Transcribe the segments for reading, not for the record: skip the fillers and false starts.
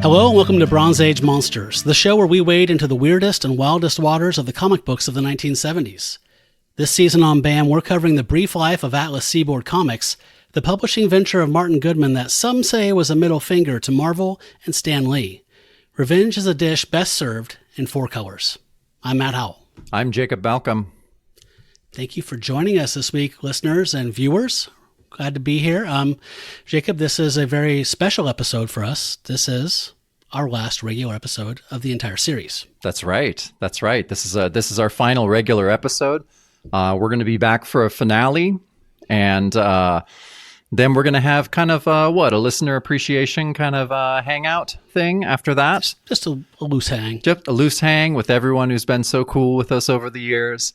Hello and welcome to Bronze Age Monsters, the show where we wade into the weirdest and wildest waters of the comic books of the 1970s. This season on BAM, we're covering the brief life of Atlas Seaboard Comics, the publishing venture of Martin Goodman that some say was a middle finger to Marvel and Stan Lee. Revenge is a dish best served in 4 colors. I'm Matt Howell. I'm Jacob Balcom. Thank you for joining us this week, listeners and viewers. Glad to be here. Jacob, this is a very special episode for us. This is our last regular episode of the entire series. That's right. This is our final regular episode. We're going to be back for a finale, and then we're going to have kind of a listener appreciation kind of hangout thing after that. Just a loose hang. Just a loose hang with everyone who's been so cool with us over the years.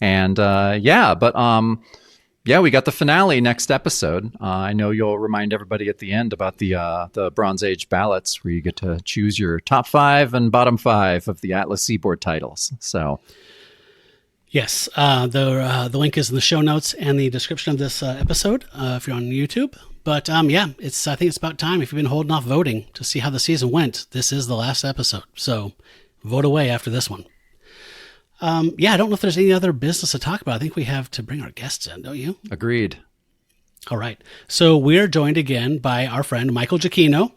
And we got the finale next episode. I know you'll remind everybody at the end about the Bronze Age ballots, where you get to choose your top 5 and bottom 5 of the Atlas Seaboard titles. So, yes, the link is in the show notes and the description of this episode if you're on YouTube. But I think it's about time. If you've been holding off voting to see how the season went, this is the last episode. So vote away after this one. I don't know if there's any other business to talk about. I think we have to bring our guests in, don't you? Agreed. All right. So we're joined again by our friend, Michael Giacchino.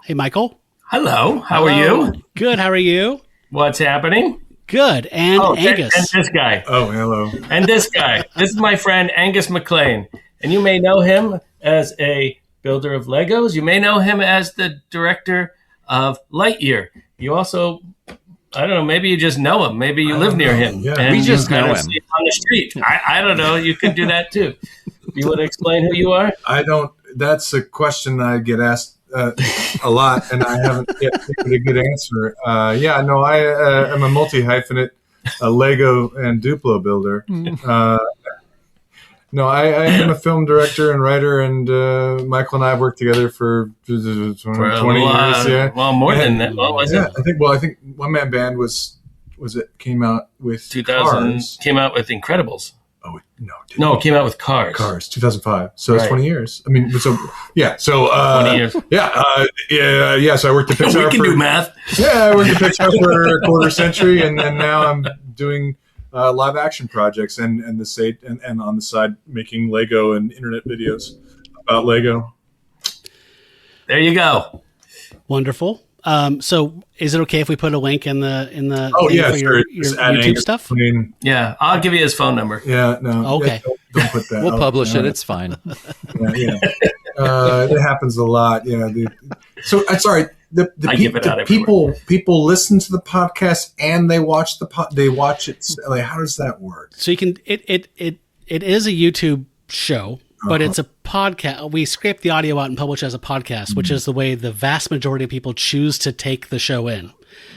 Hey, Michael. Hello. How are you? Good. How are you? What's happening? Good. And Angus. And this guy. Oh, hello. And this guy. This is my friend, Angus MacLane. And you may know him as a builder of Legos. You may know him as the director of Lightyear. You also... I don't know. Maybe you just know him. Maybe you live near him. Yeah. And we just know him see him on the street. I don't know. You could do that too. You want to explain who you are? I don't. That's a question I get asked a lot, and I haven't yet given a good answer. I am a multi-hyphenate, a Lego and Duplo builder. I am a film director and writer, and Michael and I have worked together for 20 years. Yeah, well, more than that. What was it? I think One Man Band came out with 2000. Cars. Came out with Incredibles. Oh No, it came out with Cars. Cars, 2005. So it's Right. 20 years. I mean, so 20 years. Yeah. So I worked at Pixar. We can do math. Yeah, I worked at Pixar for a quarter century, and then now I'm doing live action projects and on the side making Lego and internet videos about Lego. There you go. Wonderful. So is it okay if we put a link in the Oh thing yeah, for sure. your YouTube stuff? Yeah, I'll give you his phone number. Yeah, no. Okay. Yeah, don't put that. We'll publish it. It's fine. Yeah. It happens a lot. Yeah. So sorry. I give it out people listen to the podcast and they watch they watch it. Like, how does that work? So you can it is a YouTube show, but it's a podcast. We scrape the audio out and publish it as a podcast, which is the way the vast majority of people choose to take the show in.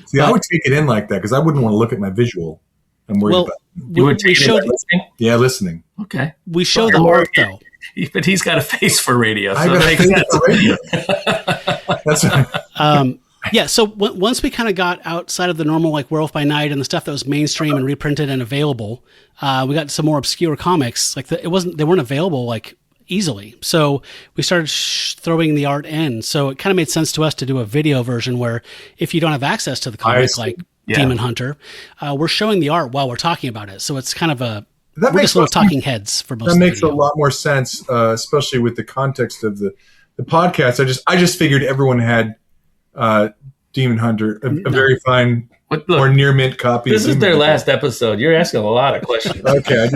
See, I would take it in like that because I wouldn't want to look at my visual. I'm worried about it. You would take it in listening? Yeah, listening. Okay. We show the art though. But he's got a face for radio, so I got it a makes face sense. for radio. That's right. So once we kind of got outside of the normal like Werewolf by Night and the stuff that was mainstream and reprinted and available, we got some more obscure comics. Like they weren't available like easily, so we started throwing the art in. So it kind of made sense to us to do a video version where if you don't have access to the comic, like Demon Hunter, we're showing the art while we're talking about it. So it's kind of we're just little talking heads for most. That of the makes a video. lot more sense, especially with the context of the podcast. I just figured everyone had Demon Hunter, a very fine Look, or near mint copy. this is of their Demon last episode. You're asking a lot of questions. Okay,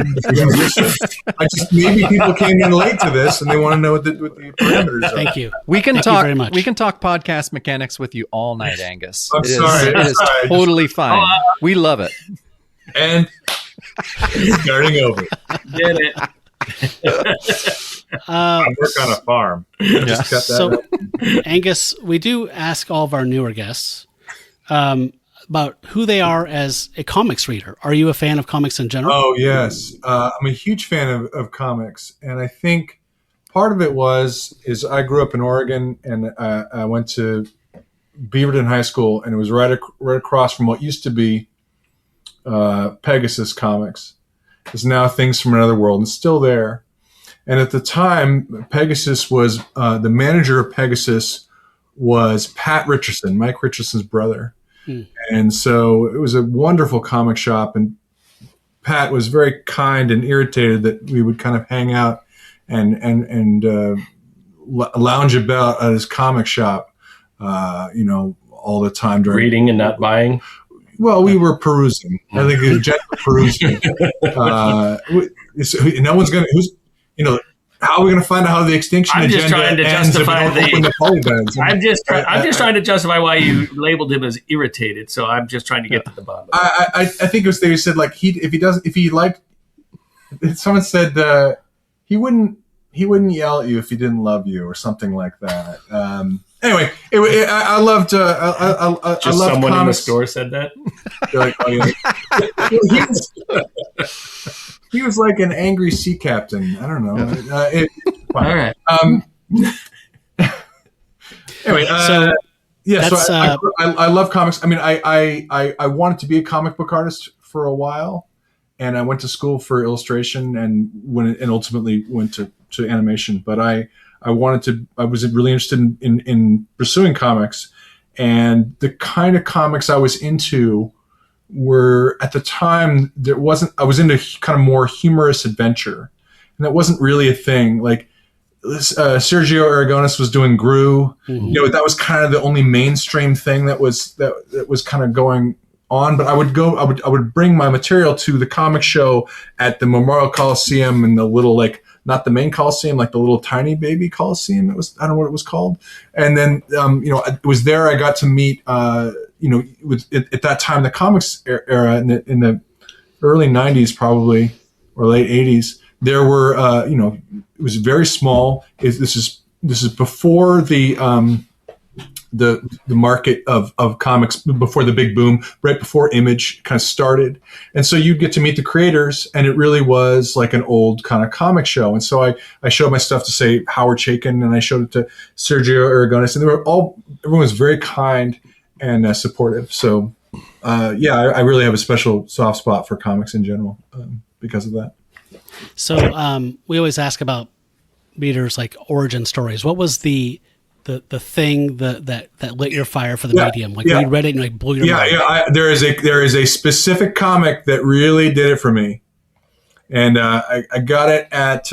I just maybe people came in late to this and they want to know what the parameters are. Thank you. We can Thank you talk. very much. We can talk podcast mechanics with you all night, Angus. I'm sorry. It is Sorry. totally fine. We love it. And starting over. Get it? I work on a farm. Just cut that out. Angus, we do ask all of our newer guests about who they are as a comics reader. Are you a fan of comics in general? Oh, yes. I'm a huge fan of comics. And I think part of it is I grew up in Oregon and I went to Beaverton High School, and it was right across from what used to be Pegasus Comics. It's now Things from Another World, and it's still there. And at the time, Pegasus was the manager of Pegasus was Pat Richardson, Mike Richardson's brother. And so it was a wonderful comic shop, and Pat was very kind and irritated that we would kind of hang out and lounge about at his comic shop, all the time during Reading and not buying. Well, we were perusing. I think it was general perusing. No one's going to, how are we going to find out how the extinction I'm just agenda trying to ends justify if we don't open the polybags? I'm just trying to justify why you labeled him as irritated. So I'm just trying to get to the bottom. I think it was they said like someone said he wouldn't yell at you if he didn't love you or something like that. Anyway, I loved I loved someone comics. in the store said that. Like, oh, yeah. He was like an angry sea captain. I don't know. All right. Anyway, I love comics. I mean, I wanted to be a comic book artist for a while, and I went to school for illustration and ultimately went to animation. But I was really interested in pursuing comics, and the kind of comics I was into were, at the time, I was into kind of more humorous adventure, and that wasn't really a thing. Like Sergio Aragonés was doing Gru. Mm-hmm. That was kind of the only mainstream thing that was kind of going on. But I would bring my material to the comic show at the Memorial Coliseum and the little, like, not the main Coliseum, like the little tiny baby Coliseum. I don't know what it was called. And then, it was there I got to meet, at that time, the comics era in the early 90s, probably, or late 80s, there were, it was very small. This is before the market of comics, before the big boom, right before Image kind of started. And so you'd get to meet the creators, and it really was like an old kind of comic show. And so I showed my stuff to, say, Howard Chaykin, and I showed it to Sergio Aragonés, and everyone was very kind and supportive. So, I really have a special soft spot for comics in general because of that. So we always ask about readers, like, origin stories. What was the thing that lit your fire for the medium? Like, when you read it and like blew your mind. There is a specific comic that really did it for me, and I got it at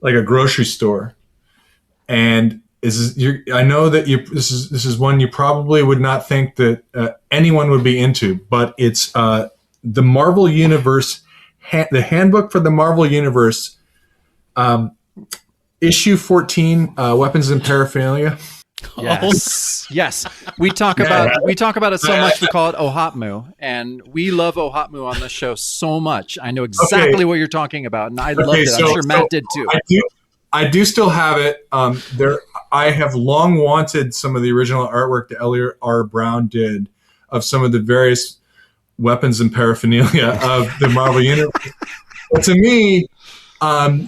like a grocery store, and I know that this is one you probably would not think that anyone would be into, but it's the Marvel Universe, the handbook for the Marvel Universe. Issue 14, Weapons and Paraphernalia. Yes. We talk about it so much. We call it Ohatmu, and we love Ohatmu on this show so much. I know exactly what you're talking about, and I loved it. I'm sure Matt did too. I do still have it. I have long wanted some of the original artwork that Elliot R. Brown did of some of the various weapons and paraphernalia of the Marvel Universe. But to me, the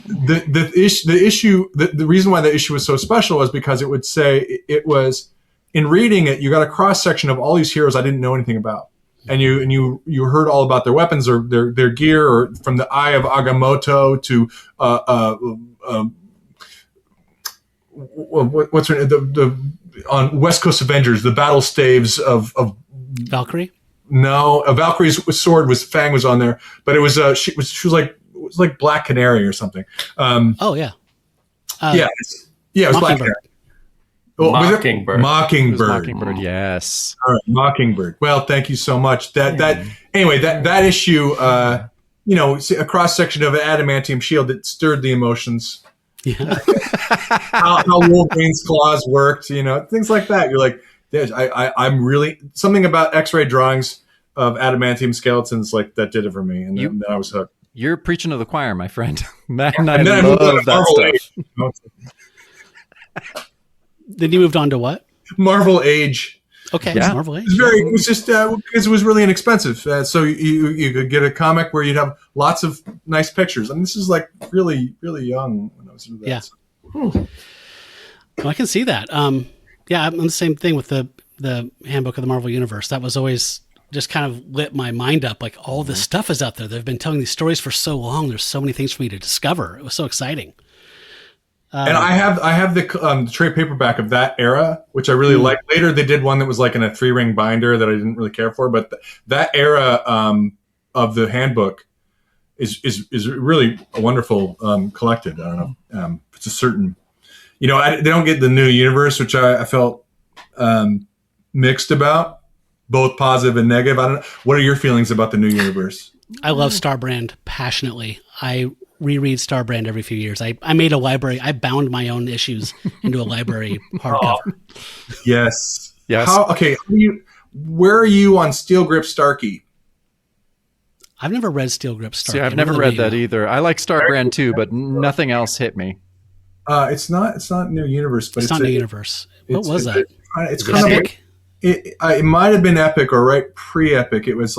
reason why the issue was so special was because it would say, it was, in reading it, you got a cross section of all these heroes I didn't know anything about, and you heard all about their weapons or their gear, or from the Eye of Agamotto to what's her name? On West Coast Avengers, the battle staves of Valkyrie. No, Valkyrie's sword Fang was on there, but it was she was like, it was like Black Canary or something. It was Black Canary. Mockingbird. Mockingbird, yes. All right, Mockingbird. Well, thank you so much. That issue, a cross section of an adamantium shield that stirred the emotions. Yeah. how Wolverine's claws worked, things like that. You're like, I'm really, something about X-ray drawings of adamantium skeletons, like, that did it for me, and then I was hooked. You're preaching to the choir, my friend. Matt and I love that stuff. Then you moved on to what? Marvel Age. Okay, yeah. Marvel Age. It was just because it was really inexpensive, so you could get a comic where you'd have lots of nice pictures. I mean, this is like really, really young when I was doing that. Yeah. Well, I can see that. I'm the same thing with the handbook of the Marvel Universe. That was always just kind of lit my mind up. Like, all this stuff is out there. They've been telling these stories for so long. There's so many things for me to discover. It was so exciting. And I have the trade paperback of that era, which I really like. Later, they did one that was like in a 3-ring binder that I didn't really care for. But that era of the handbook is really a wonderful collected. I don't know. It's a certain, they don't get the new universe, which I felt mixed about, both positive and negative. I don't know. What are your feelings about the new universe? I love Starbrand passionately. I reread Starbrand every few years. I made a library. I bound my own issues into a library hardcover. Yes. Yes. Where are you on Steel Grip Starkey? I've never read Steel Grip Starkey. See, I've never read that either. I like Starbrand too, but nothing else hit me. It's not New Universe, but it's not New Universe. What was that? It's kind of Epic? it might have been Epic or right pre-Epic. It was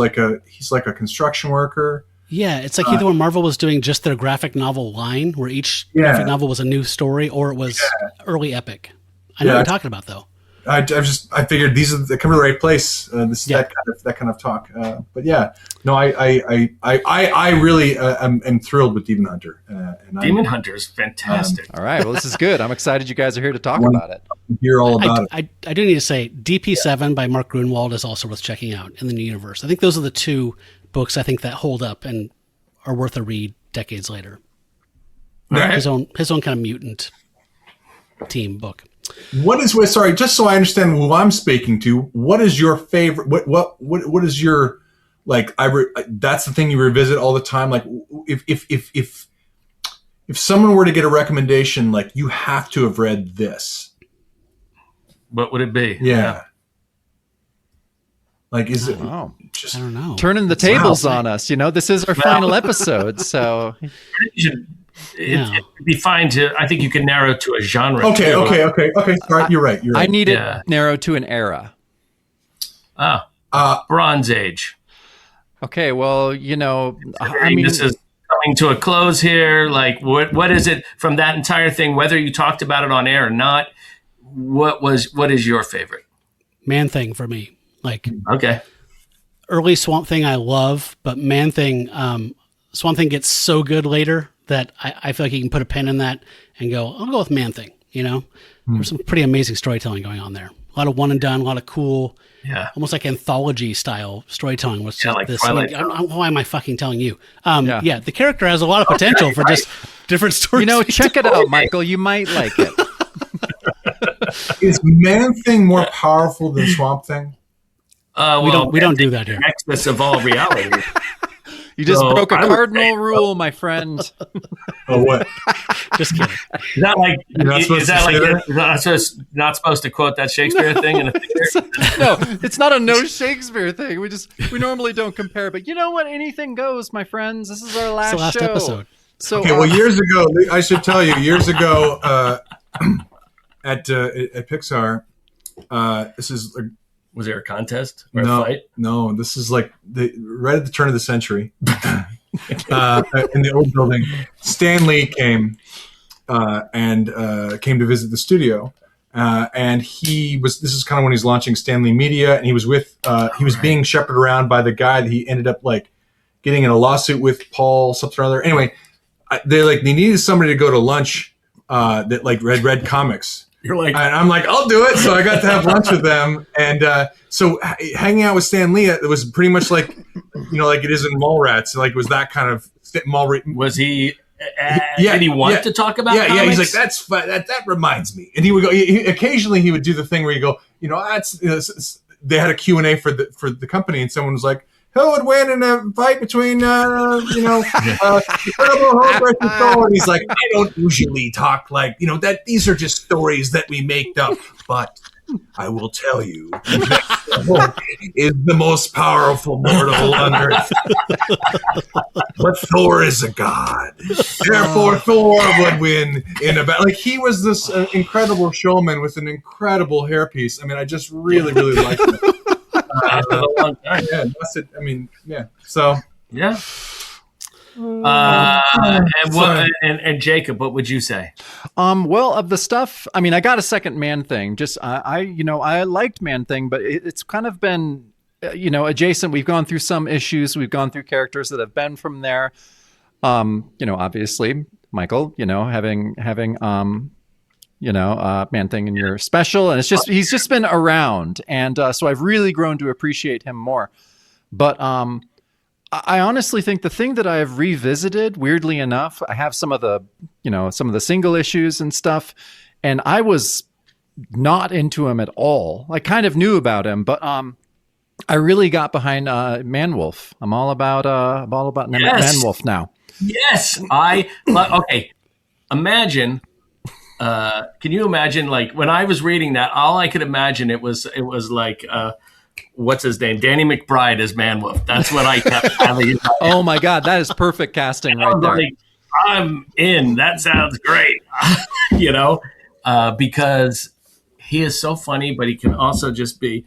he's like a construction worker. Yeah, it's like either when Marvel was doing just their graphic novel line, where each graphic novel was a new story, or it was early Epic. I know what you're talking about, though. I figured they come to the right place. This is that kind of talk. But yeah, no, I really am thrilled with Demon Hunter. Demon Hunter is fantastic. All right, well, this is good. I'm excited you guys are here to talk about it. Hear all about it. I do need to say, DP7 by Mark Grunwald is also worth checking out in the new universe. I think those are the two books I think that hold up and are worth a read decades later. Right. His own kind of mutant team book. Sorry, just so I understand who I'm speaking to, what is your favorite, what is your, like, that's the thing you revisit all the time? Like, if someone were to get a recommendation, like, you have to have read this. What would it be? Yeah. Like, is it just, I don't know. Turning the tables on us, this is our final episode, so it'd be fine to. I think you can narrow to a genre. Okay. Sorry, you're right. I need it narrowed to an era. Bronze Age. Okay, well, I mean, this is coming to a close here. Like, what is it from that entire thing? Whether you talked about it on air or not, what is your favorite? Man-Thing for me. Like, okay, early Swamp Thing I love, but Man-Thing, Swamp Thing gets so good later that I feel like you can put a pin in that and go, I'll go with Man-Thing. There's some pretty amazing storytelling going on there. A lot of one and done, a lot of cool, almost like anthology style storytelling. Was just like this. Why am I fucking telling you? The character has a lot of potential for just different stories. Check it out, Michael. You might like it. Is Man-Thing more powerful than Swamp Thing? We don't do that here. Nexus of all reality. You just broke a cardinal rule, my friend. Oh, what? Just kidding. Is that like? Not supposed to quote that Shakespeare thing in a theater? No, it's not a no Shakespeare thing. We normally don't compare, but you know what? Anything goes, my friends. This is our last show. Episode. So, well, years ago, I should tell you, at Pixar, this is. Was there a contest or a fight? No, this is like right at the turn of the century. In the old building, Stan Lee came and came to visit the studio. And this is kind of when he's launching Stan Lee Media, and he was being shepherded around by the guy that he ended up like getting in a lawsuit with, Paul something or other. Anyway, they needed somebody to go to lunch that like read comics. You're like, and I'm like, I'll do it. So I got to have lunch with them, and so hanging out with Stan Lee, it was pretty much like, like it is in Mallrats. Like it was that kind of Was he? Did he want to talk about? Yeah. He's like, that's that reminds me, and he would go. Occasionally, he would do the thing where you go, they had a Q&A for the company, and someone was like, who would win in a fight between, Incredible Hulk versus Thor? And he's like, I don't usually talk like, that these are just stories that we make up. But I will tell you, Hulk is the most powerful mortal on Earth. But Thor is a god. Therefore, Thor would win in a battle. Like, he was this incredible showman with an incredible hairpiece. I mean, I just really, really liked it. A long time. Yeah, that's it. I mean, yeah. So yeah. And Jacob, what would you say? Well, of the stuff, I mean, I got a second Man-Thing. Just I liked Man-Thing, but it's kind of been adjacent. We've gone through some issues. We've gone through characters that have been from there. Obviously, Michael, having Man-Thing in your special, and he's just been around, and so I've really grown to appreciate him more. But I honestly think the thing that I have revisited, weirdly enough, I have some of the single issues and stuff, and I was not into him at all. I kind of knew about him, but I really got behind Man-Wolf. I'm all about Man-Wolf now. Yes, okay. Imagine. Can you imagine, like, when I was reading that, all I could imagine it was like what's his name, Danny McBride as Man-Wolf. That's what I kept having. Oh my God, that is perfect casting right there. Like, I'm in. That sounds great. Because he is so funny, but he can also just be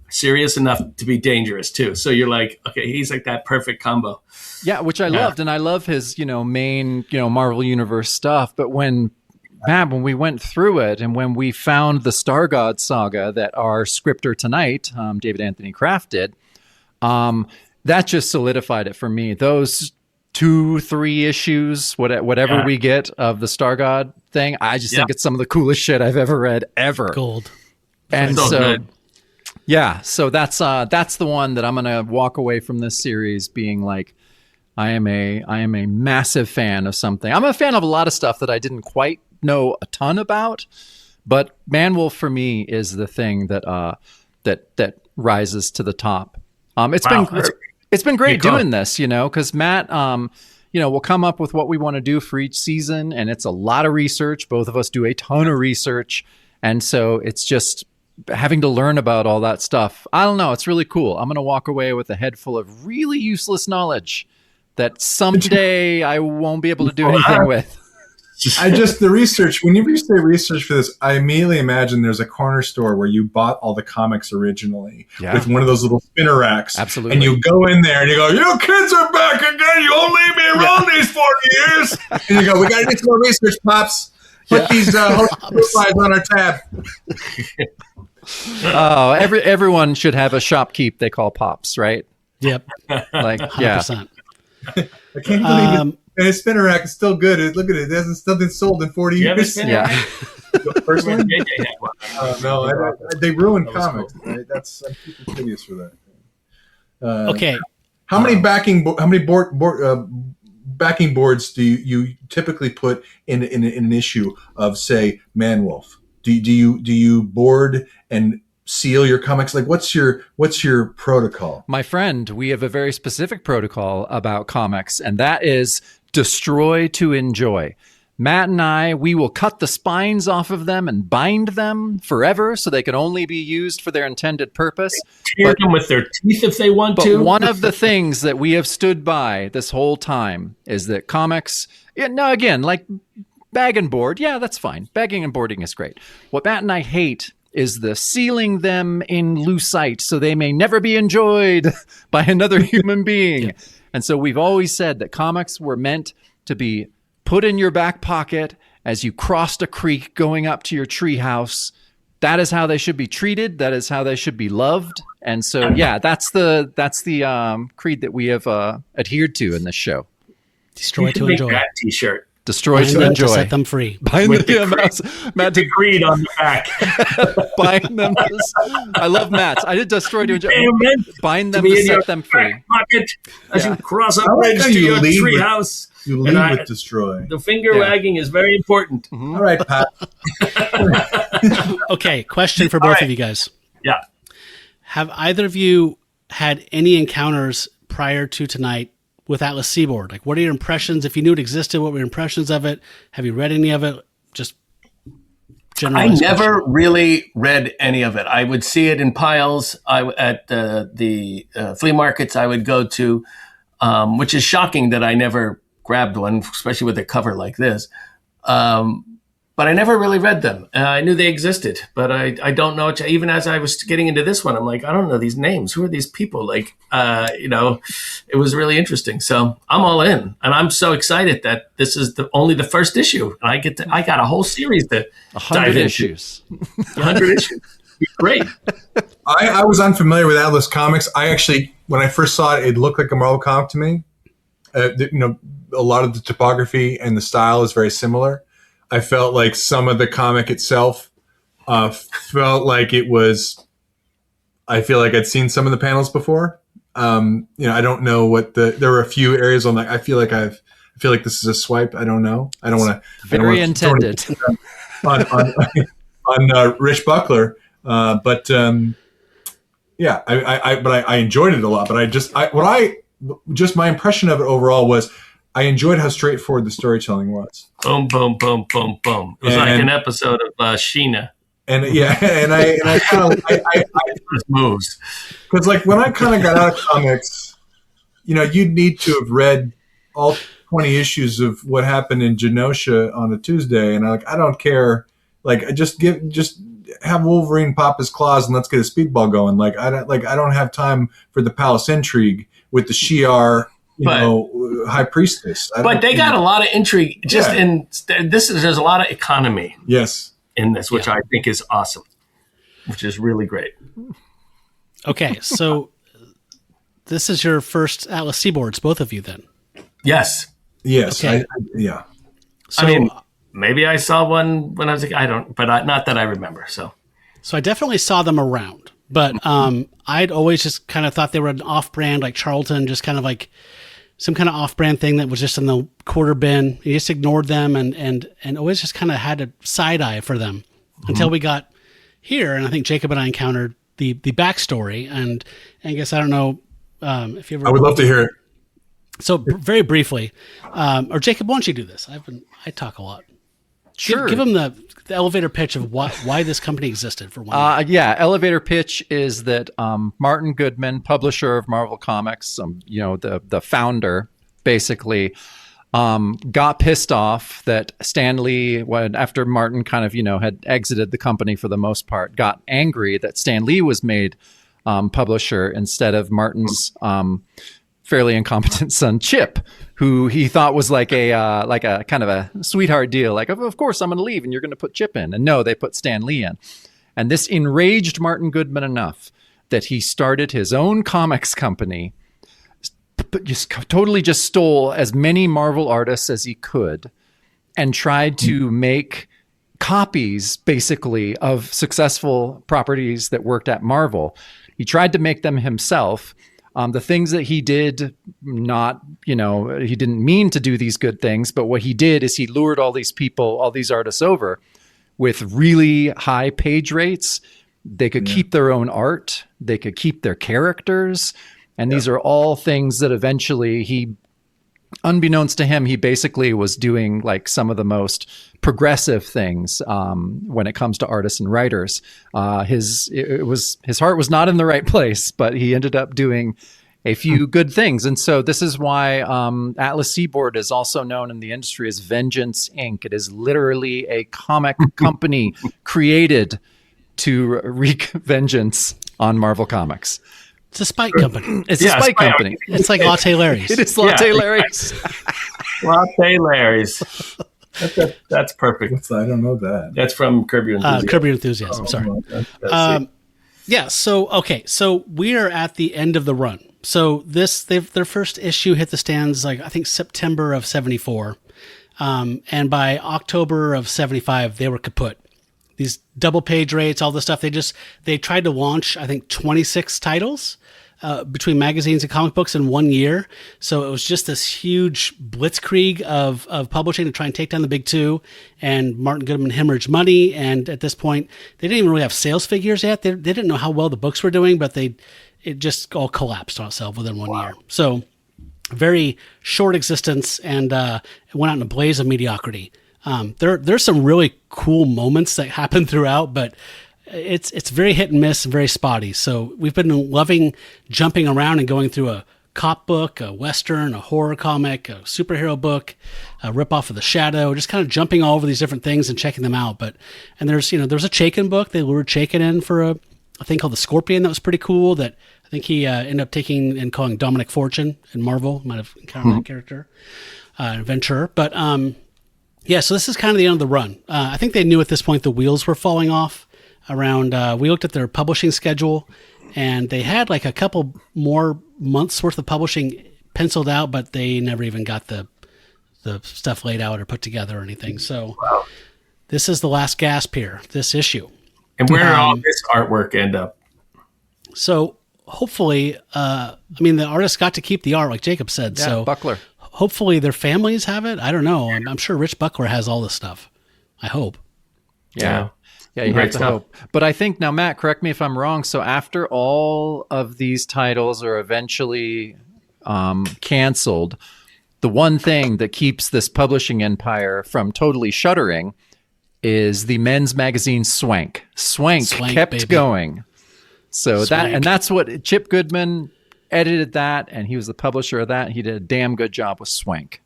serious enough to be dangerous too. So you're like, okay, he's like that perfect combo. Yeah, which I loved, and I love his main Marvel Universe stuff. But when we went through it, and when we found the Star God saga that our scripter tonight, David Anthony Kraft, did, that just solidified it for me. Those 2-3 issues, whatever we get of the Star God thing, I just think it's some of the coolest shit I've ever read ever. Gold. And so good. Yeah, so that's the one that I'm gonna walk away from this series being like, I am a massive fan of something. I'm a fan of a lot of stuff that I didn't quite know a ton about, but Man-Wolf for me is the thing that that rises to the top. It's been great doing this, because Matt, we'll come up with what we want to do for each season, and it's a lot of research. Both of us do a ton of research, and so it's just having to learn about all that stuff. I don't know. It's really cool. I'm going to walk away with a head full of really useless knowledge that someday I won't be able to do anything with. The research, whenever you say research for this, I immediately imagine there's a corner store where you bought all the comics originally with one of those little spinner racks. Absolutely. And you go in there and you go, you kids are back again. You won't leave me alone these 40 years. And you go, we got to do some more research, Pops. Put these slides on our tab. Oh, everyone should have a shopkeep they call Pops, right? Yep. Like, 100%. I can't believe it. And his spinner rack is still good. Look at it. It hasn't still been sold in 40 years. Personally? No, they ruined comics. Cool. Right? I'm super curious for that. Okay. How many backing boards do you typically put in an issue of, say, Man-Wolf? Do you board and seal your comics? Like, what's your protocol? My friend, we have a very specific protocol about comics, and that is destroy to enjoy. Matt and we will cut the spines off of them and bind them forever so they can only be used for their intended purpose. Tear them with their teeth if they want to. But one of the things that we have stood by this whole time is that comics, again, like bag and board, that's fine. Bagging and boarding is great. What Matt and I hate is the sealing them in lucite so they may never be enjoyed by another human being. And so we've always said that comics were meant to be put in your back pocket as you crossed a creek going up to your treehouse. That is how they should be treated. That is how they should be loved. And so, that's the creed that we have adhered to in this show. Destroy to enjoy. That T-shirt. Destroy to enjoy. To set them free. Bind with them. Matt did creed on the back. Bind them. I love Matt's. I did destroy to enjoy. Bind them to set them free. Pocket as you cross a bridge to your treehouse. You lead with destroy. The finger wagging is very important. Mm-hmm. All right, Pat. Okay, question for both of you guys. Yeah. Have either of you had any encounters prior to tonight with Atlas Seaboard? Like, what are your impressions? If you knew it existed, what were your impressions of it? Have you read any of it? Just I never really read any of it. I would see it in piles at the flea markets I would go to, which is shocking that I never grabbed one, especially with a cover like this. But I never really read them. I knew they existed, but I don't know. Even as I was getting into this one, I'm like, I don't know these names. Who are these people? Like, it was really interesting. So I'm all in, and I'm so excited that this is only the first issue. And I got a whole series to 100 issues. 100 issues. Great. I was unfamiliar with Atlas Comics. I actually, when I first saw it, it looked like a Marvel comic to me. a lot of the topography and the style is very similar. I felt like some of the comic itself felt like it was. I feel like I'd seen some of the panels before. I don't know what there were a few areas on I feel like this is a swipe. I don't know. I don't want to. Very intended. On Rich Buckler, but I enjoyed it a lot. But my impression of it overall was I enjoyed how straightforward the storytelling was. Boom, boom, boom, boom, boom. It was like an episode of Sheena. And I kind of moves because like when I kind of got out of comics, you'd need to have read all 20 issues of what happened in Genosha on a Tuesday, and I don't care. Like just have Wolverine pop his claws and let's get a speedball going. I don't have time for the palace intrigue with the Shi'ar, high priestess. But they got a lot of intrigue in this. There's a lot of economy. Yes. In this, which I think is awesome, which is really great. Okay, so this is your first Atlas Seaboards, both of you then? Yes. Okay. So, maybe I saw one when I was not that I remember. So I definitely saw them around, but I'd always just kind of thought they were an off-brand, like Charlton, just kind of like some kind of off-brand thing that was just in the quarter bin. You just ignored them and always just kind of had a side eye for them until we got here. And I think Jacob and I encountered the backstory. And I guess I don't know if you ever. I would love to hear it. So very briefly, or Jacob, why don't you do this? I talk a lot. Sure. Give them the elevator pitch of why this company existed for one. Elevator pitch is that Martin Goodman, publisher of Marvel Comics, the founder, basically got pissed off that Stan Lee, after Martin kind of had exited the company for the most part, got angry that Stan Lee was made publisher instead of Martin's fairly incompetent son Chip, who he thought was like a kind of a sweetheart deal. Like, of course I'm going to leave and you're going to put Chip in. And no, they put Stan Lee in. And this enraged Martin Goodman enough that he started his own comics company, just stole as many Marvel artists as he could and tried to make copies basically of successful properties that worked at Marvel. He tried to make them himself. The things that he did, he didn't mean to do these good things, but what he did is he lured all these people, all these artists over with really high page rates. They could keep their own art. They could keep their characters. And these are all things that eventually unbeknownst to him, he basically was doing like some of the most progressive things when it comes to artists and writers. His heart was not in the right place, but he ended up doing a few good things. And so this is why Atlas Seaboard is also known in the industry as Vengeance Inc. It is literally a comic company created to wreak vengeance on Marvel Comics. It's a spite company. It's a spite company. It's like Latte Larry's. It is Latte Larry's. Latte Larry's. That's perfect. I don't know that. That's from Curb Your Enthusiasm. Curb Your Enthusiasm. Sorry. So we are at the end of the run. So their first issue hit the stands I think September of 74, and by October of 75 they were kaput. These double page rates, all this stuff. They tried to launch, I think, 26 titles between magazines and comic books in 1 year. So it was just this huge blitzkrieg of publishing to try and take down the big two. And Martin Goodman hemorrhaged money. And at this point, they didn't even really have sales figures yet. They didn't know how well the books were doing, but it just all collapsed on itself within 1 year. So very short existence, and it went out in a blaze of mediocrity. There's some really cool moments that happen throughout, but it's very hit and miss and very spotty. So we've been loving jumping around and going through a cop book, a Western, a horror comic, a superhero book, a ripoff of The Shadow, just kind of jumping all over these different things and checking them out. And there's a Chaykin book. They lured Chaykin in for a thing called The Scorpion that was pretty cool, that I think he ended up taking and calling Dominic Fortune in Marvel. Might have encountered that character, adventurer. But so this is kind of the end of the run. I think they knew at this point the wheels were falling off around, we looked at their publishing schedule, and they had like a couple more months worth of publishing penciled out, but they never even got the the stuff laid out or put together or anything. So this is the last gasp here, this issue. And where did all this artwork end up? So hopefully, the artist got to keep the art, like Jacob said. Yeah, so Buckler. hopefully their families have it. I don't know. I'm sure Rich Buckler has all this stuff. I hope. Yeah. Yeah, you Great have to stuff. hope. But I think now, Matt, correct me if I'm wrong. So after all of these titles are eventually canceled, the one thing that keeps this publishing empire from totally shuttering is the men's magazine Swank. Swank kept baby. going. So Swank. that's what Chip Goodman edited that, and he was the publisher of that. He did a damn good job with Swank.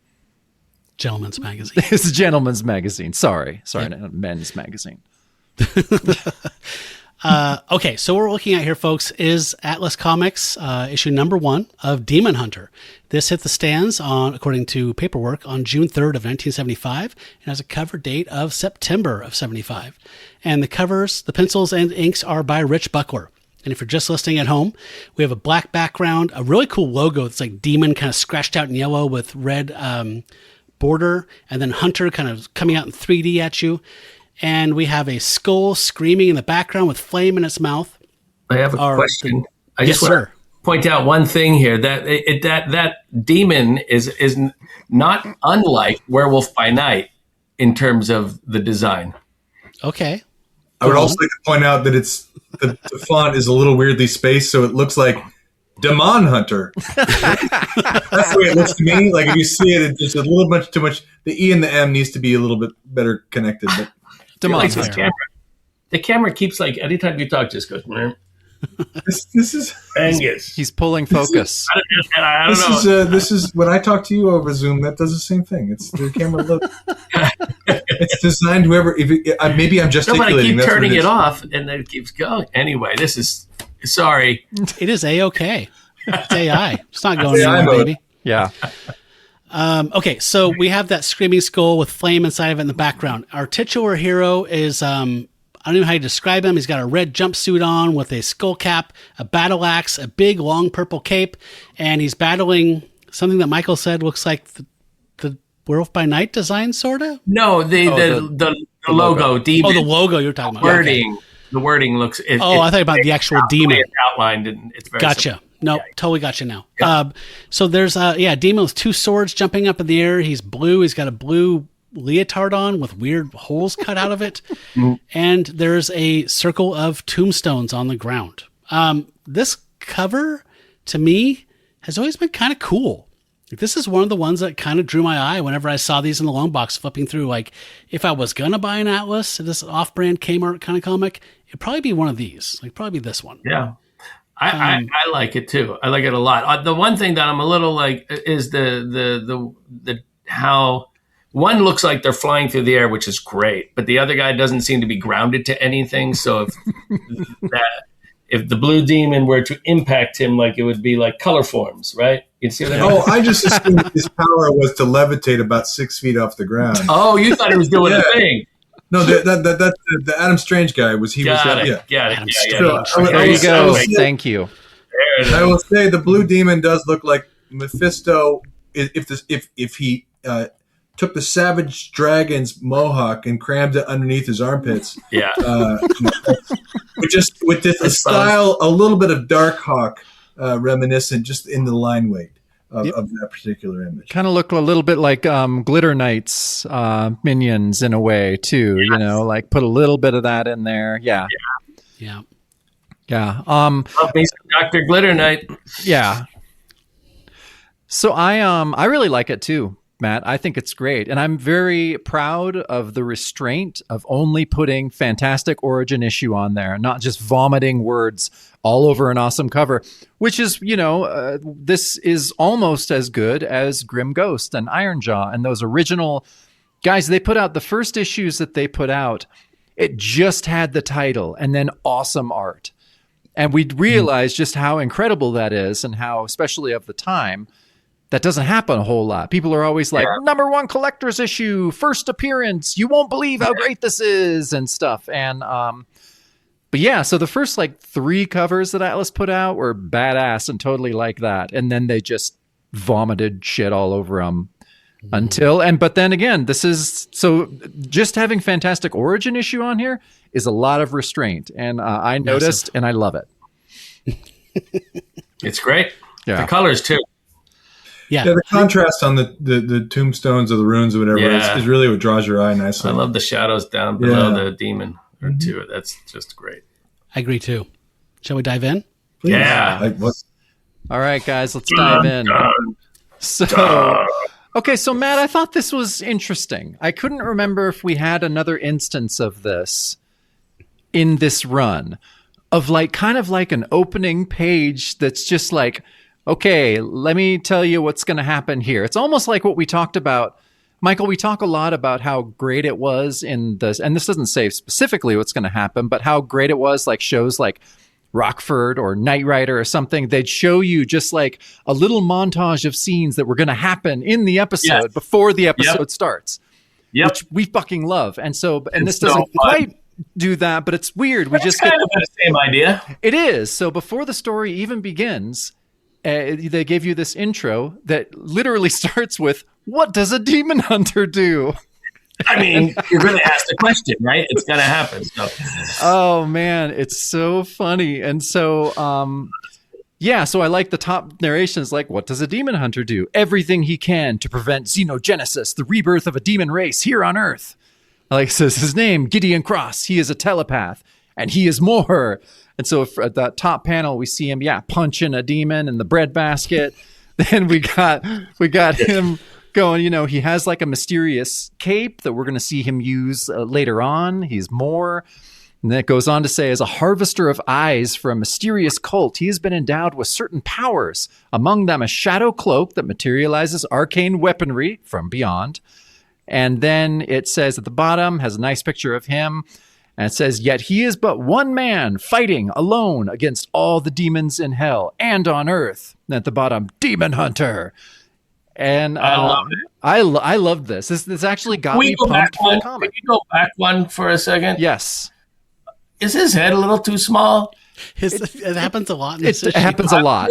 Gentleman's Magazine. It's a gentleman's magazine. Sorry, not men's magazine. Okay, so what we're looking at here, folks, is Atlas Comics issue number 1 of Demon Hunter. This hit the stands according to paperwork, on June 3rd of 1975, and has a cover date of September of 75. And the covers, the pencils and inks are by Rich Buckler. And if you're just listening at home, we have a black background, a really cool logo that's like demon kind of scratched out in yellow with red border, and then Hunter kind of coming out in 3D at you. And we have a skull screaming in the background with flame in its mouth. I have a question. I just Yes, want sir. to point out one thing here, that that demon is not unlike Werewolf by Night in terms of the design. Okay. I would also like to point out that the font is a little weirdly spaced, so it looks like Demon Hunter. That's the way it looks to me. Like if you see it, it's just a little much too much. The E and the M needs to be a little bit better connected. But Demon Like Hunter. the camera keeps like anytime you talk, just goes. this is Angus. He's pulling focus. I don't know. this is when I talk to you over Zoom. That does the same thing. It's the camera look. It's designed whoever. Maybe I'm No, but gesticulating. I keep That's what turning is. it off, and then it keeps going. Anyway, this is sorry. It is A-okay. It's AI. It's not going AI anywhere, mode. baby. Yeah. Okay, so we have that screaming skull with flame inside of it in the background. Our titular hero is, I don't know how you describe him. He's got a red jumpsuit on with a skull cap, a battle axe, a big long purple cape, and he's battling something that Michael said looks like the Werewolf by Night design, sort of? No, the logo, demon. Oh, the logo you're talking about. wording. Okay. The wording looks. I thought about the actual demon. It's outlined, and it's very Gotcha. simple. No, totally gotcha now. So there's a demon with 2 swords jumping up in the air. He's blue. He's got a blue leotard on with weird holes cut out of it. And there's a circle of tombstones on the ground. This cover, to me, has always been kind of cool. Like, this is one of the ones that kind of drew my eye whenever I saw these in the long box flipping through. Like, if I was going to buy an Atlas, this off-brand Kmart kind of comic, it'd probably be one of these. Like, probably this one. Yeah. I like it too. I like it a lot. The one thing that I'm a little like is the how one looks like they're flying through the air, which is great, but the other guy doesn't seem to be grounded to anything. So if the blue demon were to impact him, like it would be like color forms, right? You'd see what I mean? Oh, I just assumed his power was to levitate about 6 feet off the ground. Oh, you thought he was doing a thing. No, the Adam Strange guy was. Got it. Yeah. Got it. Adam Yeah, Strange. yeah. There you go. I will- Thank you. There it I is. will say the blue demon does look like Mephisto if he took the Savage Dragon's mohawk and crammed it underneath his armpits. Yeah. With this a style, a little bit of Darkhawk reminiscent, just in the line weight of that particular image. Kind of look a little bit like Glitter Knight's minions in a way too. Yes. You know, like put a little bit of that in there. Yeah. Yeah. Yeah. Love me some Dr. Glitter Knight. Yeah. So I really like it too, Matt. I think it's great. And I'm very proud of the restraint of only putting Fantastic Origin issue on there, not just vomiting words all over an awesome cover, which is, this is almost as good as Grim Ghost and Ironjaw and those original guys. They put out the first issues that they put out. It just had the title and then awesome art. And we realized just how incredible that is and how, especially of the time, that doesn't happen a whole lot. People are always like, #1 collector's issue, first appearance. You won't believe how great this is and stuff. And, but yeah, so the first 3 covers that Atlas put out were badass and totally like that. And then they just vomited shit all over them But then again, this is so just having Fantastic Origin issue on here is a lot of restraint, and I noticed and I love it. It's great. Yeah. The colors too. Yeah. The contrast on the tombstones or the runes or whatever is really what draws your eye nicely. I love the shadows down below the demon or two. That's just great. I agree too. Shall we dive in? Please. Yeah. All right, guys, let's dive in. So, okay, so Matt, I thought this was interesting. I couldn't remember if we had another instance of this in this run of like kind of like an opening page that's just like, okay, let me tell you what's going to happen here. It's almost like what we talked about. Michael, we talk a lot about how great it was in this, and this doesn't say specifically what's going to happen, but how great it was like shows like Rockford or Knight Rider or something. They'd show you just like a little montage of scenes that were going to happen in the episode before the episode starts, which we fucking love. And so, and this doesn't quite do that, but it's weird. We just kind of the same idea. It is. So before the story even begins, they give you this intro that literally starts with, "What does a demon hunter do?" I mean, you're going to ask the question, right? It's going to happen. So. Oh man, it's so funny. And so, so I like the top narrations. Like, what does a demon hunter do? Everything he can to prevent xenogenesis, the rebirth of a demon race here on Earth. Like, says his name, Gideon Cross. He is a telepath, and he is more. And so at that top panel, we see him, punching a demon in the breadbasket. Then we got him going, he has like a mysterious cape that we're going to see him use later on. He's more. And then it goes on to say, as a harvester of eyes for a mysterious cult, he has been endowed with certain powers, among them a shadow cloak that materializes arcane weaponry from beyond. And then it says at the bottom, has a nice picture of him. And it says, yet he is but one man fighting alone against all the demons in hell and on earth. And at the bottom, Demon Hunter. And I love it. I love this. This actually got me pumped for the comic. Can you go back one for a second? Yes. Is his head a little too small? It happens a lot in this issue. It happens a lot.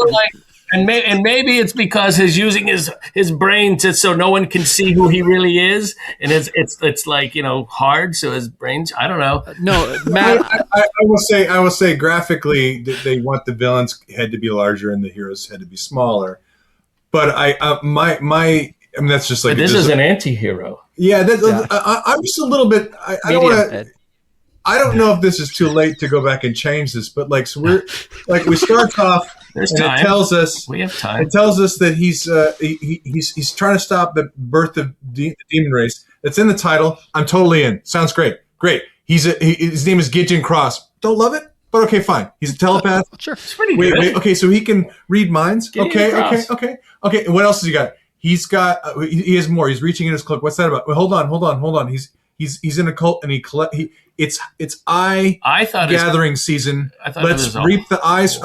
And maybe it's because he's using his brain so no one can see who he really is, and it's like hard. So his brains, I don't know. No, Matt, I will say graphically they want the villain's head to be larger and the hero's head to be smaller. But I mean that's just like but this is an anti-hero. Yeah, I'm just a little bit. I don't want to. I don't know if this is too late to go back and change this, but we start off. There's and time. It tells us we have time. It tells us that he's trying to stop the birth of the demon race. That's in the title. I'm totally in. Sounds great. Great. His name is Gideon Cross. Don't love it, but okay, fine. He's a telepath. Sure, it's pretty good. Wait, okay, so he can read minds. Okay. And what else has he got? He has more. He's reaching in his cloak. What's that about? Wait, hold on. He's in a cult, and it's eye gathering season. Let's reap the eyes.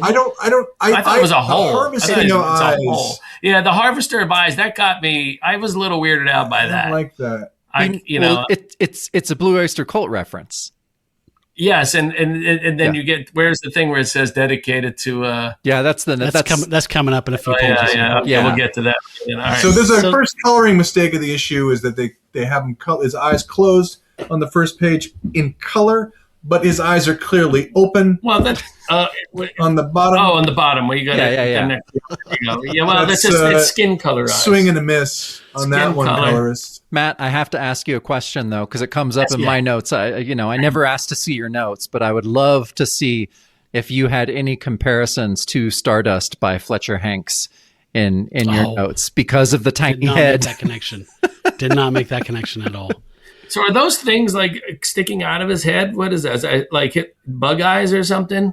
I thought it was a hole. Harvesting of eyes. Yeah, the harvester of eyes. That got me. I was a little weirded out by that. I don't like that. It's a Blue Oyster Cult reference. Yes, and then you get where's the thing where it says dedicated to. That's coming up in a few pages. Yeah, we'll get to that. All right. So there's a first coloring mistake of the issue is that they have him his eyes closed on the first page in color, but his eyes are clearly open. Well, that's on the bottom. Oh, on the bottom where you got Yeah, well, that's just it's skin color eyes. Swing and a miss on that one, colorist. Matt, I have to ask you a question though, because it comes up in my notes. I never asked to see your notes, but I would love to see if you had any comparisons to Stardust by Fletcher Hanks in your notes because of the tiny head. Did not make that connection at all. So are those things like sticking out of his head? What is that? Is that like bug eyes or something?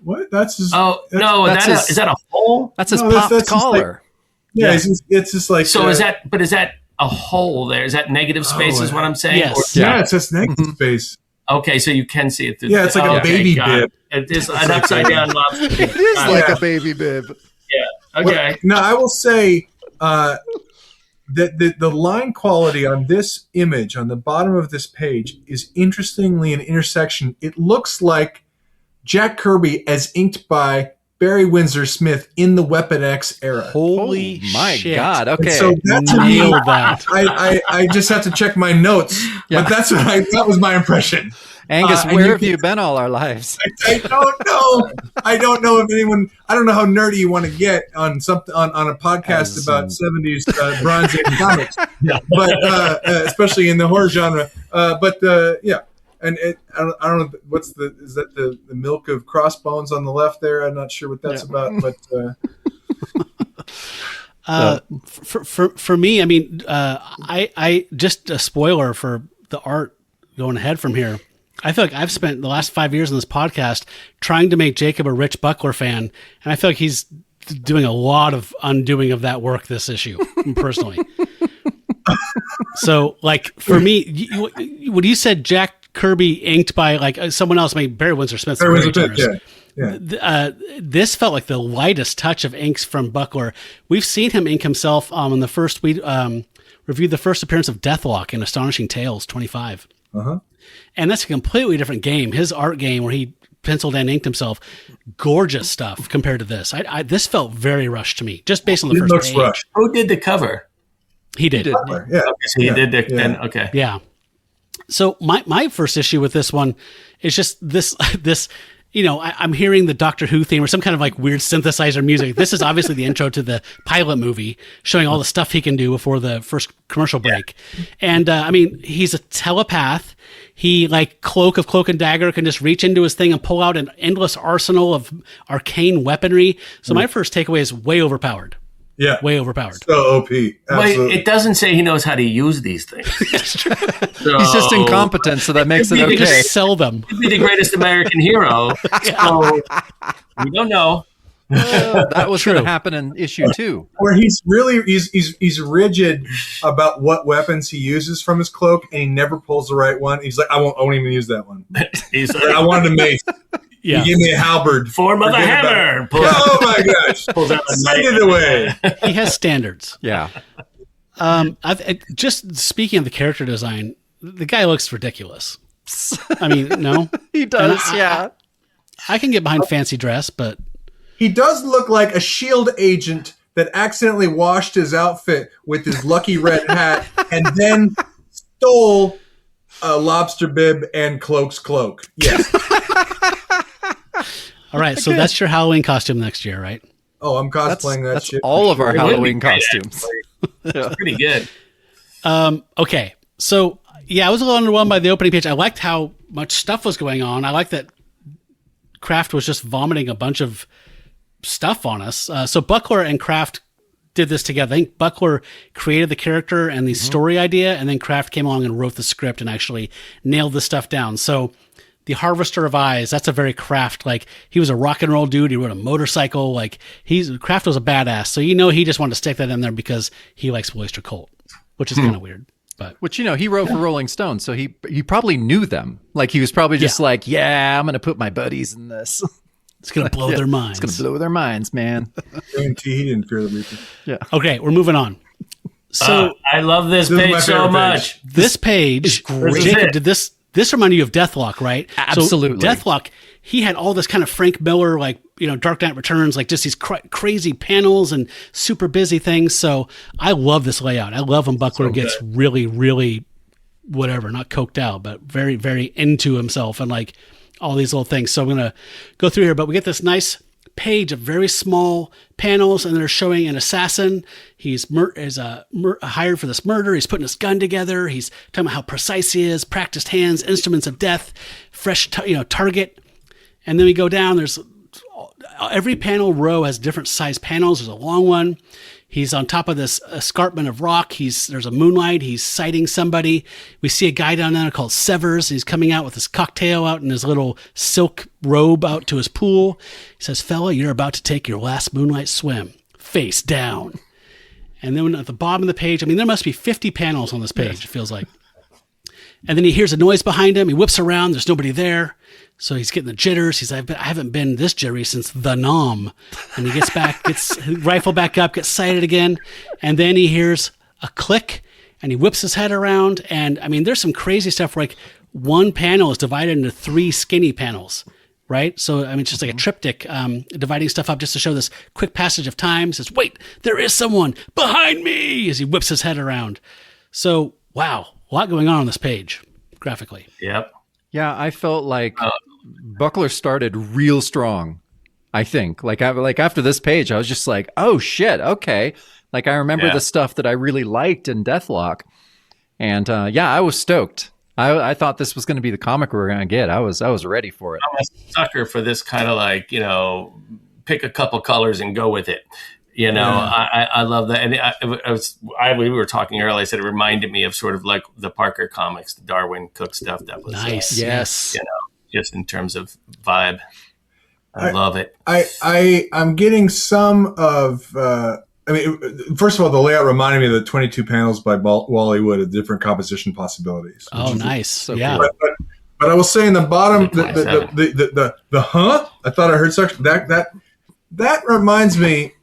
What? That's his. Oh no! Is that a hole? That's his popped collar. It's just like. So is that? But is that a hole there? Is that negative space? Is what I'm saying? Yes. It's just negative space. Okay, so you can see it through. Yeah, it's like a baby bib. It is an upside down lobster. It is like a baby bib. Yeah. Okay. Now I will say. The line quality on this image on the bottom of this page is interestingly an intersection. It looks like Jack Kirby as inked by Barry Windsor Smith in the Weapon X era. Holy My shit. God. And Okay. so that to me, Nailed that. I just have to check my notes, Yeah. but that was my impression. Angus, and where you have you been all our lives? I don't know. I don't know if anyone. I don't know how nerdy you want to get on something on a podcast about 70s Bronze Age comics, but especially in the horror genre. Yeah, and I don't know is that the milk of crossbones on the left there? I'm not sure what that's about, but. For me, I mean, I just a spoiler for the art going ahead from here. I feel like I've spent the last 5 years on this podcast trying to make Jacob a Rich Buckler fan, and I feel like he's doing a lot of undoing of that work this issue, personally. So, like, for me, when you said Jack Kirby inked by, like, someone else, maybe Barry Windsor Smith. This felt like the lightest touch of inks from Buckler. We've seen him ink himself in the first, we reviewed the first appearance of Deathlock in Astonishing Tales 25. Uh-huh. And that's a completely different game. His art game where he penciled and inked himself, gorgeous stuff compared to this. This felt very rushed to me, just based on the first page. Rushed. Who did the cover? He did. Yeah. Okay, so he did the, and okay. Yeah. So my first issue with this one is just this, you know, I'm hearing the Doctor Who theme or some kind of like weird synthesizer music. This is obviously the intro to the pilot movie showing all the stuff he can do before the first commercial break. And I mean, he's a telepath. He, like Cloak of Cloak and Dagger, can just reach into his thing and pull out an endless arsenal of arcane weaponry. So my first takeaway is way overpowered. Yeah. Way overpowered. So OP. Absolutely. Well, it doesn't say he knows how to use these things. He's just incompetent, so that makes it They okay. just sell them. He'd be the greatest American hero. So we don't know. That was going to happen in issue 2. Where he's really he's rigid about what weapons he uses from his cloak, and he never pulls the right one. He's like, I won't even use that one. He's I wanted a mace. Yeah. You give me a halberd. form of a Forget about hammer. it. Oh my gosh! Pulls out a Send knife. it away. He has standards. Yeah. Just speaking of the character design, the guy looks ridiculous. I mean, no, He does, And yeah. I can get behind fancy dress, but He does look like a SHIELD agent that accidentally washed his outfit with his lucky red hat and then stole a lobster bib and Cloak's cloak. Yes. all right. So that's your Halloween costume next year, right? Oh, I'm cosplaying that That's shit. all of our It would be Halloween great, costumes. It's pretty good. Okay. So yeah, I was a little underwhelmed by the opening page. I liked how much stuff was going on. I liked that Kraft was just vomiting a bunch of stuff on us. So Buckler and Kraft did this together. I think Buckler created the character and the story idea, and then Kraft came along and wrote the script and actually nailed the stuff down. So the Harvester of Eyes, that's a very Kraft, like he was a rock and roll dude. He rode a motorcycle. Like Kraft was a badass. So, you know, he just wanted to stick that in there because he likes Oyster Cult, which is kind of weird. But Which, you know, he wrote for Rolling Stone, so he probably knew them. Like, he was probably just like, yeah, I'm going to put my buddies in this. it's going to blow their minds. It's going to blow their minds, man. Guarantee he didn't fear the Reaper. Yeah. Okay, we're moving on. So I love this This is my page so favorite much. this page, great. Jacob, did this remind you of Deathlock, right? Absolutely. So Deathlock, he had all this kind of Frank Miller, like, you know, Dark Knight Returns, like just these crazy panels and super busy things. So I love this layout. I love when Buckler gets really, really, whatever, not coked out, but very, very into himself and like all these little things. So I'm going to go through here, but we get this nice page of very small panels, and they're showing an assassin. He's hired for this murder. He's putting his gun together. He's talking about how precise he is, practiced hands, instruments of death, fresh, target. And then we go down. There's every panel row has different size panels. There's a long one. He's on top of this escarpment of rock. There's a moonlight. He's sighting somebody. We see a guy down there called Severs. He's coming out with his cocktail out in his little silk robe out to his pool. He says, "Fella, you're about to take your last moonlight swim. Face down." And then at the bottom of the page, I mean, there must be 50 panels on this page, it feels like. And then he hears a noise behind him. He whips around. There's nobody there. So he's getting the jitters. He's like, I haven't been this jittery since the Nom. And he gets back, gets his rifle back up, gets sighted again. And then he hears a click and he whips his head around. And I mean, there's some crazy stuff. Like one panel is divided into 3 skinny panels. right? So, I mean, it's just like a triptych, dividing stuff up just to show this quick passage of time. It says, wait, there is someone behind me, as he whips his head around. So, wow, a lot going on this page, graphically. Yep. Yeah, I felt like Buckler started real strong, I think. Like after this page, I was just like, oh, shit, okay. Like, I remember the stuff that I really liked in Deathlock. And, I was stoked. I thought this was going to be the comic we were going to get. I was ready for it. I'm a sucker for this kind of like, pick a couple colors and go with it. I love that. And we were talking earlier. I said it reminded me of sort of like the Parker comics, the Darwin Cook stuff. That was nice. Yes. Just in terms of vibe. I love it. I'm getting some of. First of all, the layout reminded me of the 22 panels by Wally Wood of different composition possibilities. Oh, nice. So yeah. cool. But I will say in the bottom, the I thought I heard section that reminds me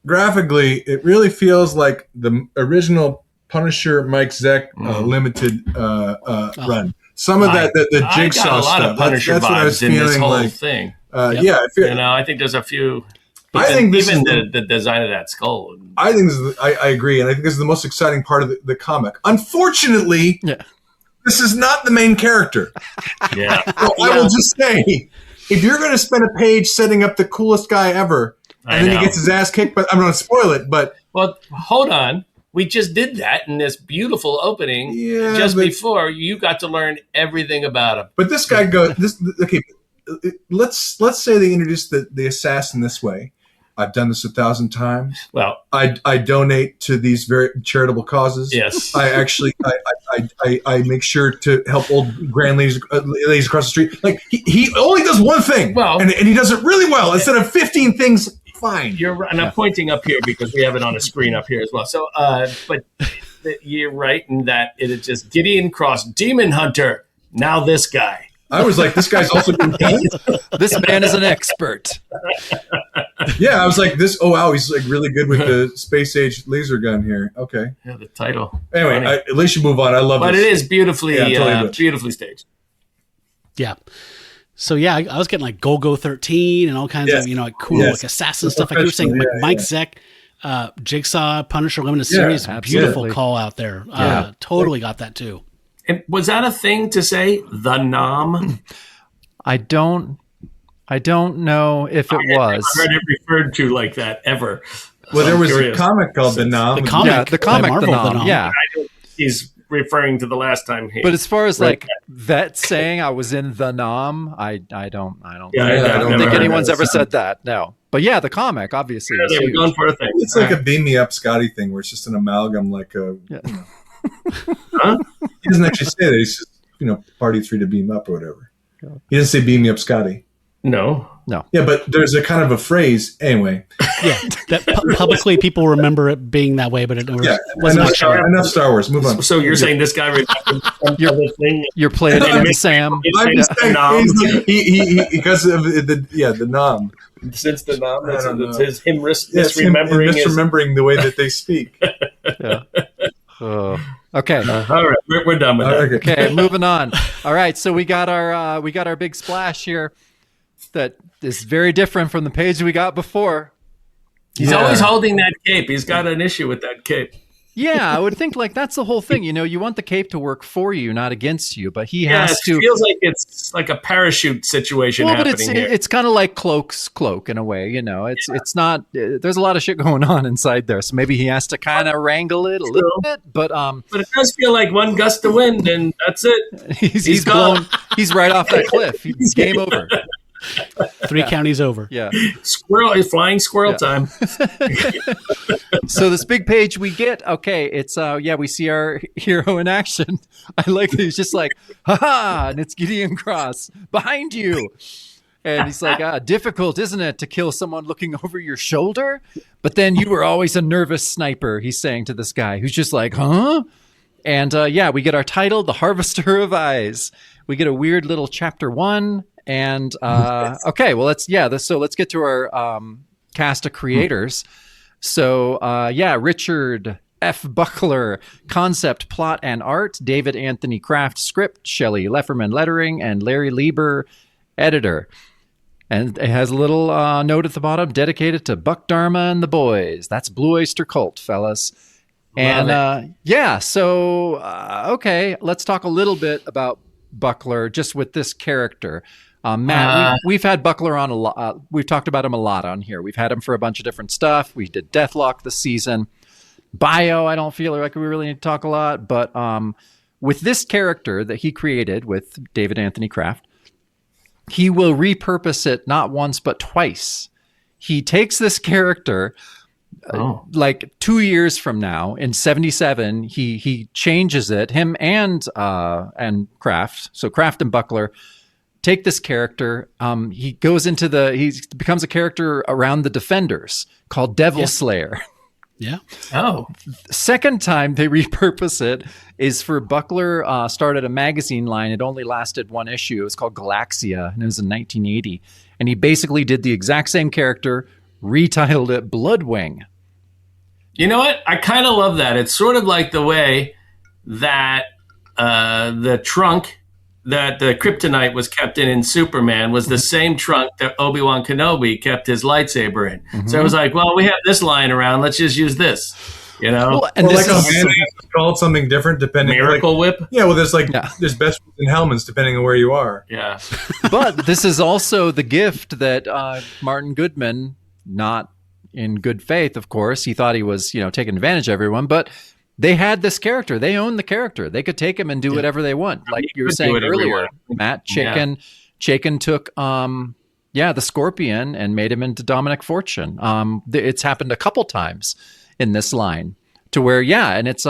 graphically. It really feels like the original Punisher Mike Zeck limited run. Some of the Jigsaw I got a lot stuff. Of Punisher that's vibes what I was in feeling this whole like. thing. Yeah, I think there's a few. I think this even is the design of that skull. I think I agree, and I think this is the most exciting part of the comic. Unfortunately, this is not the main character. Yeah, So I will just say, if you're going to spend a page setting up the coolest guy ever, and then he gets his ass kicked, but I'm going to spoil it. But hold on, we just did that in this beautiful opening. Before you got to learn everything about him. But this guy goes. Okay, let's say they introduced the assassin this way. I've done this 1,000 times. Well, I donate to these very charitable causes. Yes, I actually I make sure to help old grand ladies across the street. Like he only does one thing, and he does it really well instead of 15 things. Fine, you're right, and I'm pointing up here because we have it on a screen up here as well. So, but you're right in that it is just Gideon Cross, Demon Hunter. Now this guy. I was like, this guy's also been done. This man is an expert. Yeah, I was like, this. Oh wow, he's like really good with the space age laser gun here. Okay. Yeah, the title. Anyway, at least you move on. I love it. But it is beautifully, beautifully staged. Yeah. So I was getting like Golgo 13 and all kinds of like cool like assassin stuff. Like you were saying, Mike Zeck, Jigsaw, Punisher Limited Series, beautiful call out there. Totally got that too. And was that a thing to say? The Nom? I don't know if it was. I've heard it referred to like that ever. Well, there was a comic called The Nom. The comic The Nom. Yeah. He's referring to the last time he. But as far as like that saying I was in The Nom, I don't think anyone's ever said that. No. But yeah, the comic obviously. They were going for a thing. It's like a Beam Me Up Scotty thing where it's just an amalgam like a. Huh? He doesn't actually say that. He's just, party 3 to beam up or whatever. He doesn't say beam me up, Scotty. No. Yeah, but there's a kind of a phrase anyway. Yeah, that publicly people remember it being that way, but it wasn't enough Star Wars. Move on. So you're saying this guy you're playing it, Sam. I'm saying he because of the Nom. Since the Nom, that's him misremembering the way that they speak. Yeah. Okay. All right, we're done with that. Okay, moving on. All right, so we got our big splash here that is very different from the page we got before. He's always holding that cape. He's got an issue with that cape. Yeah, I would think like that's the whole thing. You want the cape to work for you, not against you. But he has to. It feels like it's like a parachute situation happening here. It's kind of like Cloak's cloak in a way. It's not. There's a lot of shit going on inside there, so maybe he has to kind of wrangle it a little bit. But it does feel like one gust of wind, and that's it. He's blown. He's right off that cliff. He's game over. 3 counties over. Yeah. Flying squirrel time. So this big page we get, it's we see our hero in action. I like that he's just like, ha, and it's Gideon Cross behind you. And he's like, difficult, isn't it, to kill someone looking over your shoulder? But then you were always a nervous sniper, he's saying to this guy who's just like, huh? And we get our title, The Harvester of Eyes. We get a weird little chapter 1. And let's get to our cast of creators. So Richard F. Buckler, concept, plot, and art. David Anthony Kraft, script. Shelley Lefferman, lettering, and Larry Lieber, editor. And it has a little note at the bottom dedicated to Buck Dharma and the boys. That's Blue Oyster Cult, fellas. And so okay, let's talk a little bit about Buckler just with this character. Matt, we've had Buckler on a lot. We've talked about him a lot on here. We've had him for a bunch of different stuff. We did Deathlock this season. Bio, I don't feel like we really need to talk a lot, but with this character that he created with David Anthony Kraft, he will repurpose it not once but twice. He takes this character like 2 years from now in 77, he changes it, him and Kraft. So Kraft and Buckler take this character. He goes into he becomes a character around the Defenders called Devil Slayer. Yeah. Oh. Second time they repurpose it is for Buckler started a magazine line. It only lasted one issue. It was called Galaxia, and it was in 1980. And he basically did the exact same character, retitled it Bloodwing. You know what? I kind of love that. It's sort of like the way that the trunk that the kryptonite was kept in Superman was the same trunk that Obi-Wan Kenobi kept his lightsaber in. Mm-hmm. So it was like, well, we have this lying around. Let's just use this, you know? Well, and this is called something different depending. Miracle Whip? Yeah, well, there's there's best and Hellman's depending on where you are. Yeah. But this is also the gift that Martin Goodman, not in good faith, of course, he thought he was, taking advantage of everyone, but they had this character. They own the character. They could take him and do whatever they want. Like you were saying earlier, Matt, Chaykin took, the Scorpion and made him into Dominic Fortune. It's happened a couple times in this line to where, and it's,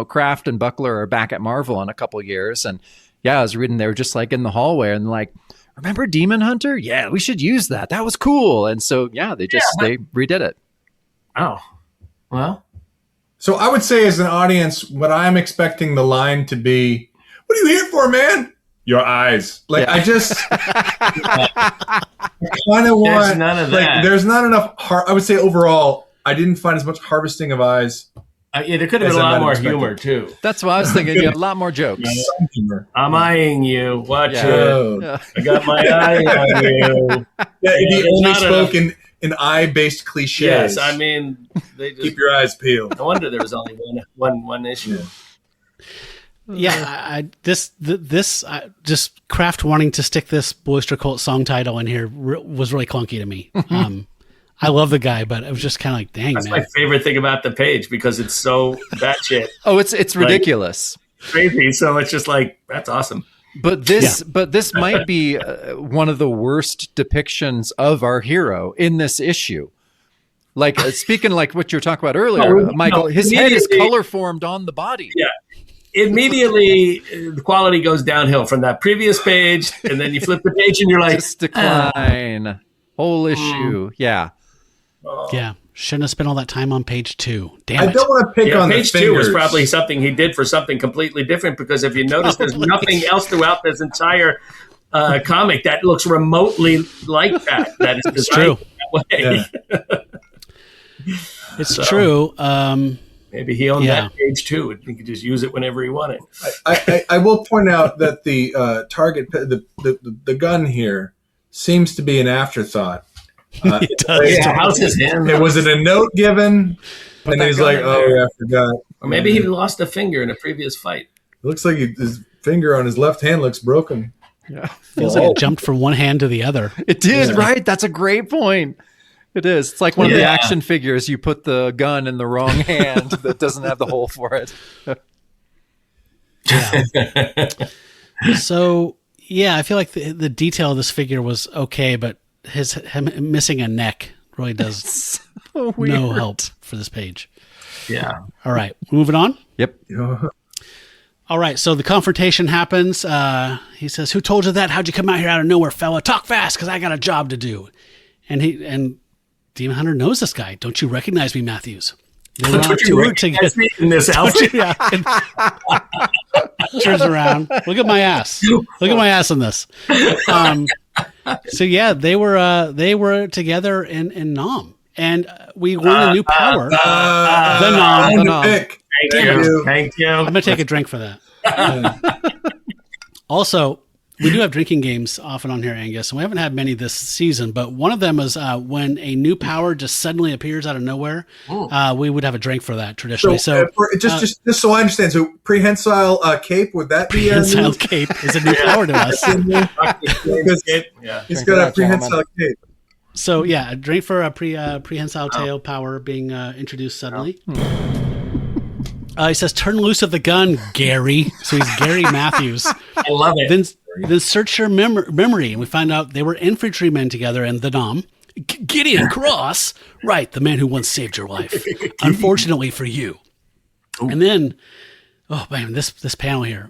Kraft and Buckler are back at Marvel in a couple years. And I was reading, they were just like in the hallway and like, remember Demon Hunter? Yeah, we should use that. That was cool. And so, they redid it. Oh, well. So I would say as an audience, what I'm expecting the line to be, what are you here for, man? Your eyes. I just I kind of want, there's none of that. There's not enough, I would say overall, I didn't find as much harvesting of eyes. There could have been a lot more humor, too. That's what I was thinking. A lot more jokes. I'm eyeing you. Watch it. Yeah. I got my eye on you. Yeah, if he only spoke in eye-based cliches. Yes, I mean, they just, keep your eyes peeled. No wonder there was only one issue. Yeah, just Kraft wanting to stick this Blue Oyster Cult song title in here was really clunky to me. I love the guy, but it was just kind of like, dang, That's man. my favorite thing about the page because it's so batshit. Oh, it's ridiculous. Crazy. So it's just like, that's awesome. But this might be one of the worst depictions of our hero in this issue. Like speaking like what you were talking about earlier, Michael, his head is color formed on the body. Yeah. Immediately, the quality goes downhill from that previous page, and then you flip the page and you're like, just decline. Whole issue. Yeah. Yeah. Shouldn't have spent all that time on page 2. Damn it. I don't want to pick on page the 2 was fingers. probably something he did for something completely different because if you notice, there's nothing else throughout this entire comic that looks remotely like that. That is it's true. That way. Yeah. It's true. Maybe he owned that page too, and he could just use it whenever he wanted. I will point out that the target, the gun here, seems to be an afterthought. It does. How's his hand? Was it a note given? And he's like, I forgot. Or maybe he lost a finger in a previous fight. It looks like his finger on his left hand looks broken. Yeah. Feels like it jumped from one hand to the other. It did, right? That's a great point. It is. It's like one of the action figures. You put the gun in the wrong hand that doesn't have the hole for it. So, I feel like the detail of this figure was okay, but him missing a neck really does no help for this page. Yeah. All right. Moving on. Yep. All right. So the confrontation happens. He says, "Who told you that? How'd you come out here out of nowhere, fella? Talk fast, because I got a job to do." And Demon Hunter knows this guy. Don't you recognize me, Matthews? Don't you recognize me in this outfit? Turns around. Look at my ass. Look at my ass in this. So they were together in Nam, and we learned a new power. The Nam. Thank you. I'm gonna take a drink for that. Also, we do have drinking games often on here, Angus, and we haven't had many this season, but one of them is when a new power just suddenly appears out of nowhere. We would have a drink for that traditionally. Just so I understand, so prehensile cape, would that be prehensile cape is a new power to us. He's got a prehensile cape. So yeah, a drink for a prehensile tail power being introduced suddenly. He says, "Turn loose of the gun, Gary." So he's Gary Matthews. I love it. Then search your memory, and we find out they were infantrymen together in the Nam. Gideon Cross, right? The man who once saved your life. Unfortunately for you. Ooh. And then, oh man, this panel here.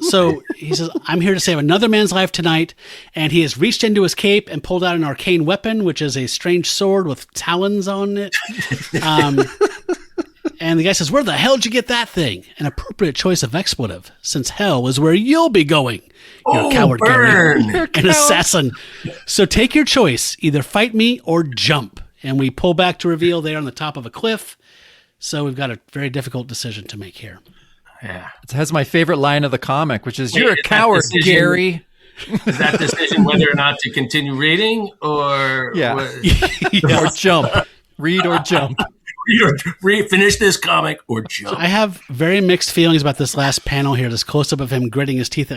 So he says, "I'm here to save another man's life tonight," and he has reached into his cape and pulled out an arcane weapon, which is a strange sword with talons on it. And the guy says, "Where the hell did you get that thing?" An appropriate choice of expletive, since hell is where you'll be going. You're a coward, Gary. An assassin. So take your choice. Either fight me or jump. And we pull back to reveal they're on the top of a cliff. So we've got a very difficult decision to make here. Yeah. It has my favorite line of the comic, which is, "You're a coward, Gary." Is that decision whether or not to continue reading or... or jump. Read or jump. Finish this comic or jump. So I have very mixed feelings about this last panel here, this close-up of him gritting his teeth.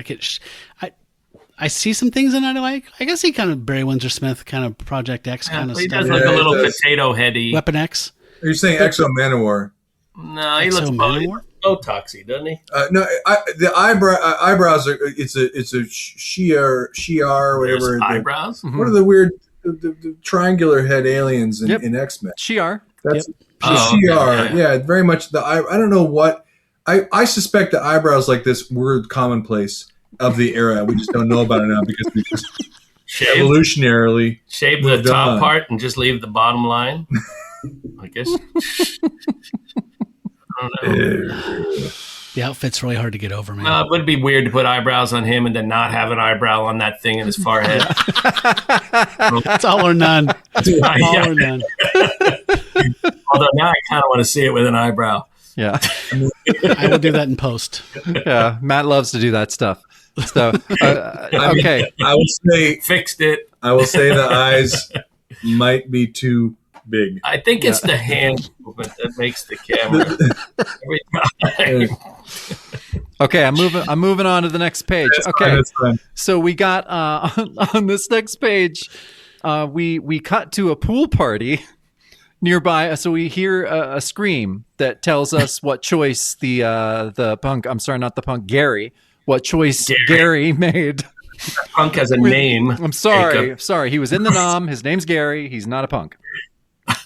I see some things in it I like. I guess he kind of Barry Windsor Smith kind of Project X kind of he stuff. He does look a little potato heady. Weapon X. Are you saying Exo Manowar? No, he looks Botoxy, doesn't he? No, the eyebrows are. It's a Shi'ar, whatever. There's eyebrows. What are the weird the triangular head aliens in X-Men? Shi'ar. That's Shi'ar. Yeah, very much. I don't know what. I suspect the eyebrows like this word commonplace of the era. We just don't know about it now because we just evolutionarily shave the top part and just leave the bottom line. I guess. I don't know. The outfit's really hard to get over, man. It would be weird to put eyebrows on him and then not have an eyebrow on that thing in his forehead. It's all or none. All or none. Although now I kind of want to see it with an eyebrow. Yeah. I will do that in post. Yeah. Matt loves to do that stuff. So, okay. I will say fixed it. I will say the eyes might be too big. I think it's the hand movement that makes the camera every time. Okay, I'm moving on to the next page. That's fine. So we got on this next page, we cut to a pool party nearby. So we hear a scream that tells us what choice the punk. I'm sorry, not the punk. Gary. What choice Gary made. Punk has a name. I'm sorry. Jacob. Sorry. He was in the Nam. His name's Gary. He's not a punk.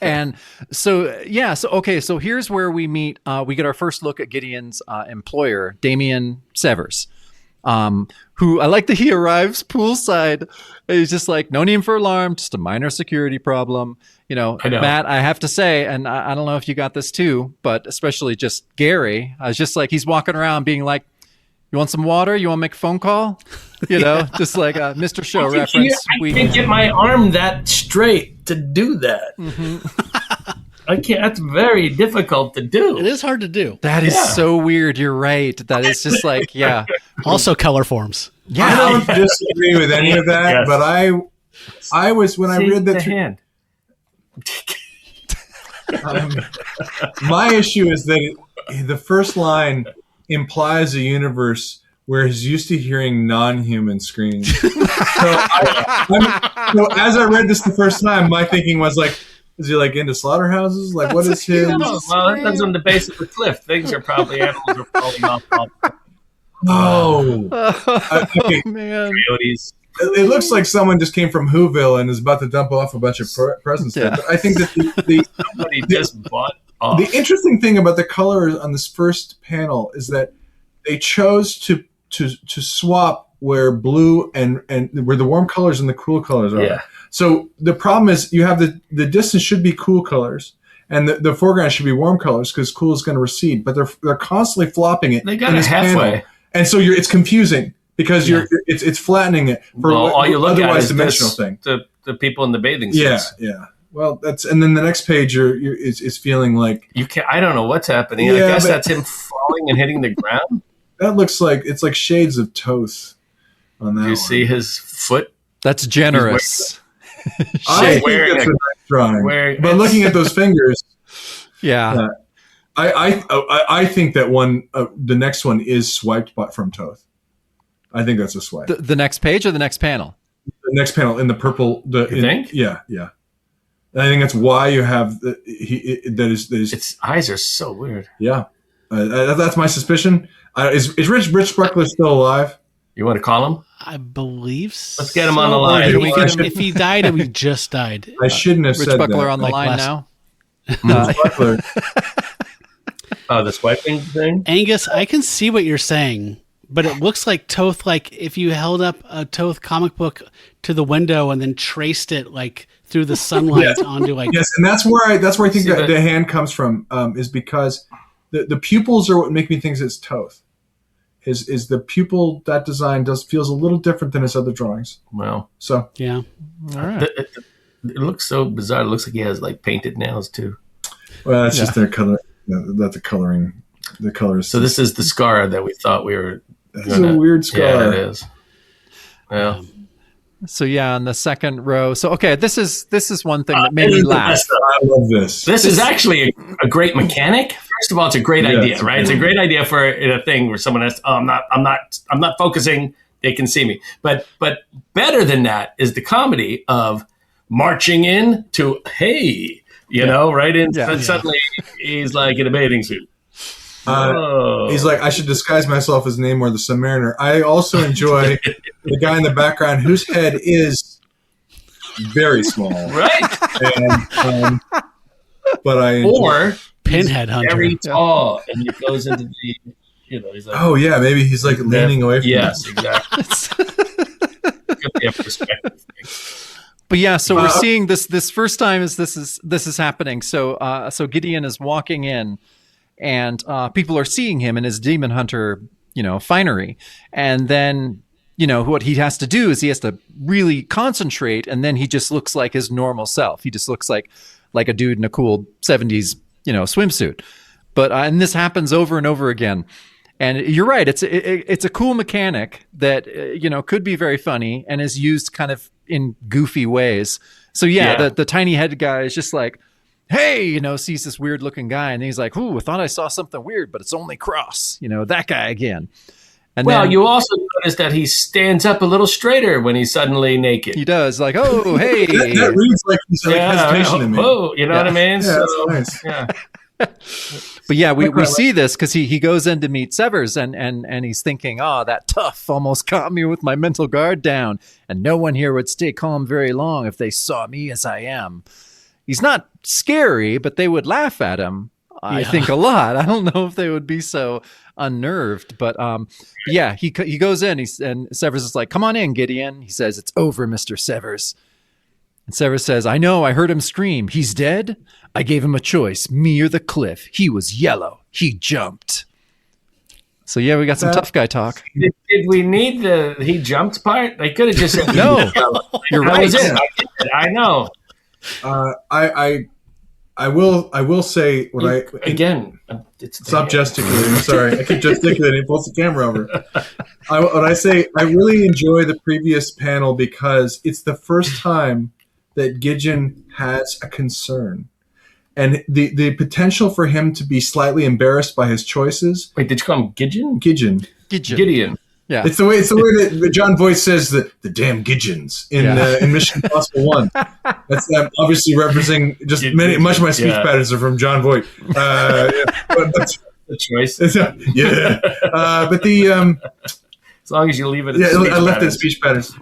And so, yeah. So here's where we meet. We get our first look at Gideon's employer, Damien Severs, who I like that he arrives poolside. He's just like, no need for alarm, just a minor security problem. You know, Matt, I have to say, and I don't know if you got this too, but especially just Gary, I was just like, he's walking around being like, you want some water? You want to make a phone call? You know, just like a Mr. Show reference. I can't get my arm that straight to do that. Mm-hmm. I can't. That's very difficult to do. It is hard to do. That is so weird. You're right. That is just like, yeah. Also color forms. Yeah. I don't disagree with any of that, but I was, when I read that. Hand. My issue is that the first line implies a universe where he's used to hearing non-human screams. So as I read this the first time, my thinking was like, is he like into slaughterhouses? Like, what is his? Well, it lives on the base of the cliff. Things are probably animals are falling off. Okay. Man. Coyotes. It looks like someone just came from Whoville and is about to dump off a bunch of presents. Yeah. But I think that somebody just bought off. The interesting thing about the colors on this first panel is that they chose to swap where blue and where the warm colors and the cool colors are. Yeah. So the problem is you have the distance should be cool colors and the foreground should be warm colors because cool is going to recede, but they're constantly flopping it. They got it halfway, panel. And so it's confusing because it's flattening it for all you look otherwise at is dimensional thing. The people in the bathing suits. Yeah. Well, and then the next page is feeling like you can't. I don't know what's happening. I guess that's him falling and hitting the ground. That looks like it's like shades of Toth. on that. Do you one. see his foot? That's generous. I think wearing that's a- a nice drawing. wearing- But looking at those fingers, Yeah. I think that one, the next one is swiped from Toth. I think that's a swipe. The next page or the next panel? The next panel in the purple. You think? Yeah. And I think that's why you have that is. Its eyes are so weird. Yeah. That's my suspicion. Is Rich Buckler still alive? You want to call him? I believe so. Let's get him on the line. Or if he died, we just died. I shouldn't have Rich said Buckler that. on the Like line last- now. Rich Buckler. Oh, the swiping thing? Angus, I can see what you're saying, but it looks like Toth, like if you held up a Toth comic book to the window and then traced it like through the sunlight onto like. Yes, and that's where I think See, that but- the hand comes from, is because the pupils are what make me think it's Toth. Is the pupil, that design feels a little different than his other drawings. Well, So Yeah. All right. it looks so bizarre. It looks like he has like painted nails too. well, that's just their color. That's the coloring. The colors. So this is the scar that we thought we were. That's a weird scar. Yeah, it is. Well, So yeah, on the second row. So okay, this is one thing that made this me is the laugh. best I love this. This is actually a great mechanic. First of all, it's a great Yeah, idea, it's right? It's a great idea for a thing where someone has. I'm not focusing. They can see me. But better than that is the comedy of marching in to hey, you know, right in. Yeah. And suddenly he's like in a bathing suit. Oh. He's like, I should disguise myself as Namor the Submariner. I also enjoy the guy in the background whose head is very small, right, and, but I enjoy. or Pinhead Hunter. very tall, and he goes into the. He's like, Oh yeah, maybe he's like leaning away from yes, us. exactly. Could be a perspective thing. But yeah, so we're seeing this first time as this is happening. So Gideon is walking in, and people are seeing him in his demon hunter, finery, and then what he has to do is he has to really concentrate, and then he just looks like his normal self. He just looks like a dude in a cool 70s swimsuit. But and this happens over and over again. And you're right. It's a cool mechanic that could be very funny and is used kind of in goofy ways. So yeah. The tiny head guy is just like, hey, sees this weird looking guy, and he's like, ooh, I thought I saw something weird, but it's only Cross. That guy again. And Well, then you also notice that he stands up a little straighter when he's suddenly naked. he does like, oh, hey. That reads like he's like hesitation to me. Oh, you know what I mean? Yeah, that's nice. Yeah. But yeah, we see this because he goes in to meet Severs, and he's thinking, oh, that tough almost caught me with my mental guard down, and no one here would stay calm very long if they saw me as I am. He's not scary, but they would laugh at him, I think, a lot. I don't know if they would be so unnerved, but yeah, he goes in, and Severs is like, come on in, Gideon. He says, it's over, Mr. Severs. And Severs says, I know, I heard him scream. He's dead? I gave him a choice, me or the cliff. He was yellow. He jumped. So yeah, we got some tough guy talk. Did we need the he jumped part? They could have just said No, you're That right. was it. I did it. I know. I will say what Again, it's the Stop hand. gesticulating. I'm sorry. I keep gesticulating. It pulls the camera over. What I say, I really enjoy the previous panel because it's the first time that Gideon has a concern. And the potential for him to be slightly embarrassed by his choices. Wait, did you call him Gideon? Gideon. Gideon. Yeah. It's the way that John Voight says the damn Gideons in Mission Impossible 1. That's obviously referencing just much of my speech patterns are from John Voight. But The choice. yeah. But the As long as you leave it. yeah, At I left it in speech patterns.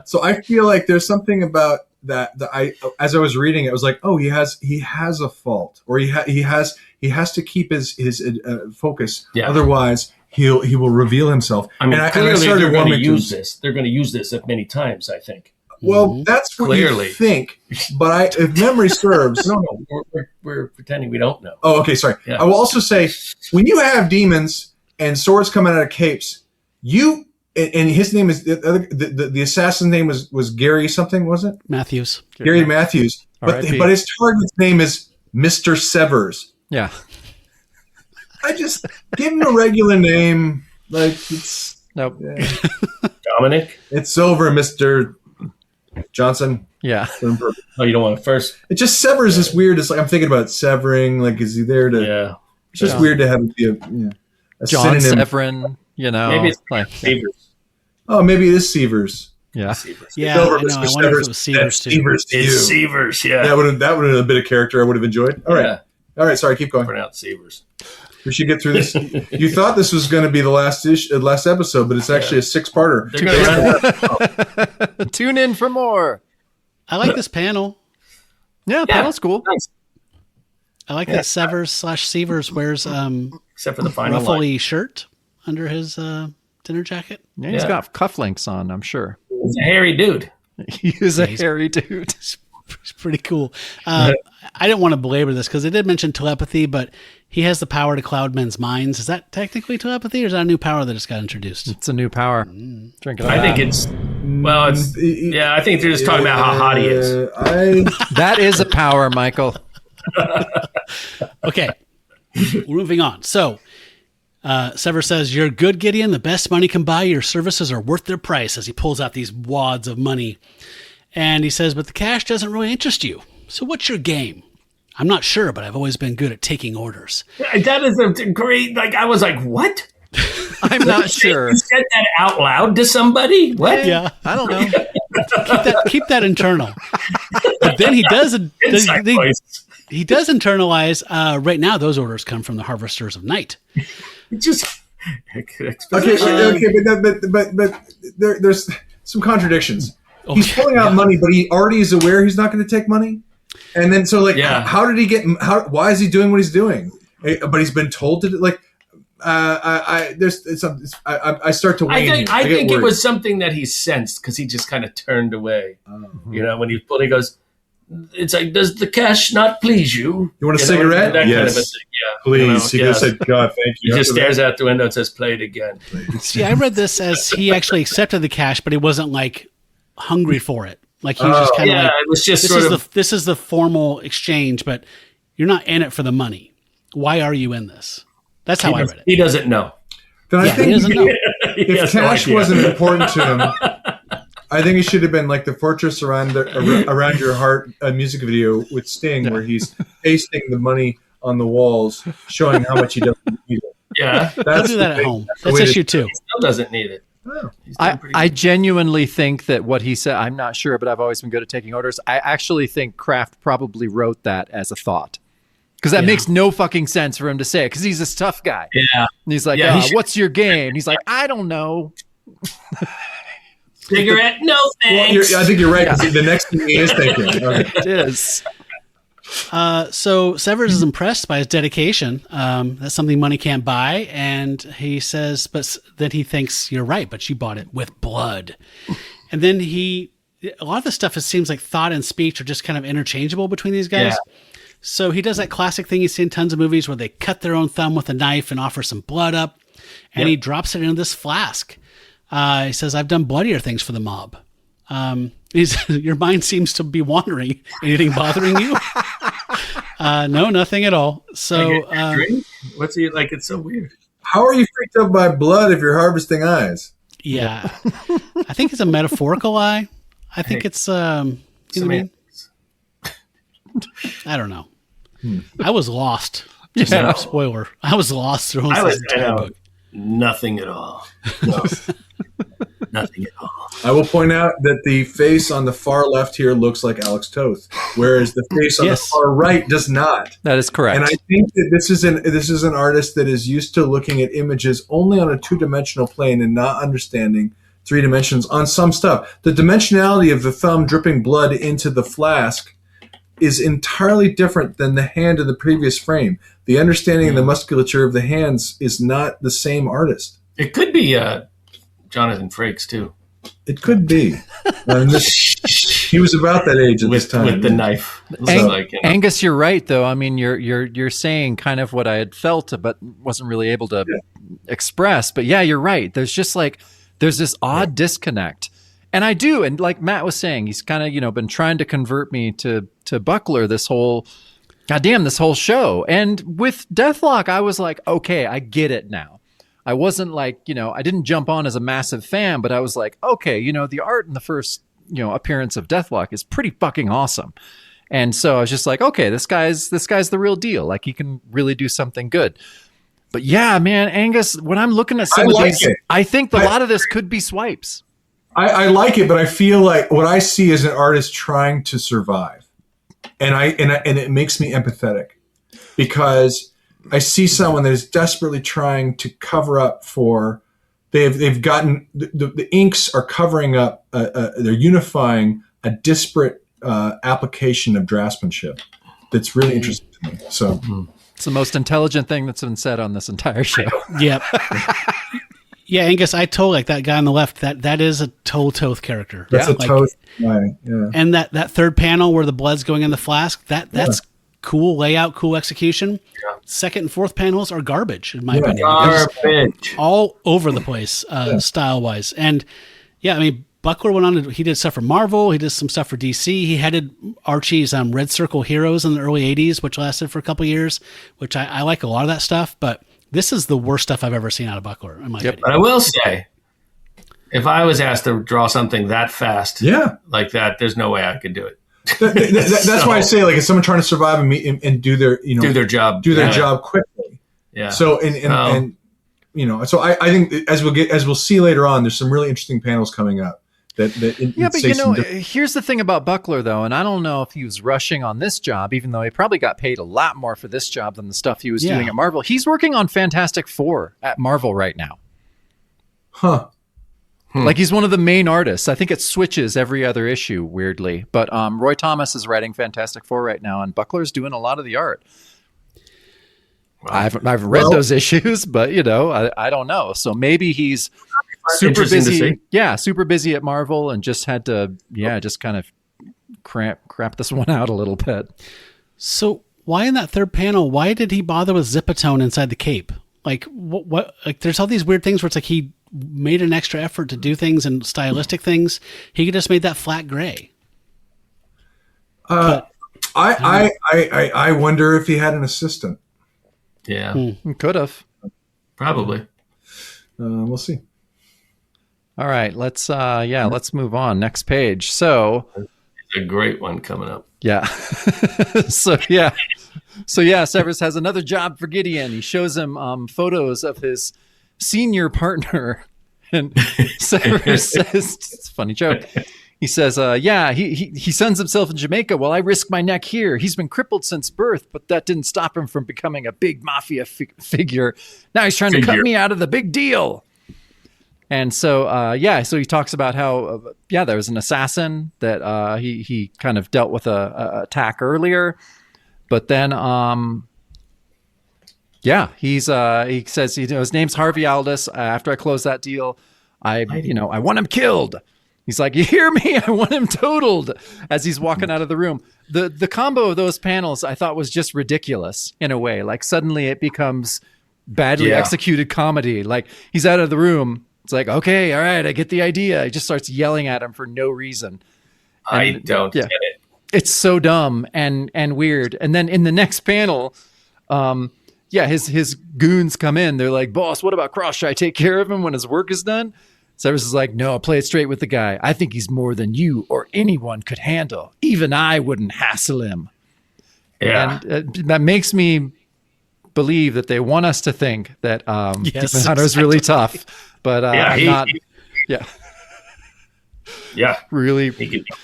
So I feel like there's something about that as I was reading it, I was like, oh, he has a fault, or he has to keep his focus. Yeah. Otherwise, he will reveal himself. I mean, and I clearly started they're going to wanting use this. They're going to use this many times, I think. Well, that's what Clearly. you think, but if memory serves, No, we're pretending we don't know. Oh, okay, sorry. Yeah. I will also say, when you have demons and swords coming out of capes, and his name is the assassin's name was Gary something, was it? Matthews. Gary Matthews. But R.I.P. his target's name is Mr. Severs. Yeah. I just give him a regular name. Like it's Nope. Dominic? it's over, Mr. Johnson. Yeah. Oh, you don't want to first? It just severs is weird. It's like I'm thinking about severing. Like, is he there to? Yeah. It's just weird to have it be a John synonym. Severin, you know. Maybe it's like Severs. Oh, maybe it is Severs. yeah. Severs. Yeah, Over, I know. Mr. I wonder if it Severs. was Severs That's too. Severs to It's you. Severs, yeah. That would have been a bit of character I would have enjoyed. All right, Yeah. all right. Sorry, keep going. Pronounce Severs. We should get through this. You thought this was going to be the last episode, but it's actually a 6-parter. They're gonna Tune in for more. I like this panel. Yeah, panel's cool. Nice. I like that Severs/Severs wears Except for the final line. ruffly shirt under his dinner jacket. Yeah, he's Yeah. got cufflinks on, I'm sure. He's a hairy dude. He is a hairy dude. It's pretty cool. I didn't want to belabor this because they did mention telepathy, but he has the power to cloud men's minds. Is that technically telepathy, or is that a new power that just got introduced? It's a new power. Drink it up. I think it's, well, it's, yeah, I think they're just talking about how hot he is. That is a power, Michael. Okay, moving on. So, Sever says, "You're good, Gideon. The best money can buy. Your services are worth their price." As he pulls out these wads of money, and he says, "But the cash doesn't really interest you. So, what's your game?" "I'm not sure, but I've always been good at taking orders." That is a great, like, I was like, what? I'm not sure. You said that out loud to somebody? What? Yeah, I don't know. keep that internal. But then he does. Inside voice. He does internalize. Right now, those orders come from the harvesters of night. Just Okay, but there's some contradictions. He's Okay, pulling out money, but he already is aware he's not going to take money. And then, so like, Yeah. how did he get? Why is he doing what he's doing? But he's been told to do, like. I start to wane. I think it worried. was something that he sensed because he just kind of turned away. You know, when he pulled, he goes, "It's like, does the cash not please you? You want a know, cigarette? That Yes. kind of a thing. Yeah, Please. you know, He yeah. just said, "God, thank He you." just After stares out the window and says, "Play it again." See, I read this as he actually accepted the cash, but he wasn't like hungry for it. Like he was just kind of Yeah, like, it was just this sort is of. this is the formal exchange, but you're not in it for the money. Why are you in this? That's how I read it. He doesn't know. Then I Yeah, he think doesn't know. He if has no cash idea. wasn't important to him, I think it should have been like the Fortress Around Your Heart music video with Sting, where he's pasting the money on the walls, showing how much he doesn't need it. Yeah, I'll That's do the that at thing. home. That's the That's way to- issue 2. he still doesn't need it. Oh. He's doing pretty I good. genuinely think that what he said, I'm not sure, but I've always been good at taking orders. I actually think Kraft probably wrote that as a thought. Because that makes no fucking sense for him to say it, because he's this tough guy. Yeah, And he's like, Yeah, he should- what's your game? He's like, I don't know. cigarette? No Well, thanks. I think you're right. 'Cause the next thing he is thinking. Okay. It is. So Severs is impressed by his dedication. That's something money can't buy, and he says, but then he thinks, "You're right, but you bought it with blood." And then a lot of the stuff, it seems like thought and speech are just kind of interchangeable between these guys. Yeah. So he does that classic thing you see in tons of movies where they cut their own thumb with a knife and offer some blood up, and he drops it into this flask. He says, "I've done bloodier things for the mob." Your mind seems to be wandering. Anything bothering you? No, nothing at all. So, Drink? What's he like? It's so weird. How are you freaked out by blood if you're harvesting eyes? yeah, I think it's a metaphorical eye. I think it's, you know what I mean? I don't know. I was lost. Just Yeah. a spoiler. I was lost through I this was entire book. nothing at all. No, nothing at all. I will point out that the face on the far left here looks like Alex Toth, whereas the face on Yes. the far right does not. That is correct. And I think that this is an artist that is used to looking at images only on a 2-dimensional plane and not understanding 3 dimensions on some stuff. The dimensionality of the thumb dripping blood into the flask is entirely different than the hand in the previous frame. The understanding of the musculature of the hands is not the same artist. It could be Jonathan Frakes too, It could be. He was about that age at this time. with the knife. Looks Ang- like, you know. Angus, you're right, though. I mean, you're saying kind of what I had felt, but wasn't really able to express. But yeah, you're right. There's just like there's this odd disconnect, and I do. And like Matt was saying, he's kind of been trying to convert me to Buckler this whole show. And with Deathlock, I was like, okay, I get it now. I wasn't like, I didn't jump on as a massive fan, but I was like, okay, the art in the first, appearance of Deathlock is pretty fucking awesome. And so I was just like, okay, this guy's the real deal. Like, he can really do something good. But yeah, man, Angus, when I'm looking at some of these, I think a lot of this could be swipes. I like it, but I feel like what I see is an artist trying to survive, and it makes me empathetic, because I see someone that is desperately trying to cover up for. They've gotten the inks are covering up. They're unifying a disparate application of draftsmanship that's really interesting to me. So it's the most intelligent thing that's been said on this entire show. Yep. Yeah, Angus, I totally like that guy on the left. That is a Toth character. That's a Toth guy. Yeah. And that third panel where the blood's going in the flask, that's cool layout, cool execution. Yeah. Second and fourth panels are garbage, in my opinion. Garbage. All over the place, style-wise. And, yeah, I mean, Buckler went on he did stuff for Marvel. He did some stuff for DC. He headed Archie's Red Circle Heroes in the early 80s, which lasted for a couple years, which I like a lot of that stuff. But this is the worst stuff I've ever seen out of Buckler, in my opinion. But I will say, if I was asked to draw something that fast like that, there's no way I could do it. That's why I say, like, if someone trying to survive and do their do their job quickly. Yeah. So and so I think as we'll see later on, there's some really interesting panels coming up. But here's the thing about Buckler, though, and I don't know if he was rushing on this job, even though he probably got paid a lot more for this job than the stuff he was doing at Marvel. He's working on Fantastic Four at Marvel right now. Huh. Like, he's one of the main artists. I think it switches every other issue, weirdly. But Roy Thomas is writing Fantastic Four right now, and Buckler's doing a lot of the art. Wow. I've read those issues, but, I don't know. So maybe he's super busy. Yeah, super busy at Marvel and just had to, just kind of crap this one out a little bit. So why in that third panel, why did he bother with Zipatone inside the cape? Like, what? Like, there's all these weird things where it's like he made an extra effort to do things and stylistic things. He could just made that flat gray. I wonder if he had an assistant. Yeah, could have. Probably. We'll see. All right, let's move on. Next page. So, it's a great one coming up. Yeah. So Severus has another job for Gideon. He shows him photos of his senior partner, and Severus says, it's a funny joke. He says, he sends himself in Jamaica while I risk my neck here. He's been crippled since birth, but that didn't stop him from becoming a big mafia figure. Now he's trying to cut me out of the big deal. And so, so he talks about how, there was an assassin that he kind of dealt with a attack earlier. But then, he says, his name's Harvey Aldis. After I close that deal, I want him killed. He's like, you hear me? I want him totaled, as he's walking out of the room. The combo of those panels I thought was just ridiculous in a way. Like, suddenly it becomes badly executed comedy. Like, he's out of the room. It's like, okay, all right, I get the idea. He just starts yelling at him for no reason. I don't get it. It's so dumb and weird. And then in the next panel, his goons come in. They're like, boss, what about Cross? Should I take care of him when his work is done? Severus is like, no, play it straight with the guy. I think he's more than you or anyone could handle. Even I wouldn't hassle him. Yeah. And that makes me believe that they want us to think that Demon Hunter's really tough. But I'm not. Yeah. Really.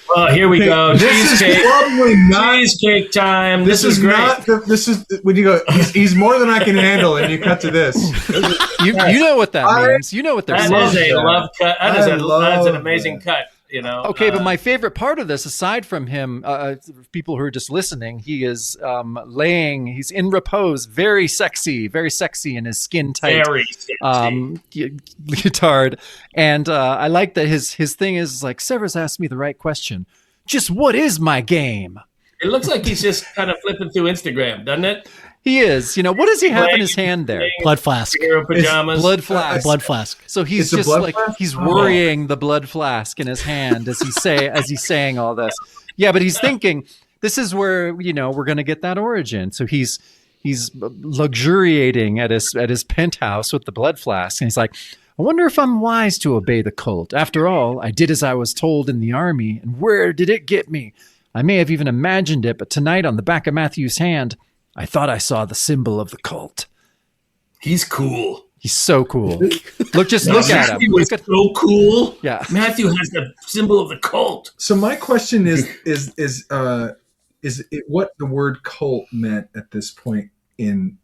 Well, here we go. This is probably not cheesecake time. This is great. not. This is when you go. He's more than I can handle, and you cut to this. You know what that means. You know what they're saying. That is a love cut. That's an amazing cut. Okay, but my favorite part of this, aside from him, people who are just listening, he is he's in repose, very sexy in his skin tight leotard. And I like that his thing is like, Severus asked me the right question. Just what is my game? It looks like he's just kind of flipping through Instagram, doesn't it? He is. What does he have in his hand there? Blood flask. Pajamas. Blood flask. Blood flask. So he's just like he's worrying the blood flask in his hand as he's saying all this. Yeah, but he's thinking this is where we're going to get that origin. So he's he's luxuriating at his penthouse with the blood flask, and he's like, I wonder if I'm wise to obey the cult. After all, I did as I was told in the army, and where did it get me? I may have even imagined it, but tonight on the back of Matthew's hand, I thought I saw the symbol of the cult. He's cool. He's so cool. Look at him. Look at so cool. Yeah. Matthew has the symbol of the cult. So my question is it what the word cult meant at this point in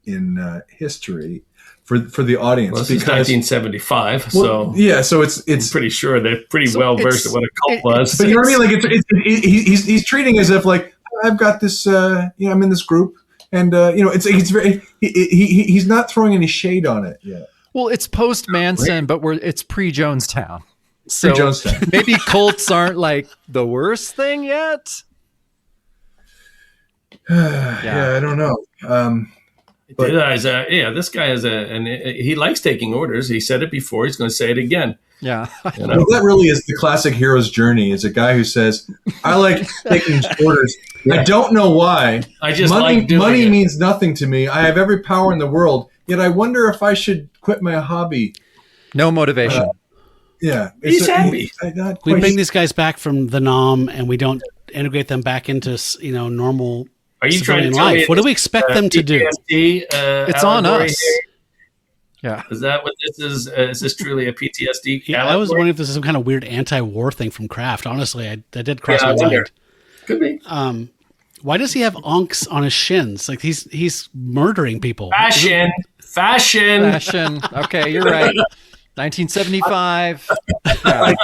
history for the audience? Well, this is 1975, so it's I'm pretty sure they're pretty well versed at what a cult was. But you know what I mean? Like he's treating as if like I've got this, I'm in this group, and it's very he's not throwing any shade on it yet. Well, it's post Manson, but it's pre Jonestown. So Pre-Jonestown. Maybe cults aren't like the worst thing yet. Yeah, I don't know. This guy has he likes taking orders. He said it before. He's going to say it again. Yeah. You know? Well, that really is the classic hero's journey. Is a guy who says, "I like taking orders. I don't know why. I just money. like doing money it. means nothing to me. I have every power in the world. Yet I wonder if I should quit my hobby." No motivation. Yeah, He's happy. We bring these guys back from the NOM, and we don't integrate them back into normal. Are you trying to civilian tell me life? What do we expect them to do? PTSD, It's on allegory us. here? Yeah. Is that what this is? Is this truly a PTSD? Yeah, I was allegory? wondering if this is some kind of weird anti-war thing from Kraft. Honestly, that did cross my wonder. mind. Could be. Why does he have onks on his shins? Like he's murdering people. Fashion. Okay, you're right. 1975. Yeah.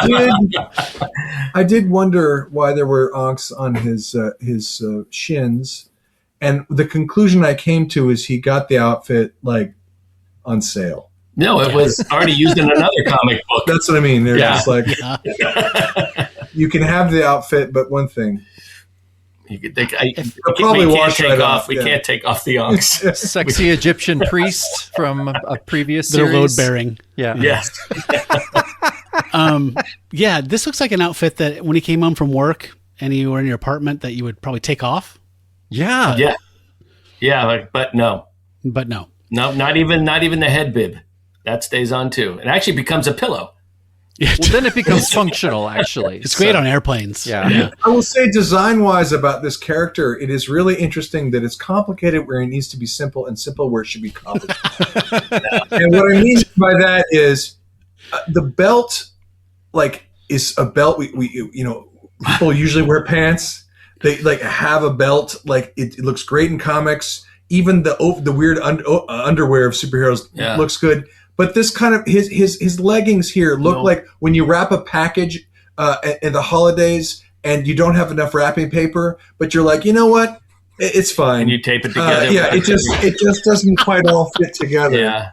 I did wonder why there were onks on his shins, and the conclusion I came to is he got the outfit like on sale. No, it was already used in another comic book. That's what I mean. They're Yeah. just like, you can have the outfit, but one thing. We probably can't wash take that off. off, We yeah. can't take off the onks. Sexy Egyptian priest from a previous They're series. load bearing. Yeah. Yes. Yeah, this looks like an outfit that when he came home from work and you were in your apartment that you would probably take off. Yeah. Yeah. Yeah. But no. But no. No, not even the head bib. That stays on too. It actually becomes a pillow. Well, then it becomes functional, actually. It's great on airplanes. Yeah. I will say, design-wise, about this character, it is really interesting that it's complicated where it needs to be simple, and simple where it should be complicated. And what I mean by that is the belt, like, is a belt. We people usually wear pants. They like have a belt. Like it looks great in comics. Even the weird underwear of superheroes looks good. But this kind of his leggings here look like when you wrap a package in the holidays and you don't have enough wrapping paper, but you're like, you know what, it's fine. And you tape it together. It just doesn't quite all fit together. Yeah.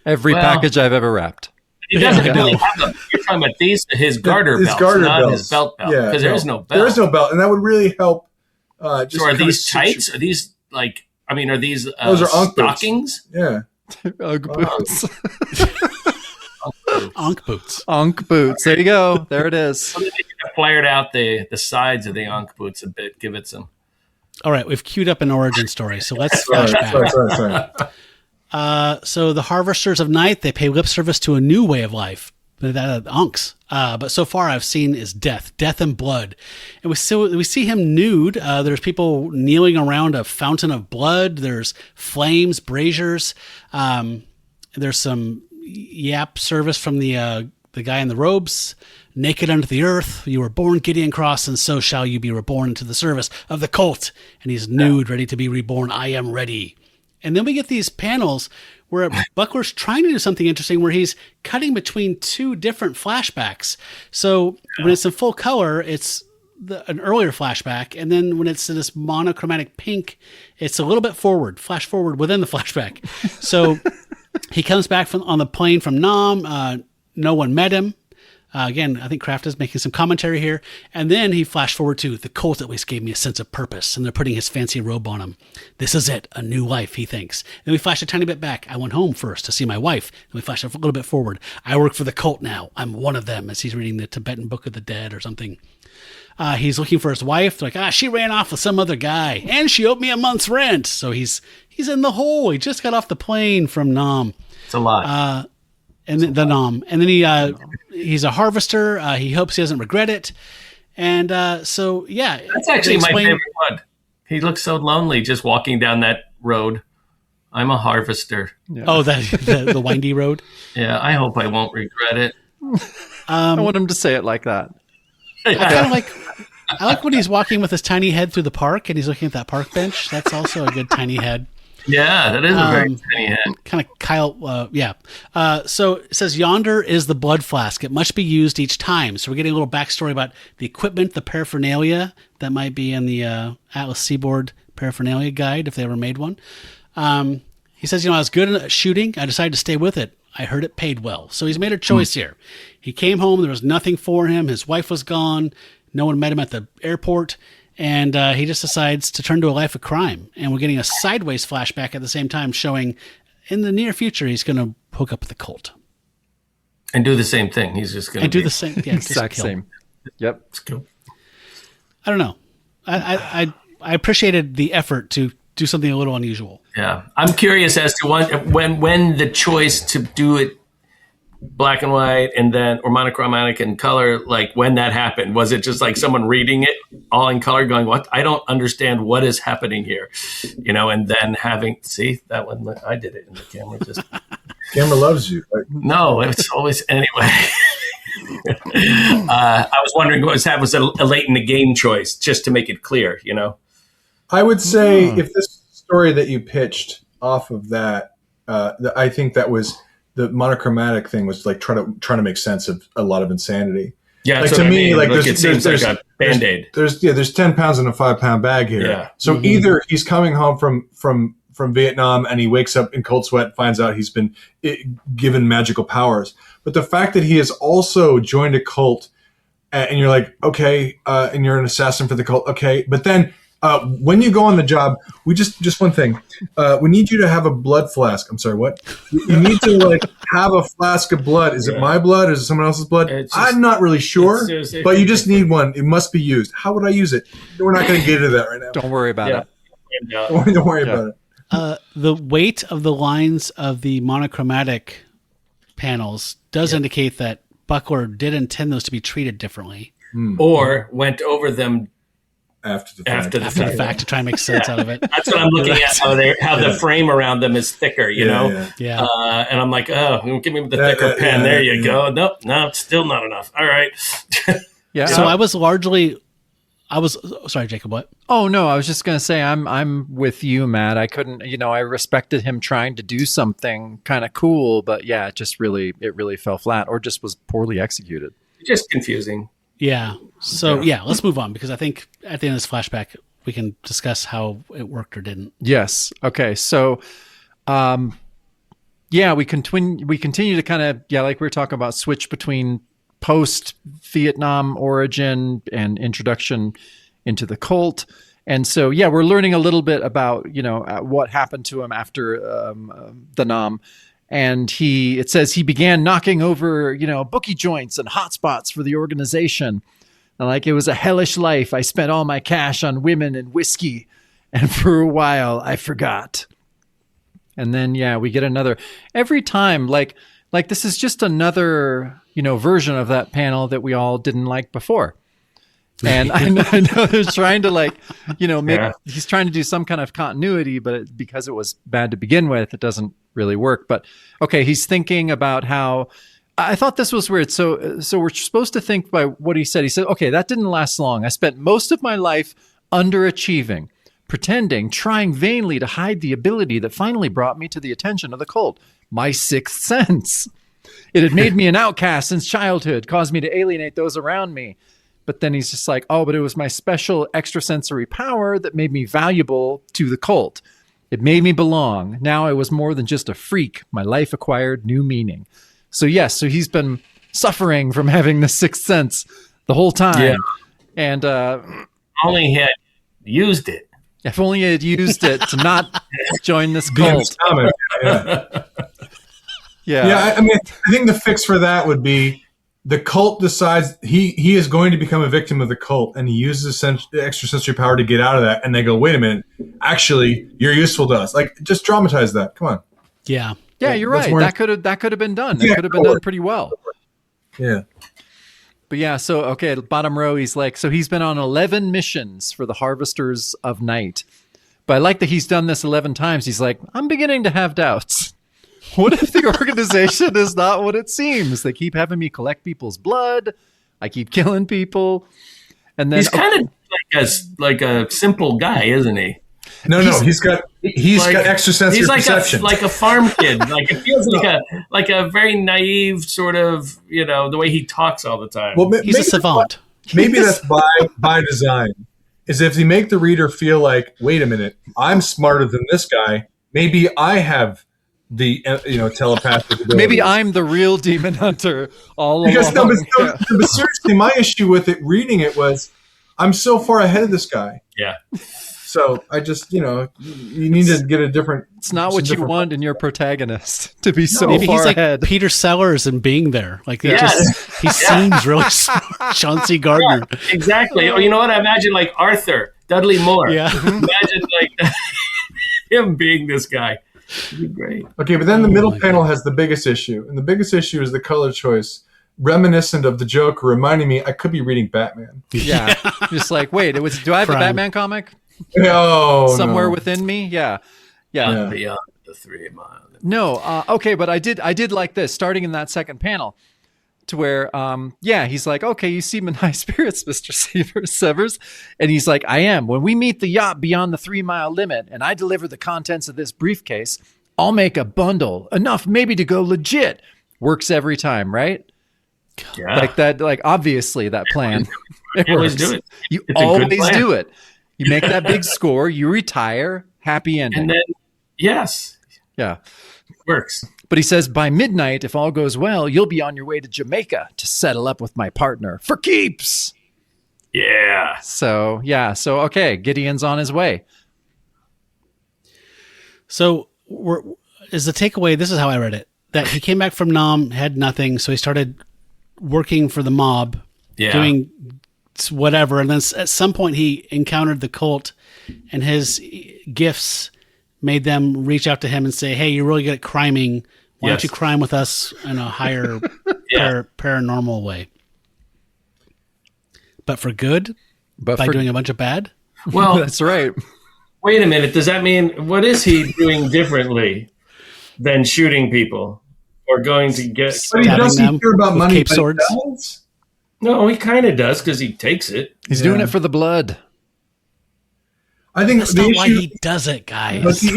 Every package I've ever wrapped. He doesn't really have you're talking about his garter belts, not his belt belt. Because there is no belt. There is no belt, and that would really help. So are these tights? Are these are these those are Unk stockings? Boots. Yeah. Ugg boots. Onk boots. Onk boots. There you go. There it is. They flared out the sides of the Unk boots a bit. Give it some. All right, we've queued up an origin story, so let's flash back. Sorry. So the Harvesters of Night, they pay lip service to a new way of life, the Unks. But so far I've seen is death and blood. And we see him nude. There's people kneeling around a fountain of blood. There's flames, braziers. There's some yap service from the guy in the robes. Naked unto the earth, you were born Gideon Cross, and so shall you be reborn into the service of the cult. And he's nude, ready to be reborn. I am ready. And then we get these panels where Buckler's trying to do something interesting where he's cutting between two different flashbacks. So when it's in full color, it's an earlier flashback. And then when it's in this monochromatic pink, it's a little bit flash forward within the flashback. So he comes back on the plane from Nam. No one met him. Again, I think Kraft is making some commentary here. And then he flashed forward to the cult at least gave me a sense of purpose. And they're putting his fancy robe on him. This is it, a new life, he thinks. Then we flash a tiny bit back. I went home first to see my wife. Then we flash a little bit forward. I work for the cult now. I'm one of them, as he's reading the Tibetan Book of the Dead or something. He's looking for his wife. They're like, she ran off with some other guy. And she owed me a month's rent. So he's in the hole. He just got off the plane from Nam. It's a lot. And then the Nam. And then he's a harvester. He hopes he doesn't regret it. And so, yeah. That's actually my favorite one. He looks so lonely just walking down that road. I'm a harvester. Yeah. Oh, the windy road? Yeah, I hope I won't regret it. I want him to say it like that. I like when he's walking with his tiny head through the park and he's looking at that park bench. That's also a good tiny head. Yeah, that is a very tiny head. Kind of Kyle, yeah. So it says, yonder is the blood flask. It must be used each time. So we're getting a little backstory about the equipment, the paraphernalia that might be in the Atlas Seaboard paraphernalia guide if they ever made one. He says, I was good at shooting. I decided to stay with it. I heard it paid well. So he's made a choice here. He came home. There was nothing for him. His wife was gone. No one met him at the airport. And he just decides to turn to a life of crime. And we're getting a sideways flashback at the same time showing in the near future he's going to hook up with the cult. And do the same thing. He's just going to do the same. Yeah, exact same. Yep. It's cool. I don't know. I appreciated the effort to do something a little unusual. Yeah. I'm curious as to when the choice to do it black and white and then or monochromatic in color, like when that happened. Was it just like someone reading it all in color going, what? I don't understand what is happening here. And then see that one, I did it in the camera. Camera loves you. No, it's always anyway. I was wondering what was a late in the game choice just to make it clear, I would say if this story that you pitched off of that, I think that was the monochromatic thing was like trying to make sense of a lot of insanity. Yeah, like to me, like it seems like a Band-Aid. There's 10 pounds in a 5-pound bag here. Yeah. So either he's coming home from Vietnam and he wakes up in cold sweat, finds out he's been given magical powers. But the fact that he has also joined a cult, and you're like, okay, and you're an assassin for the cult, okay, but then. When you go on the job, we just one thing. We need you to have a blood flask. I'm sorry, what? You need to have a flask of blood. Is it my blood? Is it someone else's blood? I'm not really sure, but you just need one. It must be used. How would I use it? We're not going to get into that right now. Don't worry about it. Don't worry about it. The weight of the lines of the monochromatic panels does indicate that Buckler did intend those to be treated differently. Or went over them after the fact to try and make sense out of it. That's what I'm looking at. How the frame around them is thicker, Yeah. And I'm like, oh, give me the thicker pen. There you go. Nope, no, still not enough. All right. Yeah. So I was sorry, Jacob. What? Oh no, I was just gonna say I'm with you, Matt. I couldn't. I respected him trying to do something kind of cool, but yeah, it really fell flat, or just was poorly executed. Just confusing. Yeah. So let's move on because I think at the end of this flashback we can discuss how it worked or didn't. Yes. Okay. So, we continue to kind of like we were talking about, switch between post Vietnam origin and introduction into the cult, and so we're learning a little bit about what happened to him after the Nam. And it says he began knocking over, bookie joints and hotspots for the organization. And it was a hellish life. I spent all my cash on women and whiskey. And for a while, I forgot. And then, we get another. Every time, like this is just another, version of that panel that we all didn't like before. And I know they're trying to he's trying to do some kind of continuity, but because it was bad to begin with, it doesn't really work. But okay, he's thinking about how I thought this was weird. So we're supposed to think by what he said. He said, okay, that didn't last long. I spent most of my life underachieving, pretending, trying vainly to hide the ability that finally brought me to the attention of the cult, my sixth sense. It had made me an outcast since childhood, caused me to alienate those around me. But then he's just like, oh, but it was my special extrasensory power that made me valuable to the cult. It made me belong. Now I was more than just a freak. My life acquired new meaning. So yes, so he's been suffering from having the sixth sense the whole time. Yeah. And Only he had used it. if only he had used it to not join this Be in cult. his comic. Yeah. Yeah. I mean, I think the fix for that would be the cult decides he is going to become a victim of the cult, and he uses the extrasensory power to get out of that. And they go, "Wait a minute, actually, you're useful to us." Like, just dramatize that. Come on. Yeah. Yeah, you're That's right. more- That could have been done. That Yeah, could have been done pretty well. Yeah. But yeah, so okay, bottom row, he's like, so he's been on 11 missions for the Harvesters of Night. But I like that he's done this 11 times. He's like, I'm beginning to have doubts. What if the organization is not what it seems? They keep having me collect people's blood. I keep killing people. And then He's kind of like a simple guy, isn't he? No, he's got extrasensory He's like perception. like a farm kid. Like it feels like a very naive sort of, the way he talks all the time. well, He's a savant. Maybe that's by design. Is if you make the reader feel like, wait a minute, I'm smarter than this guy. Maybe I have the telepathic ability. maybe I'm the real demon hunter all because along. but seriously, my issue with it reading it was I'm so far ahead of this guy. Yeah. So I just you need to get a different. It's not what you different- want in your protagonist to be so Maybe far he's like ahead. Peter Sellers and being there. Like Yes. he seems really smart. Chauncey Gardner. Exactly. Or you know what? I imagine like Arthur, Dudley Moore. Yeah. Imagine like him being this guy. It'd be great. Okay, but then the middle my panel has the biggest issue, and the biggest issue is the color choice, reminiscent of the Joker, reminding me I could be reading Batman. Yeah. Just like, wait, do I have a Prime. Batman comic Oh, somewhere no. within me? Yeah. Yeah. Beyond the 3 mile. No. Okay, but I did like this starting in that second panel to where he's like, okay, you seem in high spirits, Mr. Severs. And he's like, I am. When we meet the yacht beyond the 3 mile limit and I deliver the contents of this briefcase, I'll make a bundle enough maybe to go legit. Works every time, right? Yeah. Like that, like obviously that plan. It You always works. do it. You It's a good always plan. do it. You make that big score, you retire, happy ending. And then, yes, Yeah. works. But he says, by midnight, if all goes well, you'll be on your way to Jamaica to settle up with my partner for keeps. Yeah. So, yeah. So, okay. Gideon's on his way. So is the takeaway, this is how I read it, that he came back from Nam, had nothing, so he started working for the mob, Yeah. doing whatever, and then at some point he encountered the cult, and his gifts made them reach out to him and say, hey, you're really good at criming. Why don't Yes. you crime with us in a higher Yeah. paranormal way? But for good? But By doing a bunch of bad? Well, that's right. wait a minute. Does that mean what is he doing differently than shooting people or going to get? But he Stabbing doesn't them care about with money. cape but he swords. does. No, he kind of does because he takes it. He's Yeah. doing it for the blood. I think That's the not why issue. he does it, guys. But the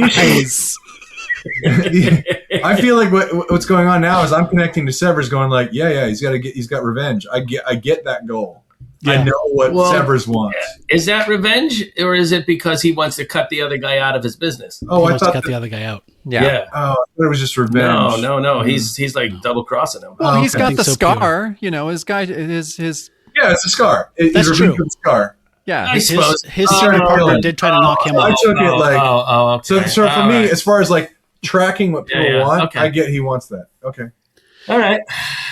issue I feel like what's going on now is I'm connecting to Severs, going like, yeah, he's got revenge. I get that goal. I Yeah. know what Well, Severs wants. Is that revenge or is it because he wants to cut the other guy out of his business? Oh, He I wants to thought cut the other guy out. Yeah. oh, I thought it was just revenge. No. He's like double crossing him. Well, Oh, he's okay. got I think the so, scar. You know, his guy, his Yeah, it's a scar. That's He's true. revenge for the scar. yeah. I His suppose. serial partner did try to knock him I off. took it like okay. so. For All me, right. as far as like tracking what people Yeah, want, okay. I get he wants that. Okay. All right.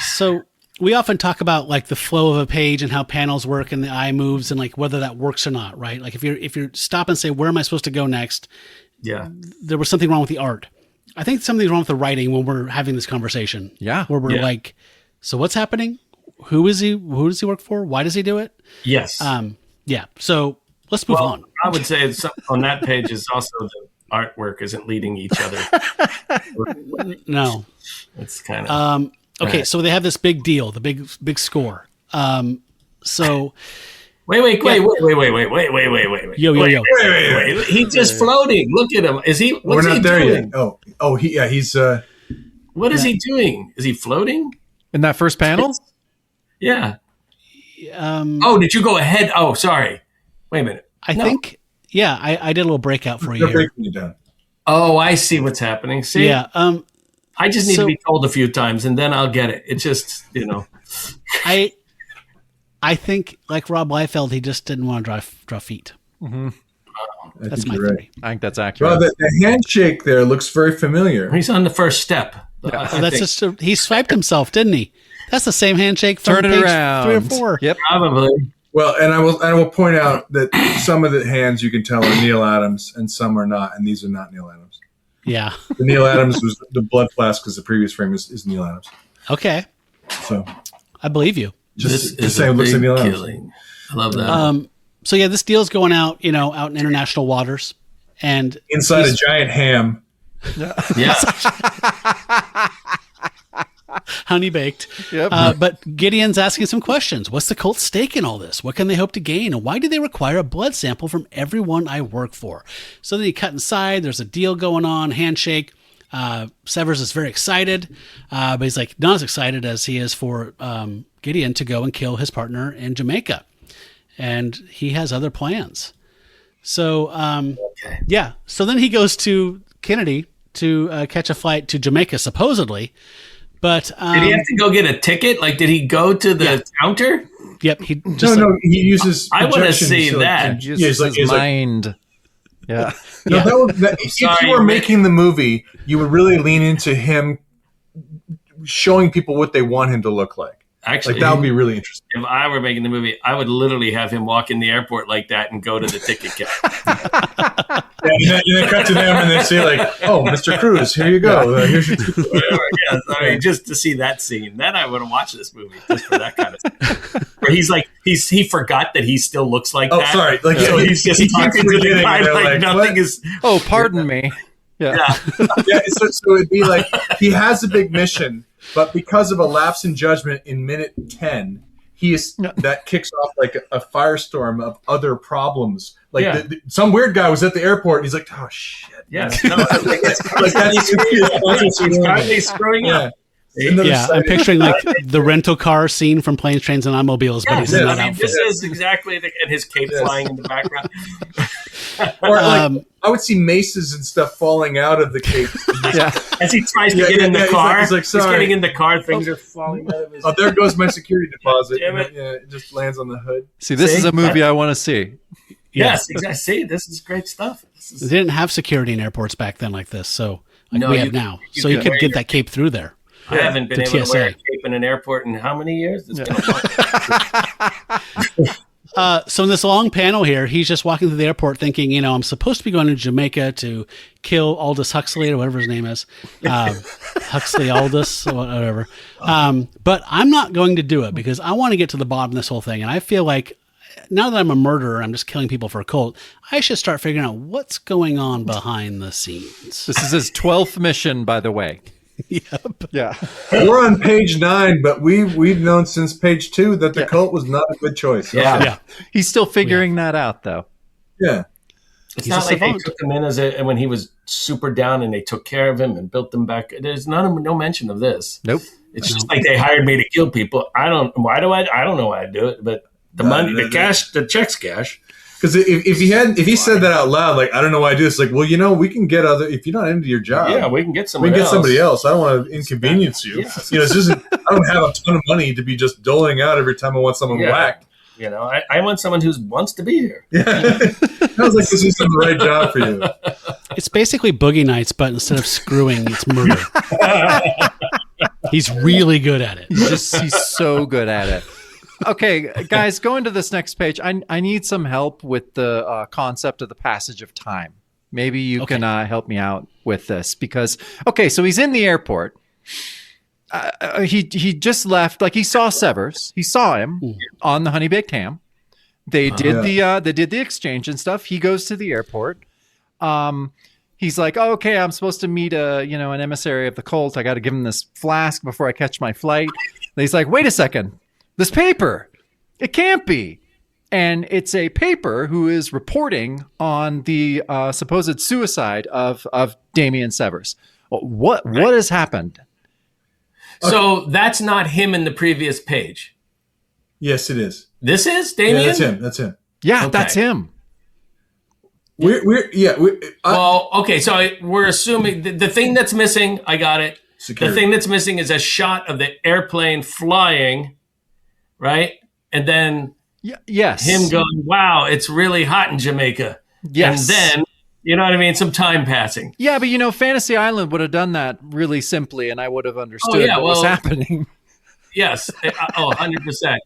So we often talk about like the flow of a page and how panels work and the eye moves and like whether that works or not, right? Like if you stop and say, where am I supposed to go next? Yeah. There was something wrong with the art. I think something's wrong with the writing when we're having this conversation. Yeah. Where we're Yeah. like, so what's happening? Who is he? Who does he work for? Why does he do it? Yes. Yeah. So let's move on. I would say it's, on that page is also the artwork isn't leading each other. No. It's kind of Okay. So they have this big deal, the big score. So wait. yo. Wait. He's just floating. Look at him. Is he? What's We're not he there doing? yet. He's What is he doing? Is he floating? In that first panel? Yeah. Um, Oh, did you go ahead? Oh, sorry. Wait a minute. I think, yeah, I did a little breakout for you they're here. breaking you down. Oh, I see what's happening. See, Yeah. I just need so- to be told a few times, and then I'll get it. It's just I think, like Rob Liefeld, he just didn't want to draw feet. Mm-hmm. That's my theory. I think that's accurate. Well, the handshake there looks very familiar. He's on the first step. That's just he swiped himself, didn't he? That's the same handshake from Turn it page around. 3 or 4. Yep. Probably. Well, and I will point out that some of the hands you can tell are Neil Adams and some are not, and these are not Neil Adams. Yeah. The Neil Adams was the blood flask because the previous frame is Neil Adams. Okay. So I believe you. just say it looks like Neil Adams. Killing. I love that. So yeah, this deal's going out, out in international waters, and Inside a giant ham. Yeah. honey baked. Yep. But Gideon's asking some questions. What's the cult's stake in all this? What can they hope to gain? And why do they require a blood sample from everyone I work for? So then you cut inside. There's a deal going on, handshake. Severs is very excited, but he's like not as excited as he is for Gideon to go and kill his partner in Jamaica. And he has other plans. So, yeah. So then he goes to Kennedy to catch a flight to Jamaica, supposedly. But did he have to go get a ticket? Like, did he go to the counter? Yep. He just he uses. I want to projection, see so that. Just Yeah, he's like- his mind. Yeah. No, if Sorry, you were Rick. making the movie, you would really lean into him showing people what they want him to look like. Actually, Like that would be really interesting. if I were making the movie, I would literally have him walk in the airport like that and go to the ticket counter. Yeah, and then cut to them and then say like, "Oh, Mr. Cruz, here you go. Here's your ticket." Yeah, I mean, just to see that scene, then I would have watched this movie just for that kind of stuff. Where he's like, he forgot that he still looks like Oh, that. sorry. Like So he's just he keeps talking to the forgetting, guy and they're like nothing "What?" is. Oh, pardon me. Yeah. Yeah, so it'd be like he has a big mission, but because of a lapse in judgment in minute 10, that kicks off like a firestorm of other problems. Like Yeah. some weird guy was at the airport and he's like, "Oh shit." Yeah, no, like That's he's finally screwing Yeah. up. And then yeah, it's I'm like- picturing like the rental car scene from Planes, Trains, and Automobiles, but he's in that I mean, outfit. this is exactly and his cape flying in the background. Or like, I would see maces and stuff falling out of the cape. Yeah. As he tries to Yeah, get in yeah, the he's car, like, he's sorry. getting in the car. Things are falling out of his. Oh, there goes my security deposit. Damn it. Yeah, it just lands on the hood. See, this See? is a movie I want to see. Yes, exactly. See, this is great stuff. This They is, didn't have security in airports back then like this, so like No, we you have could- now. you So you could could wear get your- that cape through there. I haven't been The able to wear a TSA. cape in an airport in how many years? It's been a long. So in this long panel here, he's just walking through the airport thinking, I'm supposed to be going to Jamaica to kill Aldous Huxley or whatever his name is. Huxley Aldous or whatever. But I'm not going to do it because I want to get to the bottom of this whole thing. And I feel like now that I'm a murderer, I'm just killing people for a cult, I should start figuring out what's going on behind the scenes. This is his 12th mission, by the way. Yep. Yeah. We're on page 9, but we've known since page 2 that the cult was not a good choice. Yeah. Yeah. He's still figuring that out, though. Yeah. It's He's not a like they savant. took him in when he was super down and they took care of him and built him back. There's no mention of this. Nope. It's just like they hired me to kill people. I don't know why I do it, but the money, the cash, the checks cash. Because if he said that out loud, like, I don't know why I do this, like, well, we can get if you're not into your job, Yeah, we can get we somebody can get else. somebody else. I don't want to inconvenience you. Yeah. It's just, I don't have a ton of money to be just doling out every time I want someone Yeah. whacked. I want someone who wants to be here. Yeah. Sounds like this isn't the right job for you. It's basically Boogie Nights, but instead of screwing, it's murder. He's really good at it. He's so good at it. Okay, guys, going to this next page. I need some help with the concept of the passage of time. Maybe you can help me out with this because, so he's in the airport. He just left. Like he saw Severs. He saw him on the honey baked ham. They did the exchange and stuff. He goes to the airport. He's like, I'm supposed to meet an emissary of the cult. I got to give him this flask before I catch my flight. And he's like, wait a second. This paper, it can't be. And it's a paper who is reporting on the supposed suicide of Damien Severs. What has happened? So that's not him in the previous page. Yes, it is. This is Damien? Yeah, that's him. Yeah, Okay. that's him. So we're assuming the thing that's missing, I got it. Security. The thing that's missing is a shot of the airplane flying right? And then Yes. him going, wow, it's really hot in Jamaica. Yes. And then, you know what I mean? Some time passing. Yeah, but Fantasy Island would have done that really simply, and I would have understood yeah, what was happening. Yes. 100%.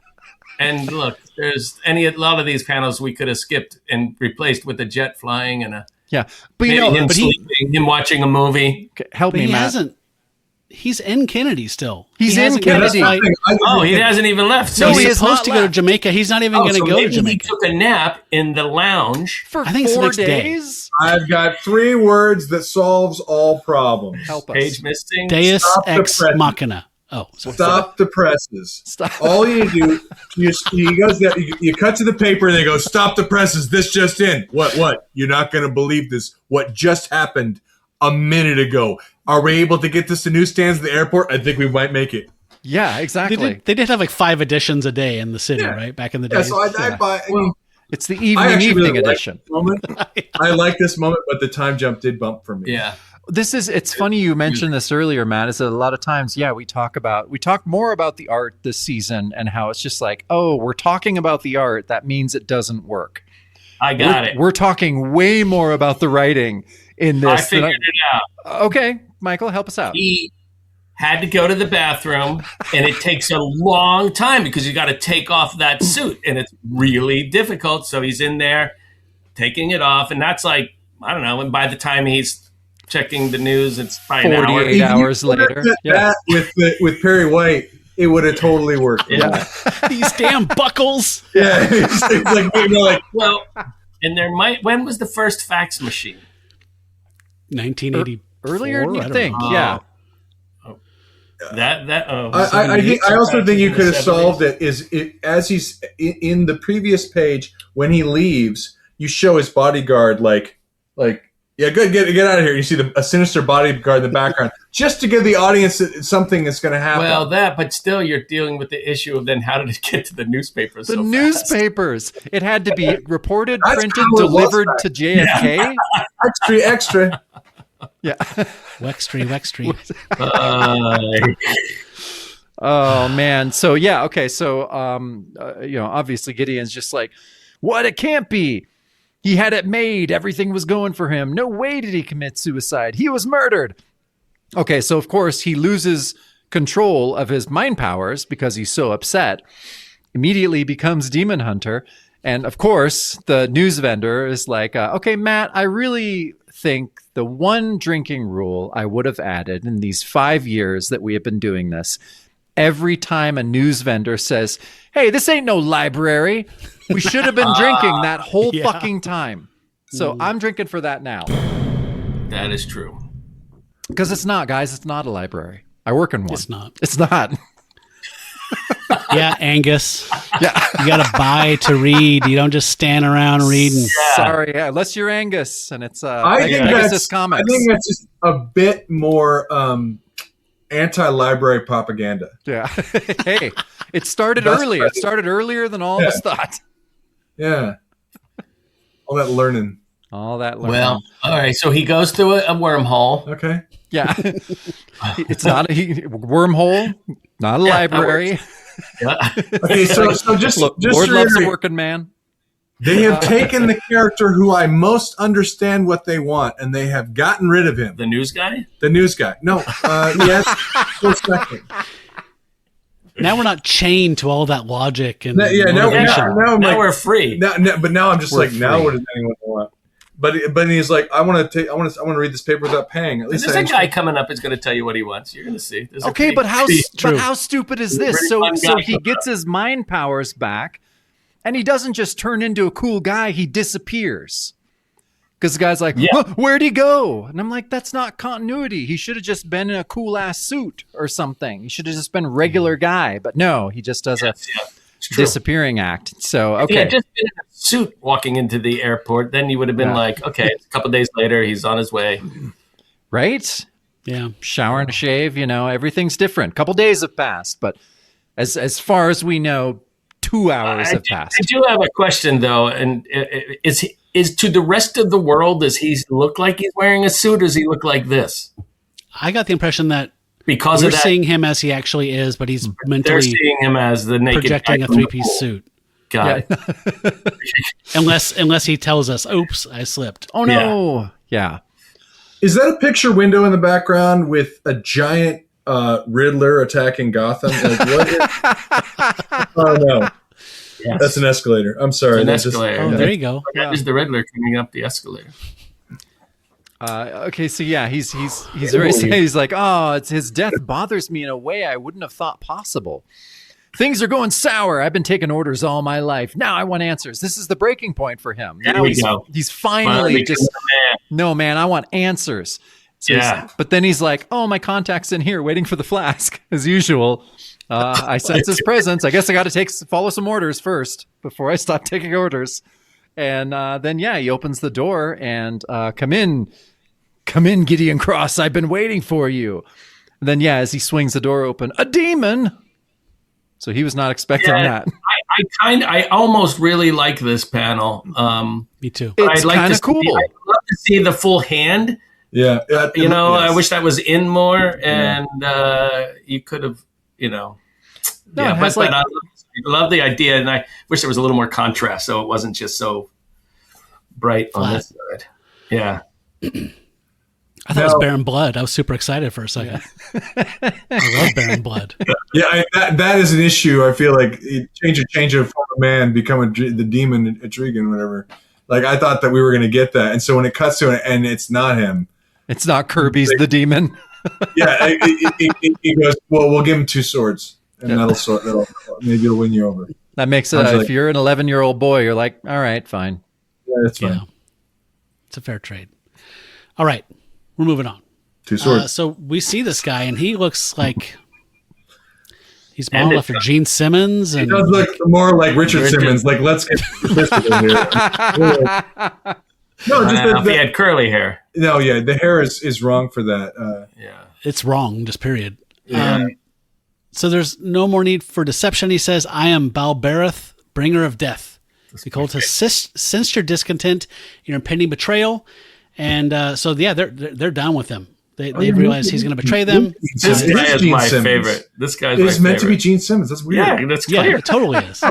And look, there's a lot of these panels we could have skipped and replaced with a jet flying and Yeah, but him sleeping, him watching a movie. Help me, he Matt. hasn't. He's in Kennedy still. He's He in hasn't got his Kennedy. flight. He hasn't even left. So No, he He's has supposed not to go to left. Jamaica. He's not even going to so go to maybe Jamaica. he took a nap in the lounge. For I think it's the 4 next day. days. I've got 3 words that solves all problems. Help us. Page missing. Deus Stop the ex presses. machina. Oh, sorry. Stop the presses. Stop. All you do, he goes there, you cut to the paper and they go, stop the presses. This just in. What? You're not going to believe this. What just happened a minute ago. Are we able to get this to newsstands at the airport? I think we might make it. Yeah, exactly. They did have like 5 editions a day in the city, right? Back in the day. Yeah, so I buy. It's the I actually evening really like edition. this moment. I like this moment, but the time jump did bump for me. Yeah. It's funny you mentioned this earlier, Matt, is that a lot of times, we talk more about the art this season and how it's just like, oh, we're talking about the art. That means it doesn't work. I got it. We're talking way more about the writing in this. I figured it out. Okay, Michael, help us out. He had to go to the bathroom, and it takes a long time because you got to take off that suit, and it's really difficult. So he's in there taking it off, and that's like, I don't know, and by the time he's checking the news, it's probably an hour. 48 hours later. That with Perry White, it would have totally worked. Yeah. These damn buckles. Yeah, it's like Well, and when was the first fax machine? 1980. Earlier than I you don't think, know. yeah. I also think you could have solved it. As he's in the previous page when he leaves, you show his bodyguard like yeah, good, get out of here. You see a sinister bodyguard in the background, just to give the audience something that's going to happen. Well, but still, you're dealing with the issue of then how did it get to the newspapers? The so fast? newspapers. It had to be reported, That's printed, how it was delivered back. to JFK. extra. Yeah. Wextree. Oh man. So yeah. Okay. So obviously Gideon's just like, what? It can't be. He had it made. Everything was going for him. No way did he commit suicide. He was murdered. Okay. So of course he loses control of his mind powers because he's so upset. Immediately becomes Demon Hunter. And of course the news vendor is like, okay, Matt, I really think the one drinking rule I would have added in these 5 years that we have been doing this, every time a news vendor says, hey, this ain't no library, we should have been drinking that whole fucking time. So I'm drinking for that now. That is true. Because it's not, guys. It's not a library. I work in one. It's not. It's not. Yeah, Angus. Yeah. You got to buy to read. You don't just stand around reading. Sorry. Yeah, unless you're Angus and it's I think Pegasus Comics. that's just a bit more anti-library propaganda. Yeah. Hey, it started early. It started earlier than all of us thought. Yeah. All that learning. All that learning. Well, all right. So he goes through a wormhole. Okay. Yeah. It's not a wormhole, not a library. Okay, so just Look, just Lord to loves a reiterate, working man. they have taken the character who I most understand what they want, and they have gotten rid of him. The news guy? The news guy. No. Yes. For a second. Now we're not chained to all that logic and Now motivation. I'm Now like, we're free. but now I'm just We're like, now free. what does anyone want? But he's like, I want to read this paper without paying. At least There's I a guy coming up who's going to tell you what he wants. You're going to see. There's a Okay, pretty- but True. how stupid is this? Pretty So fun so guy he coming gets his mind powers back, and he doesn't just turn into a cool guy. He disappears. Because the guy's like, "Huh, where'd he go?" And I'm like, that's not continuity. He should have just been in a cool ass suit or something. He should have just been a regular guy. But no, he just does a disappearing act. So If he had okay, just been in a suit walking into the airport, then you would have been like, okay, a couple of days later, he's on his way. right? Yeah. Shower and shave. Everything's different. Couple days have passed, but as far as we know, 2 hours have passed. I do have a question, though. And is to the rest of the world, does he look like he's wearing a suit, or does he look like this? I got the impression that because We're of that, seeing him as he actually is, but he's they're mentally seeing him as the naked projecting guy a from the three-piece pool. suit. Got it. Unless he tells us, "Oops, I slipped." Oh no. Yeah. Is that a picture window in the background with a giant Riddler attacking Gotham? Like, what? Oh no, Yes. that's an escalator. I'm sorry. An That's escalator. Oh, there you go. That is the Riddler coming up the escalator. Okay, so yeah, he's very sad. He's like, oh, it's his death bothers me in a way I wouldn't have thought possible. Things are going sour. I've been taking orders all my life. Now I want answers. This is the breaking point for him. Here Now we go. he's finally just no man. I want answers. So Yeah. but then he's like, oh, my contact's in here waiting for the flask as usual. I sense his presence. I guess I got to follow some orders first before I stop taking orders. And then he opens the door and come in, Gideon Cross. I've been waiting for you. And then as he swings the door open, a demon. So he was not expecting that. I almost really like this panel. Me too. It's I'd like kind to of cool. I'd love to see the full hand. Yeah. I wish that was in more, and you could have, No, it has but I love the idea, and I wish there was a little more contrast, so it wasn't just so bright on this side. Yeah. I thought it was Baron Blood. I was super excited for a second. I love Baron Blood. Yeah, that is an issue. I feel like change of form of man, become the demon, Etrigan, whatever. Like I thought that we were going to get that, and so when it cuts to it, and it's not him. It's not Kirby's the demon. Yeah, he goes, well, we'll give him 2 swords, and that'll maybe it'll win you over. That makes if you're an 11-year-old boy, you're like, all right, fine. Yeah, that's fine. Yeah. It's a fair trade. All right. We're moving on. 2 swords. So we see this guy, and he looks like he's modeled after Gene Simmons. And He does look more like Richard Simmons. Like, let's get physical here. No, just If he had curly hair. no, yeah, the hair is wrong for that. Yeah. it's wrong, just period. Yeah. So there's no more need for deception. He says, I am Balbereth, bringer of death. Behold, has sensed your discontent, your impending betrayal. And they're down with him. They realize he's going to betray them. This guy is Gene my Simmons. favorite. This guy's It's my meant to be favorite. Gene Simmons. That's weird. Yeah, that's Yeah, clear. it totally is.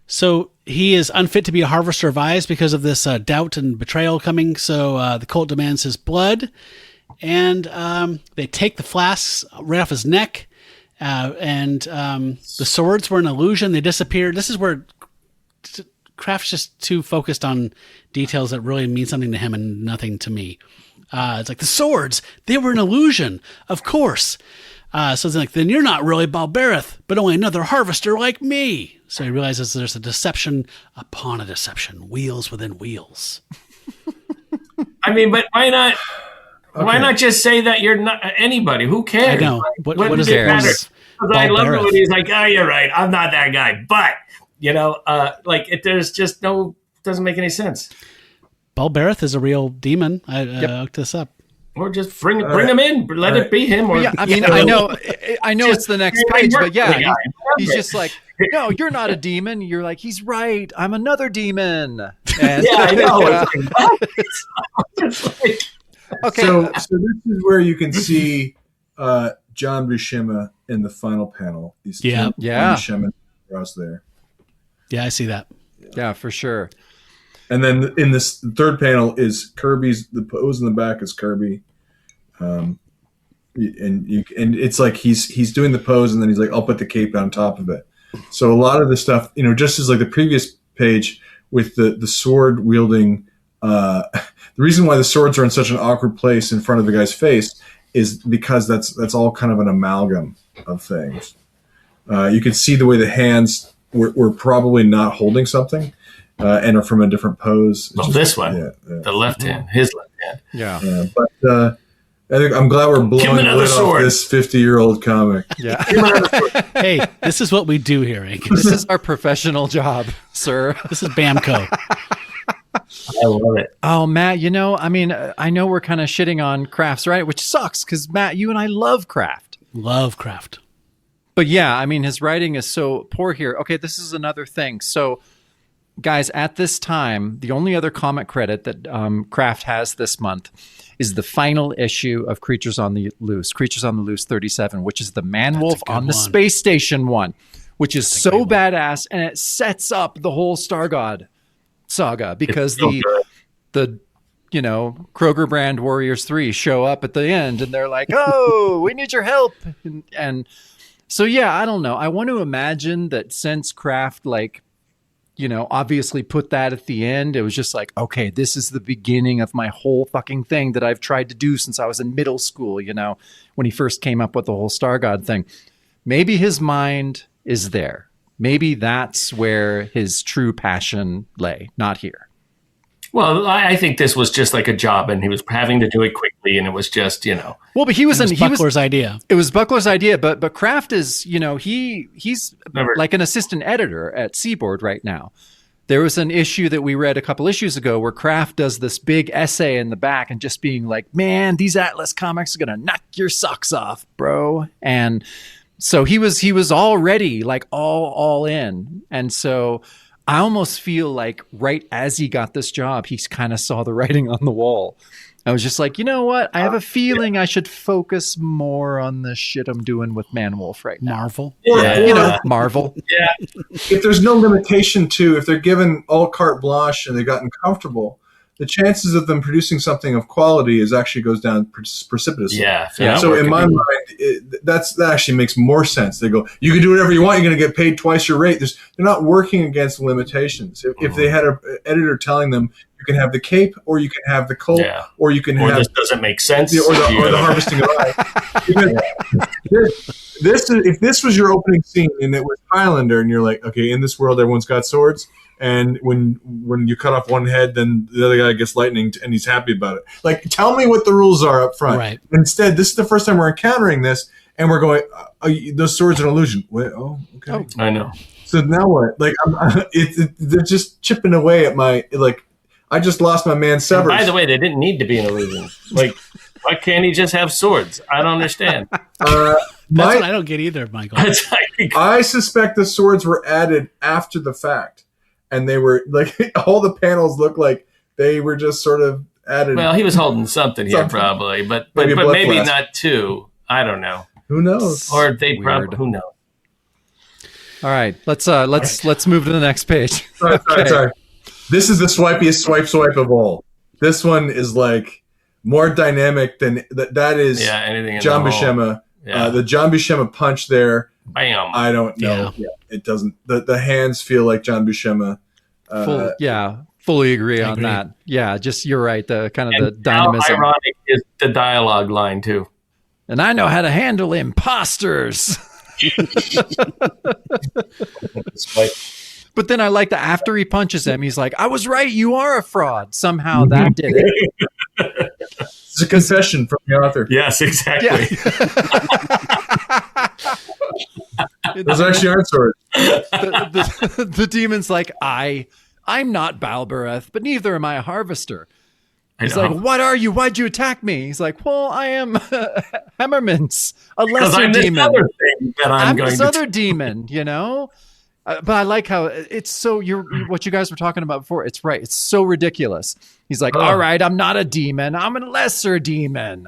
So he is unfit to be a harvester of eyes because of this doubt and betrayal coming. So the cult demands his blood. And they take the flasks right off his neck. And the swords were an illusion. They disappeared. This is where Kraft's just too focused on details that really mean something to him and nothing to me. It's like the swords, they were an illusion, of course. So it's like, then you're not really Balbereth, but only another harvester like me. So he realizes there's a deception upon a deception, wheels within wheels. I mean, but why not? Why not just say that you're not anybody? Who cares? I know. What What does is it matter? this? 'Cause I love it Balbereth. when he's like, "Oh, you're right. I'm not that guy." But there's just doesn't make any sense. Balbereth is a real demon. I looked this up. Or just bring him in. Let it be him. Or Yeah, I mean, I know it's the next page, but yeah, he's just like, no, you're not a demon. You're like, he's right. I'm another demon. And, yeah, I know. It's like, okay. So this is where you can see John Buscema in the final panel. These Yeah. two Yeah. Buscema across there. Yeah, I see that. Yeah, for sure. And then in this third panel is Kirby's. The pose in the back is Kirby, and it's like he's doing the pose, and then he's like, "I'll put the cape on top of it." So a lot of the stuff, just as like the previous page with the sword wielding. The reason why the swords are in such an awkward place in front of the guy's face is because that's all kind of an amalgam of things. You can see the way the hands were probably not holding something. And are from a different pose. this one, yeah. the left hand, his left hand. Yeah. But I think I'm glad we're blowing the another lid off sword. this 50-year-old comic. Yeah. Hey, this is what we do here, Angus. This is our professional job, sir. This is Bamco. I love it. Oh, Matt, I mean, I know we're kind of shitting on Kraft's, right? Which sucks because, Matt, you and I love Kraft. Love Kraft. But yeah, I mean, his writing is so poor here. Okay, this is another thing. So guys, at this time, the only other comic credit that Kraft has this month is the final issue of Creatures on the Loose 37, which is the Man-Wolf on the space station one, which is so badass, and it sets up the whole Star God saga because the Kroger brand Warriors 3 show up at the end and they're like, oh, we need your help. And so, yeah, I don't know. I want to imagine that since Kraft, obviously put that at the end, it was just like, okay, this is the beginning of my whole fucking thing that I've tried to do since I was in middle school, when he first came up with the whole Star God thing. Maybe his mind is there. Maybe that's where his true passion lay, not here. Well, I think this was just like a job, and he was having to do it quickly, and it was just, Well, but Buckler's idea. It was Buckler's idea, but Kraft is, he's like an assistant editor at Seaboard right now. There was an issue that we read a couple issues ago where Kraft does this big essay in the back and just being like, man, these Atlas comics are going to knock your socks off, bro. And so he was already like all in. And so I almost feel like right as he got this job, he kind of saw the writing on the wall. I was just like, you know what? I have a feeling I should focus more on the shit I'm doing with Man-Wolf right now. Marvel. Marvel. Yeah. If there's no limitation to, if they're given all carte blanche and they've gotten comfortable, the chances of them producing something of quality actually goes down precipitously. Yeah. So in my mind, that actually makes more sense. They go, you can do whatever you want. You're going to get paid twice your rate. They're not working against limitations. If they had an editor telling them, you can have the cape, or you can have the coat, or you can have this doesn't make sense, or the harvesting of eye. If this was your opening scene and it was Highlander, and you're like, okay, in this world, everyone's got swords. And when you cut off one head, then the other guy gets lightning, and he's happy about it. Like, tell me what the rules are up front. Right. Instead, this is the first time we're encountering this, and we're going, those swords are an illusion. Wait, okay. Oh, I know. So now what? Like, they're just chipping away at my, like, I just lost my man Severs. And by the way, they didn't need to be an illusion. Like, why can't he just have swords? I don't understand. That's what I don't get either, Michael. I suspect the swords were added after the fact. And they were like, all the panels look like they were just sort of added. Well, he was holding something here probably, but maybe not two. I don't know. Who knows? Or they probably, who knows? All right, let's move to the next page. Sorry. This is the swipiest swipe of all. This one is like more dynamic than that is. Yeah, anything. John Buscema. Yeah. The John Buscema punch there. Bam. I don't know. Yeah, it doesn't. The hands feel like John Buscema. Fully agree on that. Yeah, just you're right. The kind of the dynamism. How ironic is the dialogue line too? And I know how to handle imposters. But then I like that after he punches him, he's like, I was right, you are a fraud. Somehow that did it. It's a confession from the author. Yes, exactly. Yeah. Those actually aren't swords. The demon's like, I'm not Balbereth, but neither am I a harvester. He's like, what are you? Why'd you attack me? He's like, well, I am Hemmermans, a lesser demon. Other thing that I'm going this to other demon, But I like how it's so what you guys were talking about before. It's right. It's so ridiculous. He's like, all right, I'm not a demon. I'm a lesser demon.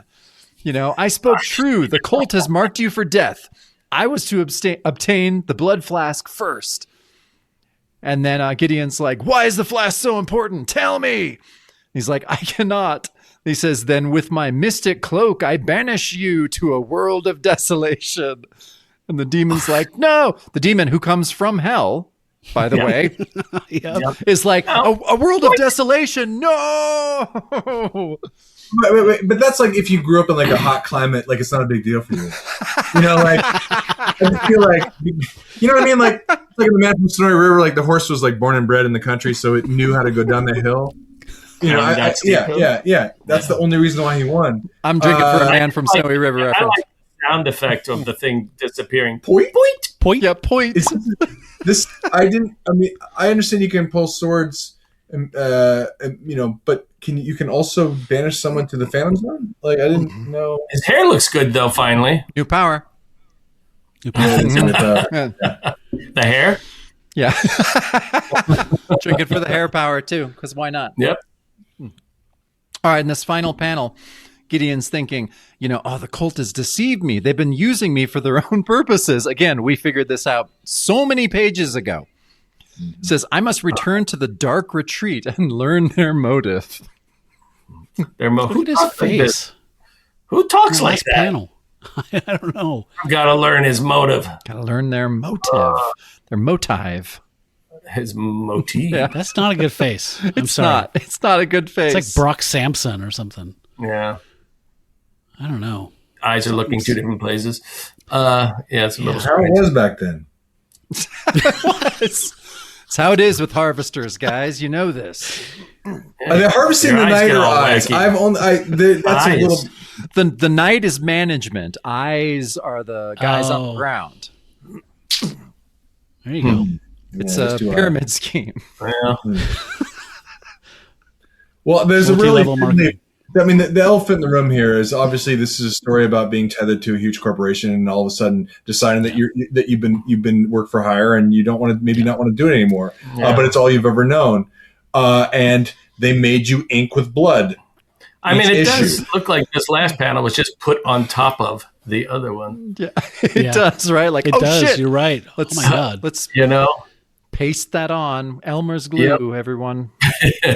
I spoke true. The cult has marked you for death. I was to obtain the blood flask first. And then Gideon's like, why is the flask so important? Tell me. He's like, I cannot. He says, then with my mystic cloak, I banish you to a world of desolation. And the demon's like, no. The demon who comes from hell, by the way, is like, a world of desolation. No. But that's like if you grew up in like a hot climate, like it's not a big deal for you. Like I just feel like, you know what I mean? Like in the Man from Snowy River, like the horse was like born and bred in the country, so it knew how to go down the hill. That's the only reason why he won. I'm drinking for a Man from Snowy River reference. I like the sound effect of the thing disappearing. Point. Yeah, point. I understand you can pull swords, but you can also banish someone to the Phantom Zone? Like, I didn't know. His hair looks good, though, finally. New power. The hair? Yeah. Drink it for the hair power too, because why not? Yep. All right, in this final panel, Gideon's thinking, the cult has deceived me. They've been using me for their own purposes. Again, we figured this out so many pages ago. It says, I must return to the dark retreat and learn their motive. Look at his face. Who talks like that? Panel. I don't know. Gotta learn his motive. Gotta learn their motive. Their motive. His motif. Yeah. That's not a good face. I'm sorry. Not. It's not a good face. It's like Brock Sampson or something. Yeah. I don't know. Eyes are looking two different places. It's a little How it was back then. It's how it is with harvesters, guys. You know this. The harvesting Your the eyes night get or all eyes. wacky. That's Eyes. a little. The night is management. Eyes are the guys on the ground. There you go. It's a pyramid scheme. Well, Well, there's a really. Multi-level marketing. I mean, the elephant in the room here is obviously this is a story about being tethered to a huge corporation and all of a sudden deciding that you've been work for hire and you don't want to not want to do it anymore. Yeah. But it's all you've ever known, and they made you ink with blood. I mean, it Each does issue. look like this last panel was just put on top of the other one. Yeah, it does, right? Like, It oh does. shit. You're right. Oh my God. Let's You know? paste that on. Elmer's glue, everyone.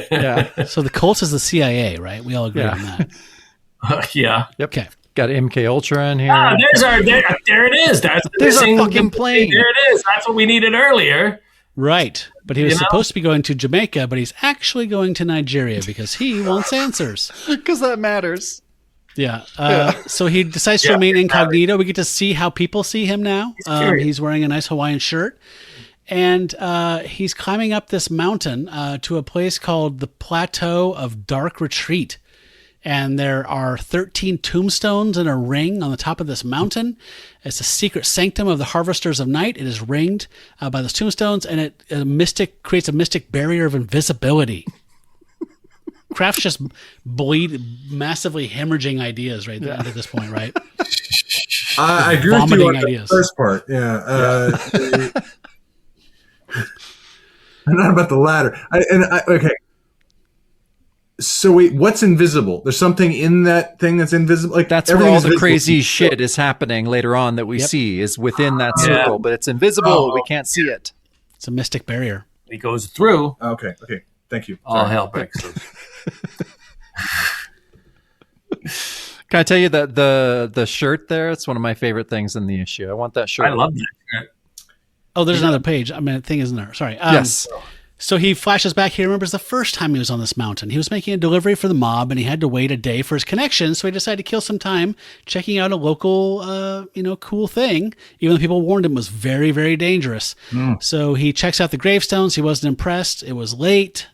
Yeah. So the Colts is the CIA, right? We all agree on that. Yeah. Yep. Okay. Got MK Ultra in here. There it is. That's the There's a missing- fucking plane. There it is. That's what we needed earlier. Right. But he was You know? supposed to be going to Jamaica, but he's actually going to Nigeria because he wants answers. Because that matters. Yeah. So he decides to remain incognito. We get to see how people see him now. curious. He's wearing a nice Hawaiian shirt. And he's climbing up this mountain to a place called the Plateau of Dark Retreat. And there are 13 tombstones in a ring on the top of this mountain. It's a secret sanctum of the Harvesters of Night. It is ringed by those tombstones, and it creates a mystic barrier of invisibility. Kraft's just massively hemorrhaging ideas right there at this point, right? I agree with you Vomiting on the ideas. first part. Yeah. Not about the latter. Okay. So wait, what's invisible? There's something in that thing that's invisible. Like That's where everything all is the visible. crazy shit is happening later on that we see is within that circle, but it's invisible. We can't see it. It's a mystic barrier. He goes through. Okay. Thank you. All hell breaks loose. Can I tell you that the shirt there? It's one of my favorite things in the issue. I want that shirt. I love that. Oh, there's another page. I mean, the thing isn't there. Sorry. Yes. So he flashes back. He remembers the first time he was on this mountain. He was making a delivery for the mob, and he had to wait a day for his connection. So he decided to kill some time checking out a local, cool thing. Even though people warned him it was very, very dangerous. So he checks out the gravestones. He wasn't impressed. It was late.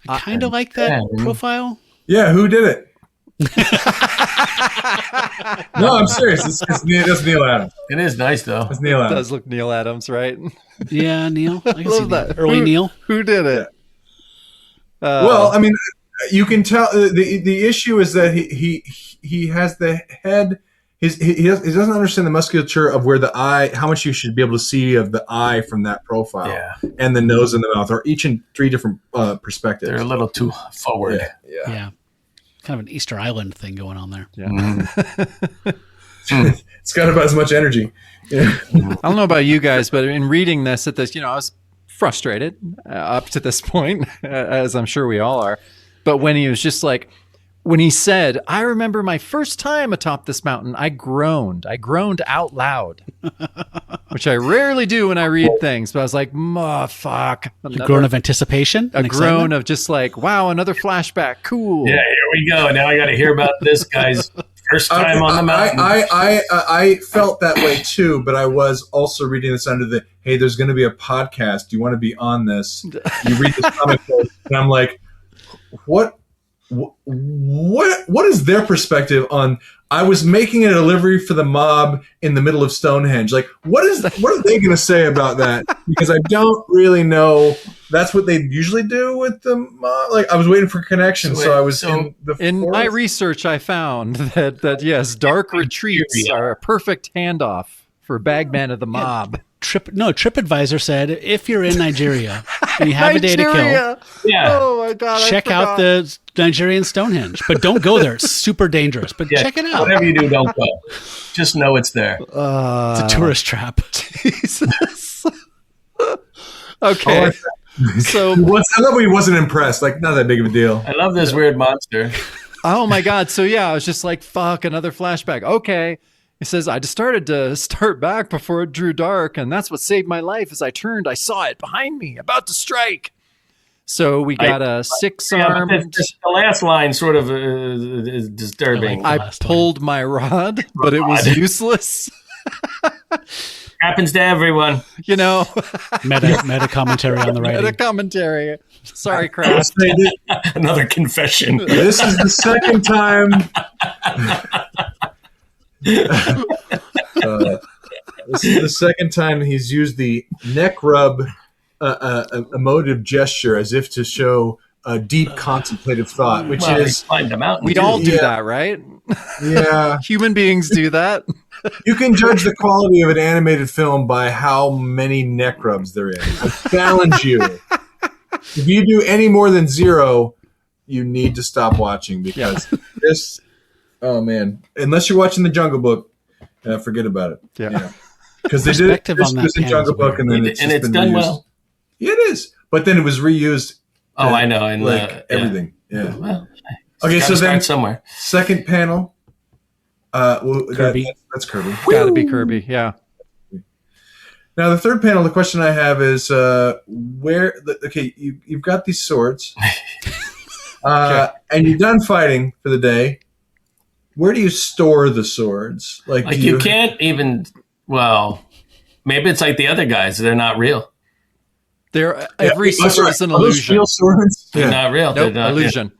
I kind of like that profile. Yeah, who did it? No, I'm serious. That's Neil Adams. It is nice, though. That's Neil It Adams. does look Neil Adams, right? Yeah, Neil. I can see Love that. Early Neil. Who did it? Well, I mean, you can tell the issue is that he has the head. He doesn't understand the musculature of where the eye, how much you should be able to see of the eye from that profile, and the nose and the mouth are each in three different perspectives. They're a little too forward. Yeah. Kind of an Easter Island thing going on there. Yeah. It's got about as much energy. Yeah. I don't know about you guys, but in reading this, I was frustrated up to this point, as I'm sure we all are. But when he was just like, when he said, I remember my first time atop this mountain, I groaned out loud, which I rarely do when I read things. But I was like, fuck. A groan of anticipation? A groan of just like, wow, another flashback. Cool. Yeah, here we go. Now I got to hear about this guy's first time on the mountain. I felt that way too, but I was also reading this under the, hey, there's going to be a podcast. Do you want to be on this? You read this comic book, and I'm like, what is their perspective on? I was making a delivery for the mob in the middle of Stonehenge. Like, what are they going to say about that? Because I don't really know. That's what they usually do with the mob. Like, I was waiting for connection, so I was in the In forest. my research, I found that yes, dark retreats are a perfect handoff for Bagman of the Mob. TripAdvisor said if you're in Nigeria and you have a day to kill, Yeah. Oh my God. check out the Nigerian Stonehenge. But don't go there. It's super dangerous. But check it out. Whatever you do, don't go. Just know it's there. It's a tourist trap. Jesus. Okay. So, I love when he wasn't impressed. Like, not that big of a deal. I love this weird monster. oh my God. So yeah, I was just like, fuck, another flashback. Okay. He says, I just started to start back before it drew dark, and that's what saved my life. As I turned, I saw it behind me, about to strike. So we got a six-armed... Yeah, the last line sort of is disturbing. I pulled my rod, but it was useless. Happens to everyone. You know. Meta commentary on the writing. Meta commentary. Sorry, Kraft. Another confession. This is the second time. This is the second time he's used the neck rub emotive gesture as if to show a deep contemplative thought, which is climbed a mountain. We all do that, right? Yeah. Human beings do that. You can judge the quality of an animated film by how many neck rubs there is. I challenge you. If you do any more than 0, you need to stop watching because this. Oh man! Unless you're watching The Jungle Book, forget about it. Yeah. Because they did it Perspective on that in Jungle Book, and then it's done reused. well. Yeah, it is, but then it was reused. I know, and everything. Yeah. Well, okay, so then somewhere. Second panel. Kirby. That's Kirby. Got to be Kirby. Yeah. Now the third panel. The question I have is where? Okay, you've got these swords, and you're done fighting for the day. Where do you store the swords? Like you can't even. Well, maybe it's like the other guys. They're not real. Every sword is an illusion. Real swords? They're not real. Nope, They're not, illusion.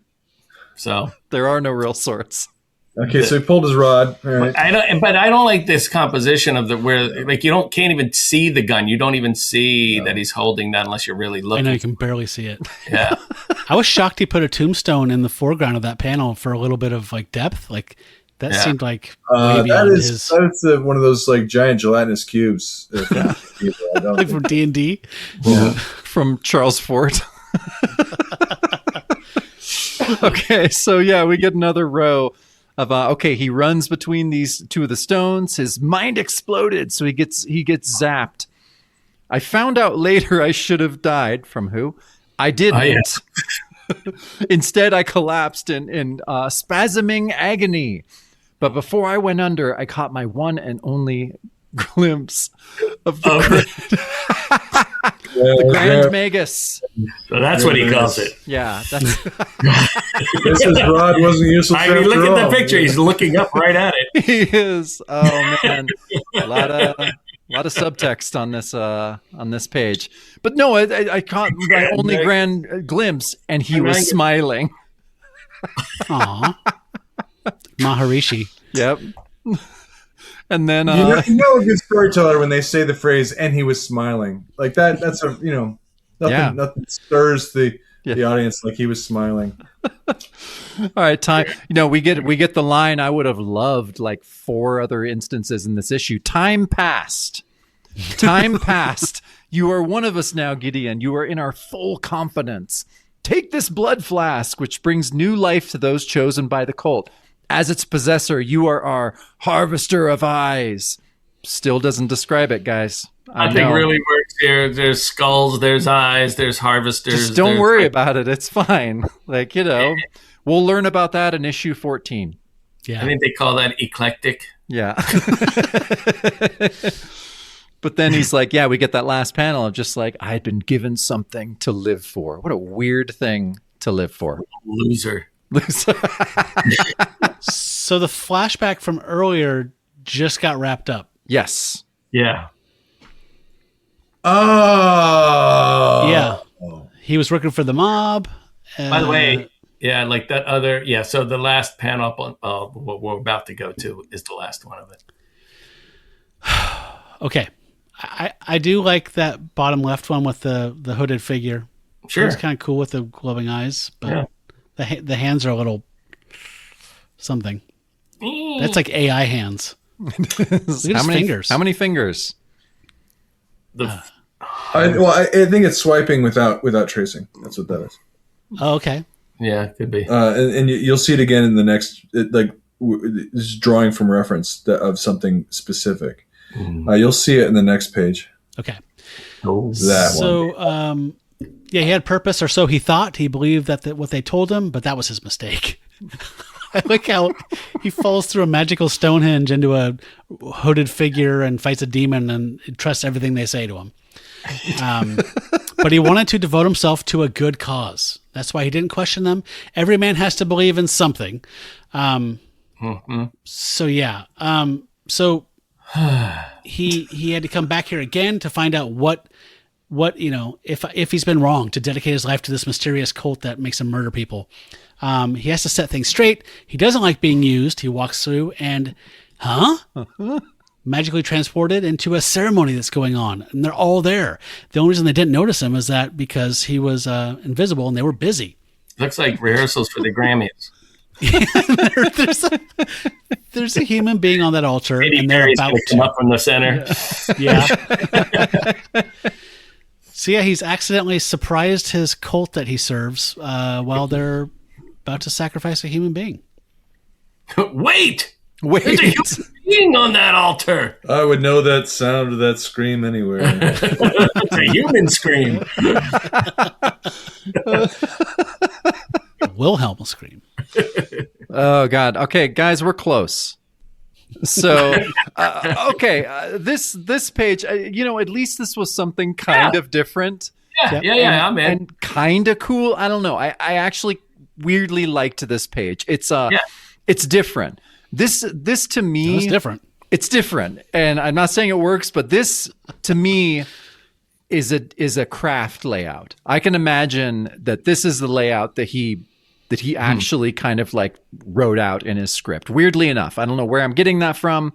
So there are no real swords. Okay, so he pulled his rod. All right. I don't like this composition of where like can't even see the gun. You don't even see that he's holding that unless you're really I looking. know you can barely see it. Yeah. I was shocked he put a tombstone in the foreground of that panel for a little bit of like depth. Like that seemed like way beyond his. That's one of those like giant gelatinous cubes. Like from D&D. Yeah. From Charles Fort. Okay, so yeah, we get another row of he runs between these two of the stones. His mind exploded, so he gets zapped. I found out later I should have died. From who? I didn't. Oh, yes. Instead, I collapsed in spasming agony. But before I went under, I caught my one and only glimpse of the Grand Magus. So that's what he calls it. Yeah, that's. Guess his rod wasn't useless. I mean, look at the picture. He's looking up right at it. He is. Oh man, a lot of subtext on this page. But no, I caught my only grand glimpse, and he was smiling. Aw. Maharishi. Yep. And then you know a good storyteller when they say the phrase "and he was smiling" like that. That's nothing stirs the audience like he was smiling. All right, time. We get the line. I would have loved like 4 other instances in this issue. Time passed. Time passed. You are one of us now, Gideon. You are in our full confidence. Take this blood flask, which brings new life to those chosen by the cult. As its possessor, you are our harvester of eyes. Still doesn't describe it, guys. Nothing really works here. There's skulls, there's eyes, there's harvesters. Just don't worry about it. It's fine. Like, we'll learn about that in issue 14. Yeah. I think they call that eclectic. Yeah. But then he's like, we get that last panel of just like, I had been given something to live for. What a weird thing to live for. Loser. So the flashback from earlier just got wrapped up. Yes. Yeah. Oh. Yeah. He was working for the mob. By the way, like that other, so the last panel what we're about to go to is the last one of it. Okay. I do like that bottom left one with the hooded figure. Sure. It's kind of cool with the glowing eyes, but the hands are a little something. That's like AI hands. Look at his fingers. How many fingers? I think it's swiping without tracing. That's what that is. Oh, okay. Yeah, could be. And you'll see it again in the next, this is drawing from reference of something specific. You'll see it in the next page. Okay. Oh. Yeah, he had purpose, or so he thought. He believed that what they told him, but that was his mistake. I like how he falls through a magical Stonehenge into a hooded figure and fights a demon and trusts everything they say to him. But he wanted to devote himself to a good cause. That's why he didn't question them. Every man has to believe in something. So yeah. So he had to come back here again to find out what if he's been wrong, to dedicate his life to this mysterious cult that makes him murder people. He has to set things straight. He doesn't like being used. He walks through and magically transported into a ceremony that's going on, and they're all there. The only reason they didn't notice him is that because he was invisible and they were busy. Looks like rehearsals for the Grammys. There's a human being on that altar, and they're Mary's about come up from the center. Yeah. So yeah, he's accidentally surprised his cult that he serves while they're about to sacrifice a human being. Wait! There's a human being on that altar. I would know that sound of that scream anywhere. It's a human scream. Wilhelm will scream. Oh God. Okay, guys, we're close. So, this page, at least this was something kind of different. Yeah, I'm in. And kind of cool. I don't know. I actually weirdly liked this page. It's different. This to me, it's different. It's different, and I'm not saying it works, but this to me is a Kraft layout. I can imagine that this is the layout that he actually kind of like wrote out in his script. Weirdly enough, I don't know where I'm getting that from,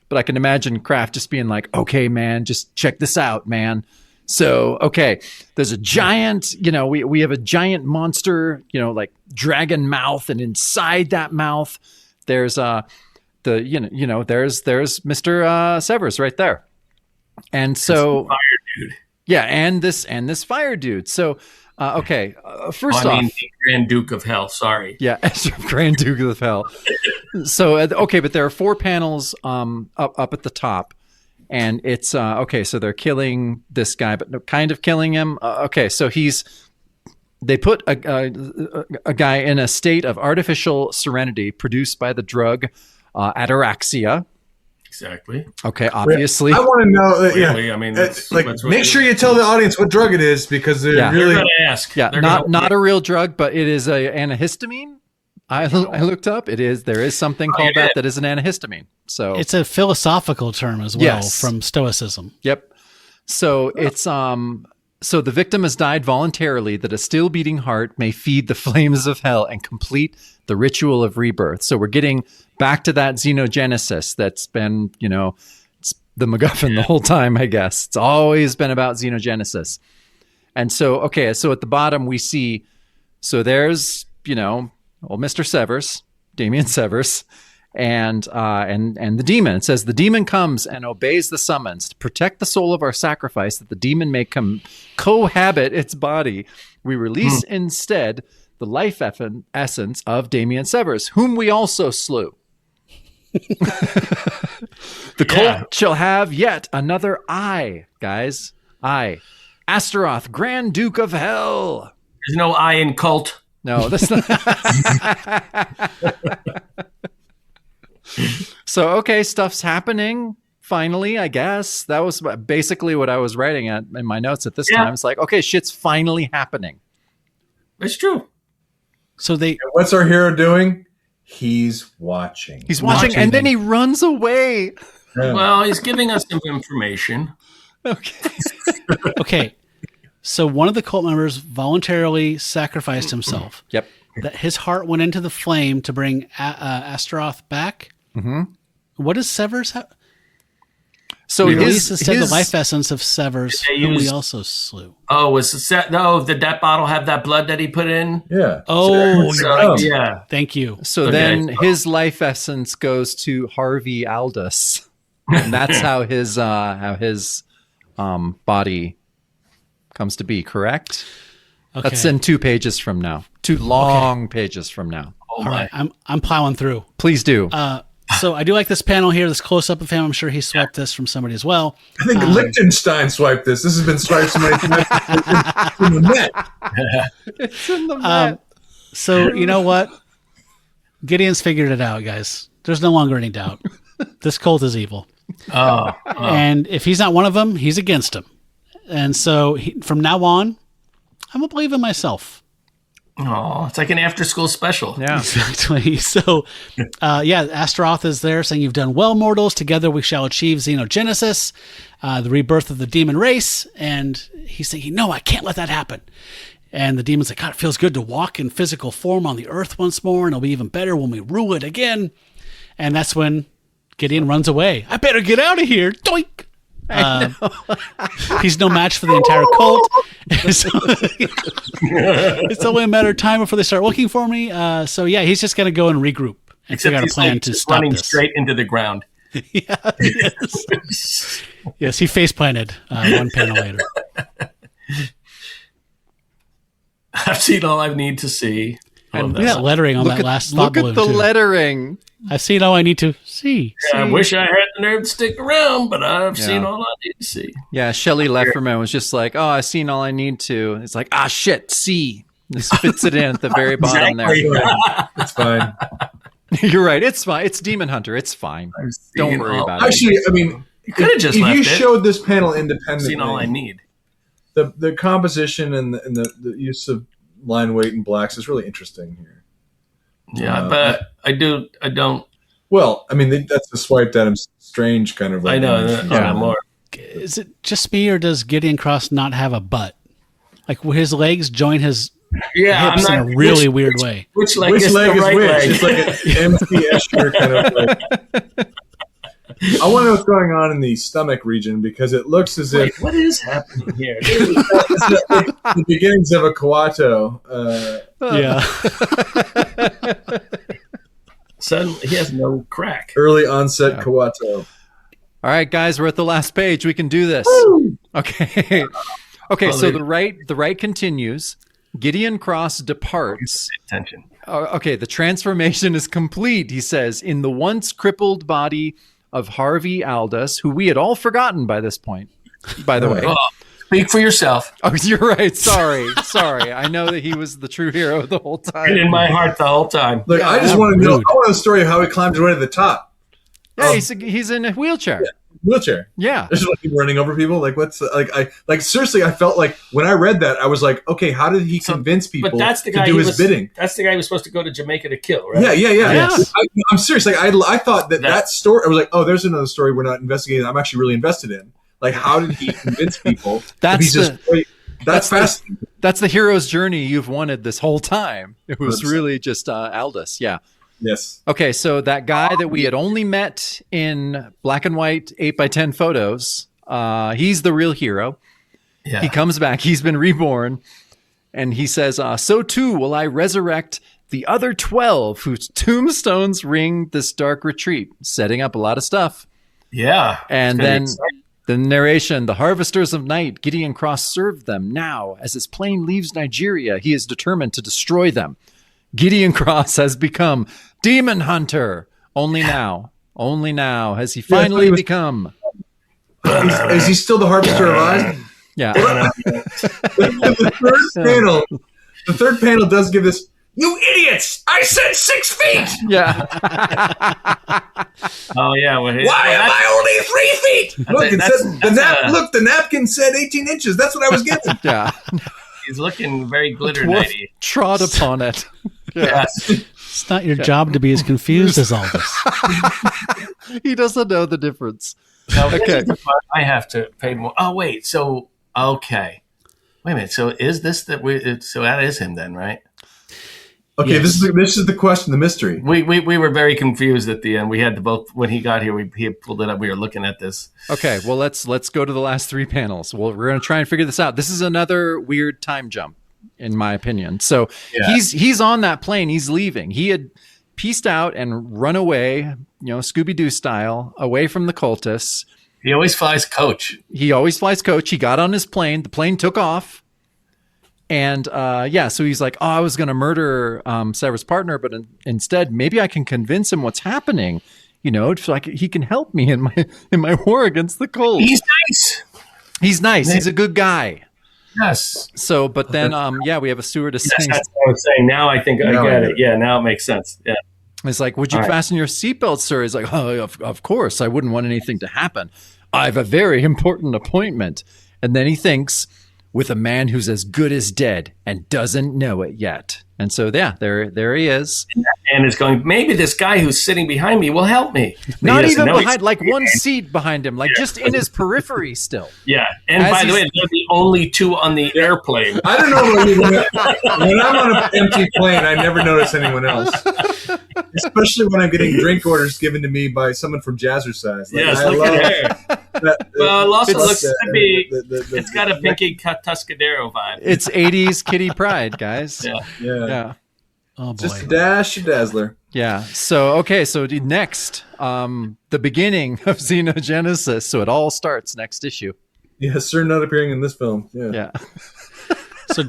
but I can imagine Kraft just being like, "Okay, man, just check this out, man." So, okay, there's a giant, we have a giant monster, like dragon mouth, and inside that mouth, there's there's Mr. Severs right there, and so fire dude. Yeah, and this fire dude. So, first off, the Grand Duke of Hell. Sorry. Yeah, Grand Duke of Hell. So, but there are 4 panels up at the top. And it's so they're killing this guy, but kind of killing him. So they put a guy in a state of artificial serenity produced by the drug ataraxia. Exactly. Okay, obviously. I want to know. Really, I mean, make sure you tell the audience what drug it is, because they're really going to ask. Yeah, not a real drug, but it is a antihistamine. I looked up. There is something called that is an antihistamine. So it's a philosophical term as well from Stoicism. Yep. So it's so the victim has died voluntarily that a still beating heart may feed the flames of hell and complete the ritual of rebirth. So we're getting back to that xenogenesis that's been, it's the MacGuffin the whole time, I guess. It's always been about xenogenesis. And so, so at the bottom we see, so there's, old Mr. Severs, Damien Severs, and the demon. It says, the demon comes and obeys the summons to protect the soul of our sacrifice, that the demon may cohabit its body. We release instead the life essence of Damien Severs, whom we also slew. The cult shall have yet another eye, guys. Eye. Astaroth, Grand Duke of Hell. There's no eye in cult. No, that's not. So, stuff's happening. Finally, I guess. That was basically what I was writing at in my notes at this time. It's like, shit's finally happening. It's true. So what's our hero doing? He's watching. He's watching, and then he runs away. Yeah. Well, he's giving us some information. Okay. So one of the cult members voluntarily sacrificed himself. Yep. That his heart went into the flame to bring Astaroth back. Mm-hmm. What does Severs have? So his the life essence of Severs, whom we also slew. Oh, did that bottle have that blood that he put in? Yeah. Oh, you're right. Yeah. Thank you. So then his life essence goes to Harvey Aldous. And that's how his body comes to be, correct? Okay. That's in 2 pages from now. 2 long pages from now. Oh All my. right, I'm plowing through. Please do. So I do like this panel here, this close-up of him. I'm sure he swiped this from somebody as well. I think Liechtenstein swiped this. This has been swiped so many times in the net. It's in the net. So you know what? Gideon's figured it out, guys. There's no longer any doubt. This cult is evil. And if he's not one of them, he's against him. And so from now on, I'm going to believe in myself. Oh, it's like an after-school special. Yeah. Exactly. So, Astaroth is there saying, "You've done well, mortals. Together we shall achieve xenogenesis, the rebirth of the demon race." And he's thinking, "No, I can't let that happen." And the demon's like, "God, it feels good to walk in physical form on the earth once more, and it'll be even better when we rule it again." And that's when Gideon runs away. "I better get out of here." Doink. He's no match for the entire cult. So, it's only a matter of time before they start looking for me. He's just going to go and regroup and figure out a plan to stop running this. straight into the ground. Yes, he face planted one panel later. I've seen all I need to see. And look at that lettering on that last thought Look at balloon, the too. lettering. I've seen all I need to see. I wish I had the nerve to stick around, but I've seen all I need to see. Yeah, Shelley Lefferman was just like, "Oh, I've seen all I need to." It's like, "Ah, shit, C." Just fits it in at the very bottom there. It's fine. You're right. It's fine. It's Demon Hunter. It's fine. Don't worry about it. Actually, I mean, You could have just if left you it. showed this panel I've independently, seen all I need. the composition and the use of line weight and blacks is really interesting here. Yeah, but I don't. Well, I mean, that's the swiped Adam Strange kind of. Like I know. image. More. Is it just me, or does Gideon Cross not have a butt? Like, will his legs join his Yeah, hips in a really weird way? Which leg Which is leg the is right which? leg? It's like an MC Escher kind of. Like, I want to know what's going on in the stomach region because it looks as Wait, if what is happening here? it's the beginnings of a Kawato. Yeah. Suddenly, he has no crack. Early onset Kawato. All right, guys, we're at the last page. We can do this. Okay. Okay, so the right continues. Gideon Cross departs. Attention. Okay, the transformation is complete, he says, in the once crippled body of Harvey Aldous, who we had all forgotten by this point, by the way. Oh, speak for yourself. Oh, you're right. Sorry. I know that he was the true hero the whole time. Been in my heart the whole time. Look, I just want to know. I want the story of how he climbed his way to the top. Yeah, he's in a wheelchair. Wheelchair. Yeah. Just like running over people. Like what's like seriously, I felt like when I read that, I was like, okay, how did he convince people But that's the guy to do his bidding? That's the guy who was supposed to go to Jamaica to kill, right? Yeah. Yes. I'm serious. Like I thought that story. I was like, oh, there's another story we're not investigating. I'm actually really invested in. Like, how did he convince people? That's that's fascinating. That's the hero's journey you've wanted this whole time. It was really just Aldous. Yeah. Yes. Okay, so that guy that we had only met in black and white 8x10 photos, he's the real hero. Yeah. He comes back. He's been reborn. And he says, so too will I resurrect the other 12 whose tombstones ring this dark retreat, setting up a lot of stuff. Yeah. And then the narration, the harvesters of night, Gideon Cross served them. Now, as his plane leaves Nigeria, he is determined to destroy them. Gideon Cross has become Demon Hunter. Only now has he finally become. Is he still the harvester of eyes? Yeah. The third panel does give this. You idiots! I said 6 feet. Yeah. Oh yeah. Well, Why am I only 3 feet? Look, it says the napkin said 18 inches. That's what I was getting. Yeah. He's looking very glitter Dwarf nighty. trod upon it. Yes. It's not your job to be as confused as all this. He doesn't know the difference. Now, Okay. I have to pay more. Oh wait. So okay. Wait a minute. So is this that we? So that is him then, right? Okay, Yes. this is the question, the mystery. We were very confused at the end. We had to both when he got here. He had pulled it up. We were looking at this. Okay, well let's go to the last 3 panels. Well, we're going to try and figure this out. This is another weird time jump, in my opinion. So he's on that plane. He's leaving. He had pieced out and run away, Scooby-Doo style, away from the cultists. He always flies coach. He always flies coach. He got on his plane. The plane took off. And so he's like, I was going to murder Sarah's partner, but instead, maybe I can convince him what's happening. So like he can help me in my war against the cold. He's nice. He's nice. He's a good guy. Yes. So, but then, we have a stewardess. Yes, that's what I was saying. Now I think I get it. Yeah, now it makes sense. Yeah. It's like, would you fasten your seatbelt, sir? He's like, of course. I wouldn't want anything to happen. I have a very important appointment. And then he thinks, with a man who's as good as dead and doesn't know it yet. And so, there he is. And is going, maybe this guy who's sitting behind me will help me. Not even behind, like one seat behind him, like just in his periphery still. Yeah. And by the way, they're the only two on the airplane. I don't know when I'm on an empty plane, I never notice anyone else. Especially when I'm getting drink orders given to me by someone from Jazzercise. Yes, look at her. Well, it also looks to be, it's got a Pinky Tuscadero vibe. It's 80s Kitty Pride, guys. Yeah. Oh, boy. Just a dash of Dazzler. Yeah. So next, the beginning of Xenogenesis. So it all starts next issue. Yes, sir. Not appearing in this film. Yeah. So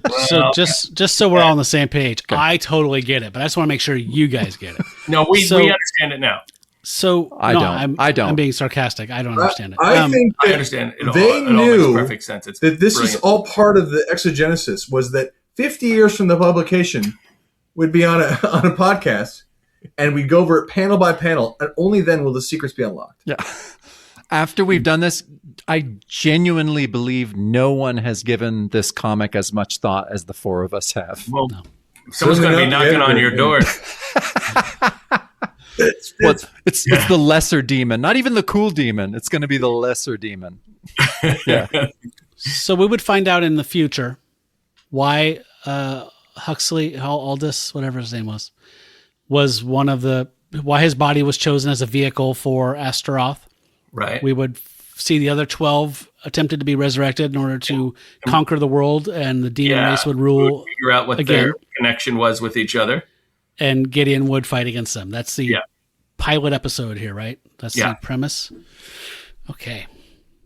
just so we're all on the same page, I totally get it, but I just want to make sure you guys get it. No, we understand it now. So I don't. I'm being sarcastic. I don't understand it. I think I understand it. They all knew makes perfect sense. It's that this brilliant. is all part of the exogenesis. Was that 50 years from the publication, we'd be on a podcast, and we'd go over it panel by panel, and only then will the secrets be unlocked. Yeah. After we've done this, I genuinely believe no one has given this comic as much thought as the four of us have. Well, someone's going to be knocking on your door. It's the lesser demon, not even the cool demon. It's going to be the lesser demon. Yeah. So we would find out in the future why Huxley, Aldous, whatever his name was one of why his body was chosen as a vehicle for Astaroth. Right. We would see the other 12 attempted to be resurrected in order to conquer the world, and the demon race would rule. We would figure out what their connection was with each other. And Gideon would fight against them. That's the pilot episode here, right? That's the premise. Okay.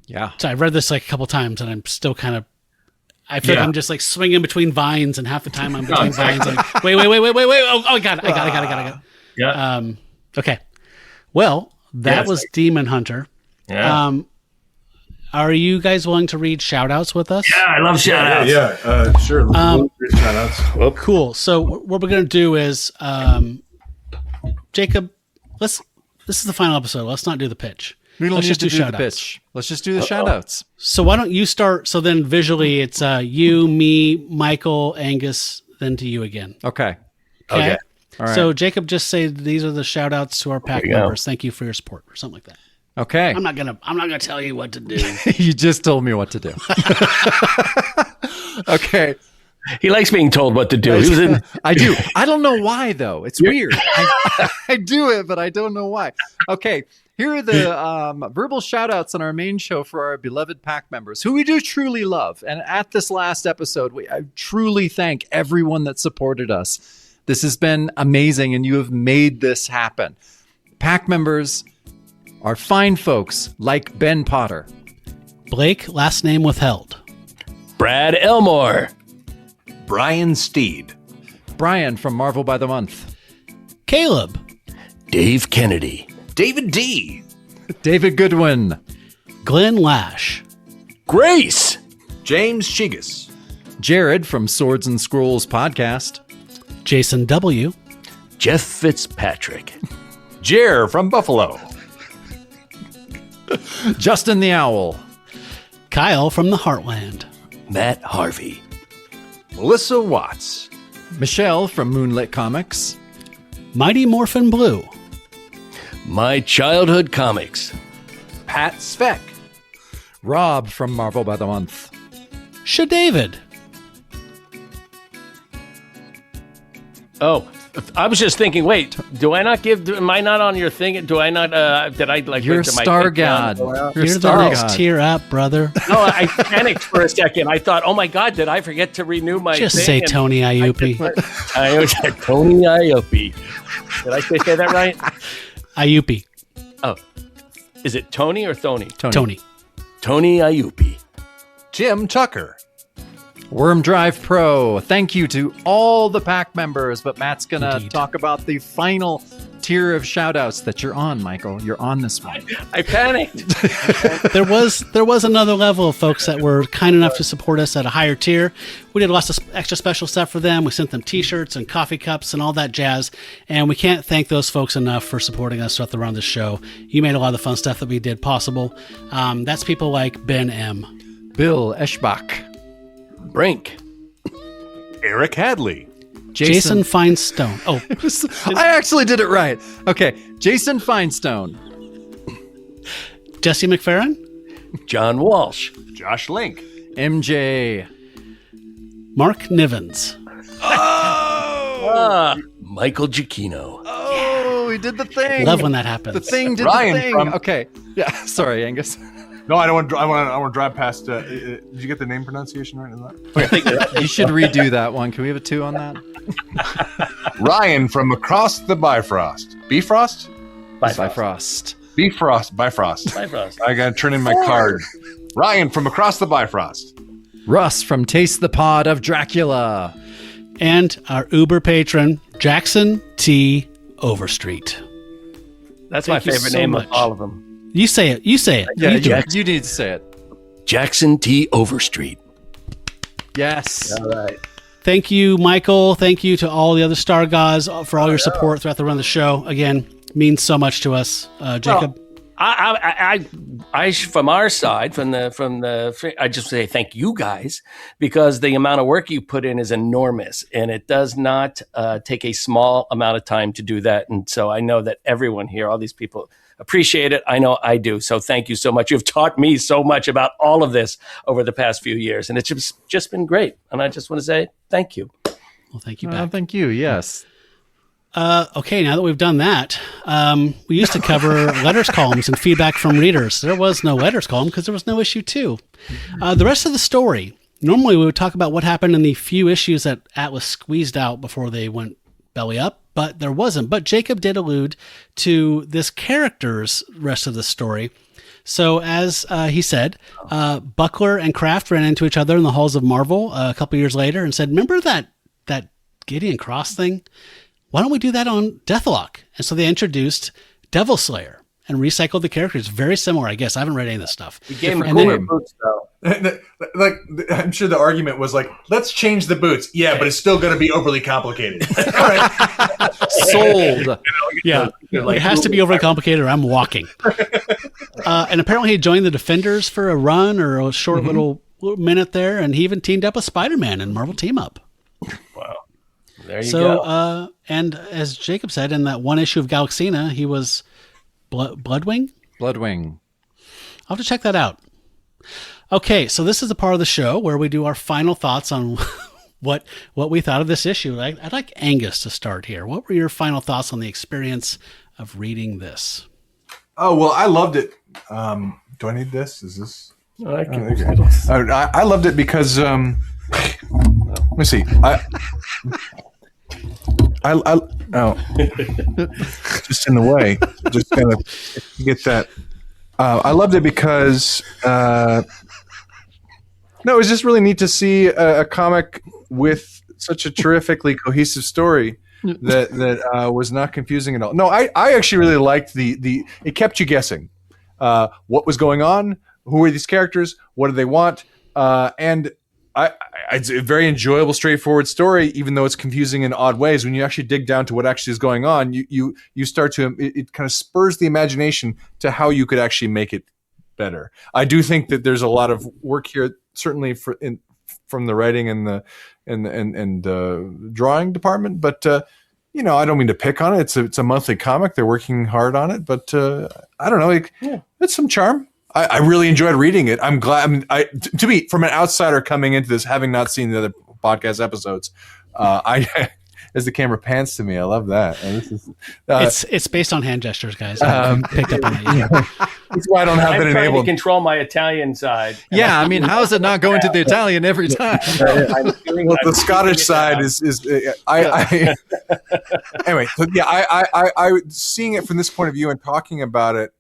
Yeah. So I've read this like a couple times, and I'm still kind of. I feel like I'm just like swinging between vines, and half the time I'm between vines. Like, wait! Oh, I got it. Yeah. Okay. Well, that was Demon Hunter. Yeah. Are you guys willing to read shout-outs with us? Yeah, I love shout-outs. Yeah, sure. Shout-outs. Cool. So what we're going to do is, Jacob, this is the final episode. Let's not do the pitch. We don't Let's need just to do do the shout-outs. pitch. Let's just do the shout-outs. So why don't you start? So then visually it's you, me, Michael, Angus, then to you again. Okay. All right. So Jacob, just say these are the shout-outs to our pack members. Thank you for your support, or something like that. Okay. I'm not gonna tell you what to do. You just told me what to do. Okay. He likes being told what to do. I do. I don't know why, though. It's weird. I do it, but I don't know why. Okay. Here are the verbal shout-outs on our main show for our beloved pack members, who we do truly love. And at this last episode, I truly thank everyone that supported us. This has been amazing, and you have made this happen. Pack members are fine folks like Ben Potter. Blake, last name withheld. Brad Elmore. Brian Steed. Brian from Marvel by the Month. Caleb. Dave Kennedy. David D. David Goodwin. Glenn Lash. Grace. James Shigas. Jared from Swords and Scrolls podcast. Jason W. Jeff Fitzpatrick. Jer from Buffalo. Justin the Owl. Kyle from the Heartland. Matt Harvey. Melissa Watts. Michelle from Moonlit Comics. Mighty Morphin Blue. My Childhood Comics. Pat Speck. Rob from Marvel by the Month. Sha David. Oh, I was just thinking, wait, am I not on your thing? Do I not, did I like... You're a star god. You're the next tier up, brother. No, I panicked for a second. I thought, oh my God, did I forget to renew my Just thing? say Tony Iupi. I was like, Tony Iupi. Did I say that right? Iupi. Oh. Is it Tony or Thony? Tony. Tony Iupi. Jim Tucker. Worm Drive Pro. Thank you to all the pack members, but Matt's going to Indeed. talk about the final tier of shout-outs that you're on, Michael. You're on this one. I panicked. There was another level of folks that were kind enough to support us at a higher tier. We did lots of extra special stuff for them. We sent them t-shirts and coffee cups and all that jazz. And we can't thank those folks enough for supporting us throughout the run of the show. You made a lot of the fun stuff that we did possible. That's people like Ben M. Bill Eschbach. Brink. Eric Hadley. Jason Finestone. Oh, I actually did it right. Okay. Jason Finestone. Jesse McFerrin. John Walsh. Josh Link. MJ. Mark Nivens. Michael Giacchino. Oh, he did the thing. Love when that happens. The thing did Ryan the thing. from- Okay. Yeah. Sorry, Angus. No, I don't want. I want to drive past. Did you get the name pronunciation right? Is that? You should redo that one. Can we have a 2 on that? Ryan from across the Bifrost. Bifrost? Bifrost. Bifrost. Bifrost. Bifrost. I got to turn in my card. Ryan from across the Bifrost. Russ from Taste the Pod of Dracula. And our Uber patron, Jackson T. Overstreet. That's Thank my you favorite so name much. of all of them. You say it. You say it. Yeah, you do you, it. you need to say it. Jackson T. Overstreet. Yes. All right. Thank you, Michael. Thank you to all the other Star Gods for all your support throughout the run of the show. Again, means so much to us. Jacob? I from our side, I just say thank you guys, because the amount of work you put in is enormous, and it does not take a small amount of time to do that. And so I know that everyone here, all these people, appreciate it. I know I do. So thank you so much. You've taught me so much about all of this over the past few years, and it's just been great. And I just want to say thank you. Well, thank you back. Thank you. Yes. Okay, now that we've done that, we used to cover letters columns and feedback from readers. There was no letters column because there was no issue 2. The rest of the story, normally we would talk about what happened in the few issues that Atlas squeezed out before they went belly up, but there wasn't. But Jacob did allude to this character's rest of the story. So as he said, Buckler and Kraft ran into each other in the halls of Marvel a couple years later and said, remember that Gideon Cross thing? Why don't we do that on Deathlock? And so they introduced Devil Slayer and recycled the characters. Very similar, I guess. I haven't read any of this stuff. You gave him And cooler then- boots, though. Like, I'm sure the argument was like, let's change the boots. Yeah, but it's still going to be overly complicated. All right. Sold. Yeah, it has to be overly complicated or I'm walking. And apparently he joined the Defenders for a run or a short little minute there, and he even teamed up with Spider-Man in Marvel Team Up. Wow. There you So, go. and as Jacob said, in that one issue of Galaxina, he was Bloodwing? Bloodwing. I'll have to check that out. Okay, so this is a part of the show where we do our final thoughts on what we thought of this issue. I'd like Angus to start here. What were your final thoughts on the experience of reading this? Oh, well, I loved it. Do I need this? Is this? I can- Okay. I loved it because let me see. Just in the way. Just kind of get that. I loved it because no, it was just really neat to see a comic with such a terrifically cohesive story that was not confusing at all. No, I actually really liked the it kept you guessing what was going on, who were these characters, what do they want, and it's a very enjoyable, straightforward story, even though it's confusing in odd ways. When you actually dig down to what actually is going on, you start to it kind of spurs the imagination to how you could actually make it better. I do think that there's a lot of work here, certainly from the writing and the drawing department, but I don't mean to pick on it. It's a monthly comic. They're working hard on it, but I don't know. It's some charm. I really enjoyed reading it. I'm glad. To be from an outsider coming into this, having not seen the other podcast episodes, as the camera pans to me, I love that. And this is It's based on hand gestures, guys. I picked up on it. Yeah. that's why I don't have I'm that trying enabled. to control my Italian side. Yeah, I mean, how is it not going to the Italian every time? Well, the Scottish side is I anyway. So yeah, I seeing it from this point of view and talking about it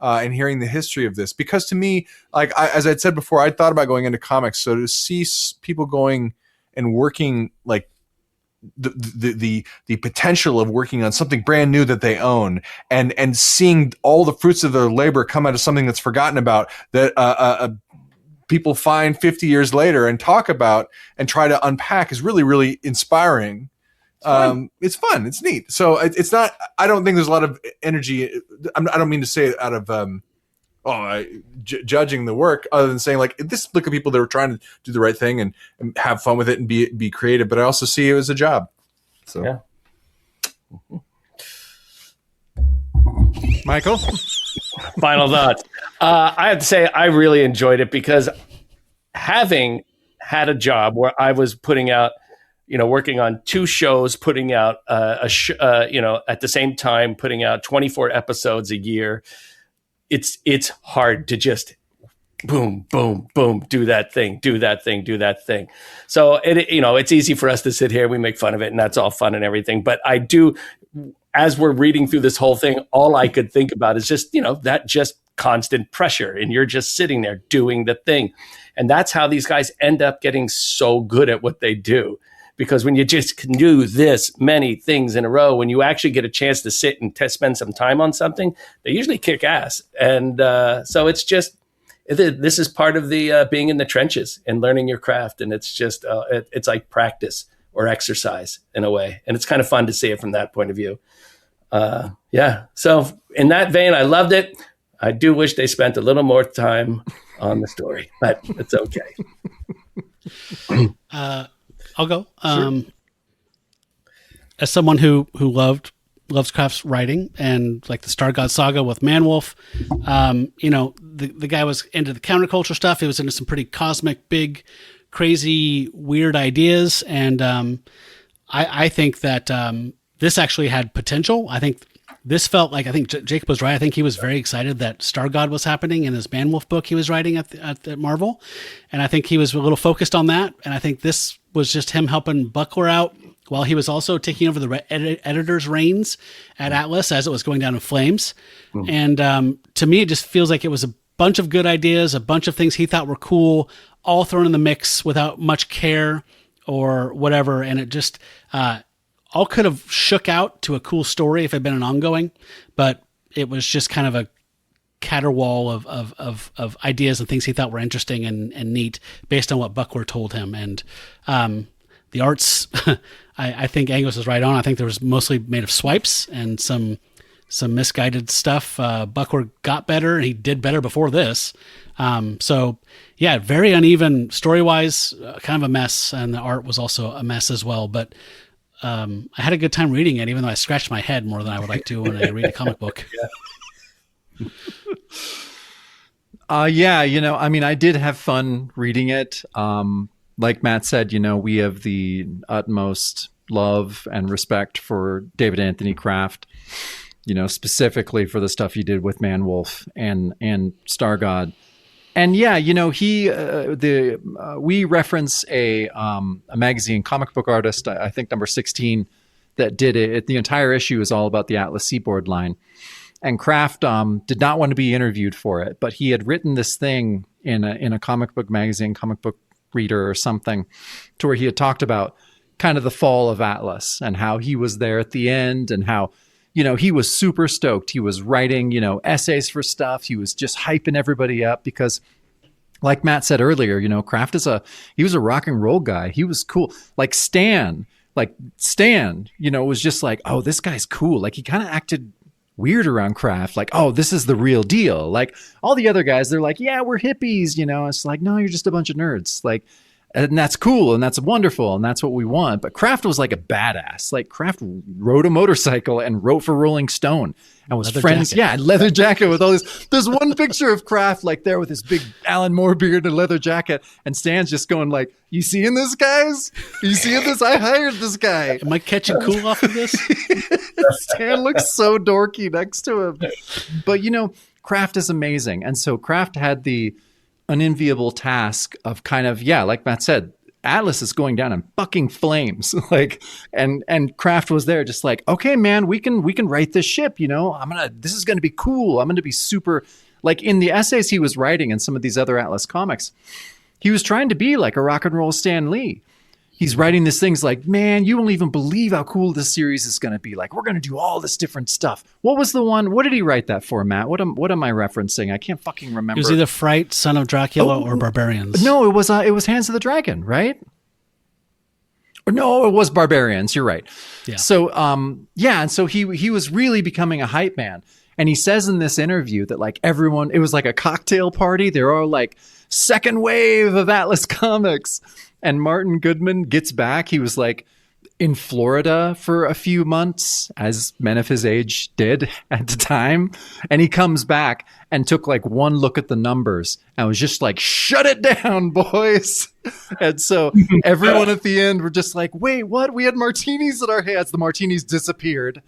and hearing the history of this, because to me, like as I'd said before, I thought about going into comics. So to see people going and working, like the potential of working on something brand new that they own, and seeing all the fruits of their labor come out of something that's forgotten about, that people find 50 years later and talk about and try to unpack, is really, really inspiring. It's fun. It's neat. So it's not, I don't think there's a lot of energy. I don't mean to say it out of, judging the work, other than saying, like, look at people that are trying to do the right thing and have fun with it and be creative, but I also see it as a job. So yeah. Michael? Final thoughts. I have to say, I really enjoyed it, because having had a job where I was putting out, working on 2 shows, putting out at the same time, putting out 24 episodes a year. It's hard to just boom, boom, boom, do that thing. So it's easy for us to sit here, we make fun of it, and that's all fun and everything. But I do, as we're reading through this whole thing, all I could think about is just, that just constant pressure, and you're just sitting there doing the thing. And that's how these guys end up getting so good at what they do. Because when you just can do this many things in a row, when you actually get a chance to sit and spend some time on something, they usually kick ass. And so it's just, this is part of the being in the trenches and learning your craft. And it's just, it's like practice or exercise in a way. And it's kind of fun to see it from that point of view. So in that vein, I loved it. I do wish they spent a little more time on the story, but it's okay. I'll go. Sure. As someone who loves Kraft's writing, and like the Star God saga with Manwolf, the guy was into the counterculture stuff. He was into some pretty cosmic, big, crazy, weird ideas. And I think that this actually had potential. I think this felt like, I think Jacob was right. I think he was very excited that Star God was happening in his Manwolf book he was writing at Marvel. And I think he was a little focused on that. And I think this was just him helping Buckler out while he was also taking over the editor's reins at Atlas as it was going down in flames. And to me, it just feels like it was a bunch of good ideas, a bunch of things he thought were cool, all thrown in the mix without much care or whatever. And it just all could have shook out to a cool story if it had been an ongoing, but it was just kind of a caterwaul of ideas and things he thought were interesting and neat based on what Buckler told him. And the arts, I think Angus was right on. I think there was mostly made of swipes and some misguided stuff. Buckler got better, and he did better before this. So yeah, very uneven story-wise, kind of a mess, and the art was also a mess as well. But I had a good time reading it, even though I scratched my head more than I would like to when I read a comic book. I did have fun reading it. Like Matt said, we have the utmost love and respect for David Anthony Kraft, specifically for the stuff he did with Manwolf and Star God. And yeah, we reference a magazine, Comic Book Artist, I think number 16, that did it. The entire issue is all about the Atlas Seaboard line. And Kraft did not want to be interviewed for it, but he had written this thing in a comic book magazine, Comic Book Reader or something, to where he had talked about kind of the fall of Atlas and how he was there at the end, and how, he was super stoked. He was writing, essays for stuff. He was just hyping everybody up because, like Matt said earlier, Kraft he was a rock and roll guy. He was cool. Like Stan, was just like, oh, this guy's cool. Like he kind of acted weird around Kraft, like, oh, this is the real deal. Like all the other guys, they're like, yeah, we're hippies, It's like, no, you're just a bunch of nerds. Like, and that's cool and that's wonderful and that's what we want. But Kraft was like a badass. Like Kraft rode a motorcycle and wrote for Rolling Stone and was friends. Jacket. Yeah, leather jacket with all this. There's one picture of Kraft like there with his big Alan Moore beard and leather jacket, and Stan's just going like, you seeing this, guys? You seeing this? I hired this guy. Am I catching cool off of this? Stan looks so dorky next to him. But Kraft is amazing. And so Kraft had the unenviable task of kind of, like Matt said, Atlas is going down in fucking flames. Like, and Kraft was there just like, okay, man, we can write this ship, you know, this is going to be cool. I'm going to be super, like in the essays he was writing in some of these other Atlas comics, he was trying to be like a rock and roll Stan Lee. He's writing these things like, man, you won't even believe how cool this series is going to be. Like, we're going to do all this different stuff. What was the one? What did he write that for, Matt? What am I referencing? I can't fucking remember. It was either Fright, Son of Dracula, or Barbarians. No, it was Hands of the Dragon, right? Or no, it was Barbarians. You're right. Yeah. So, and so he was really becoming a hype man. And he says in this interview that like everyone, it was like a cocktail party. They're all like second wave of Atlas Comics. And Martin Goodman gets back. He was like in Florida for a few months, as men of his age did at the time. And he comes back and took like one look at the numbers and was just like, shut it down, boys. And so everyone at the end were just like, wait, what? We had martinis in our hands. The martinis disappeared.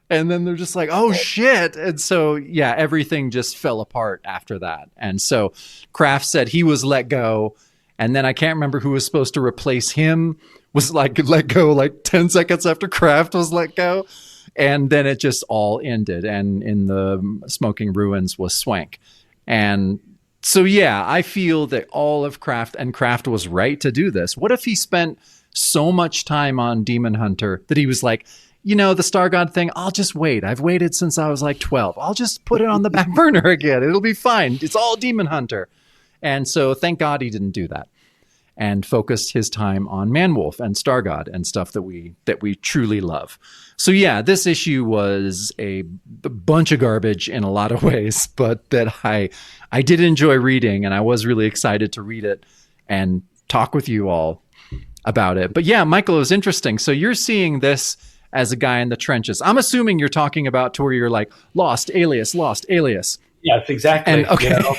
And then they're just like, oh, shit. And so, yeah, everything just fell apart after that. And so Kraft said he was let go. And then I can't remember who was supposed to replace him, was like let go like 10 seconds after Kraft was let go. And then it just all ended. And in the Smoking Ruins was Swank. And so, yeah, I feel that all of Kraft, and Kraft was right to do this. What if he spent so much time on Demon Hunter that he was like, you know, the Star God thing, I'll just wait. I've waited since I was like 12. I'll just put it on the back burner again. It'll be fine. It's all Demon Hunter. And so thank God he didn't do that and focused his time on Manwolf and Star God and stuff that we truly love. So yeah, this issue was a bunch of garbage in a lot of ways, but that I did enjoy reading, and I was really excited to read it and talk with you all about it. But yeah, Michael, it was interesting. So you're seeing this as a guy in the trenches. I'm assuming you're talking about to where you're like, lost alias. Yes, exactly. And, okay. You know?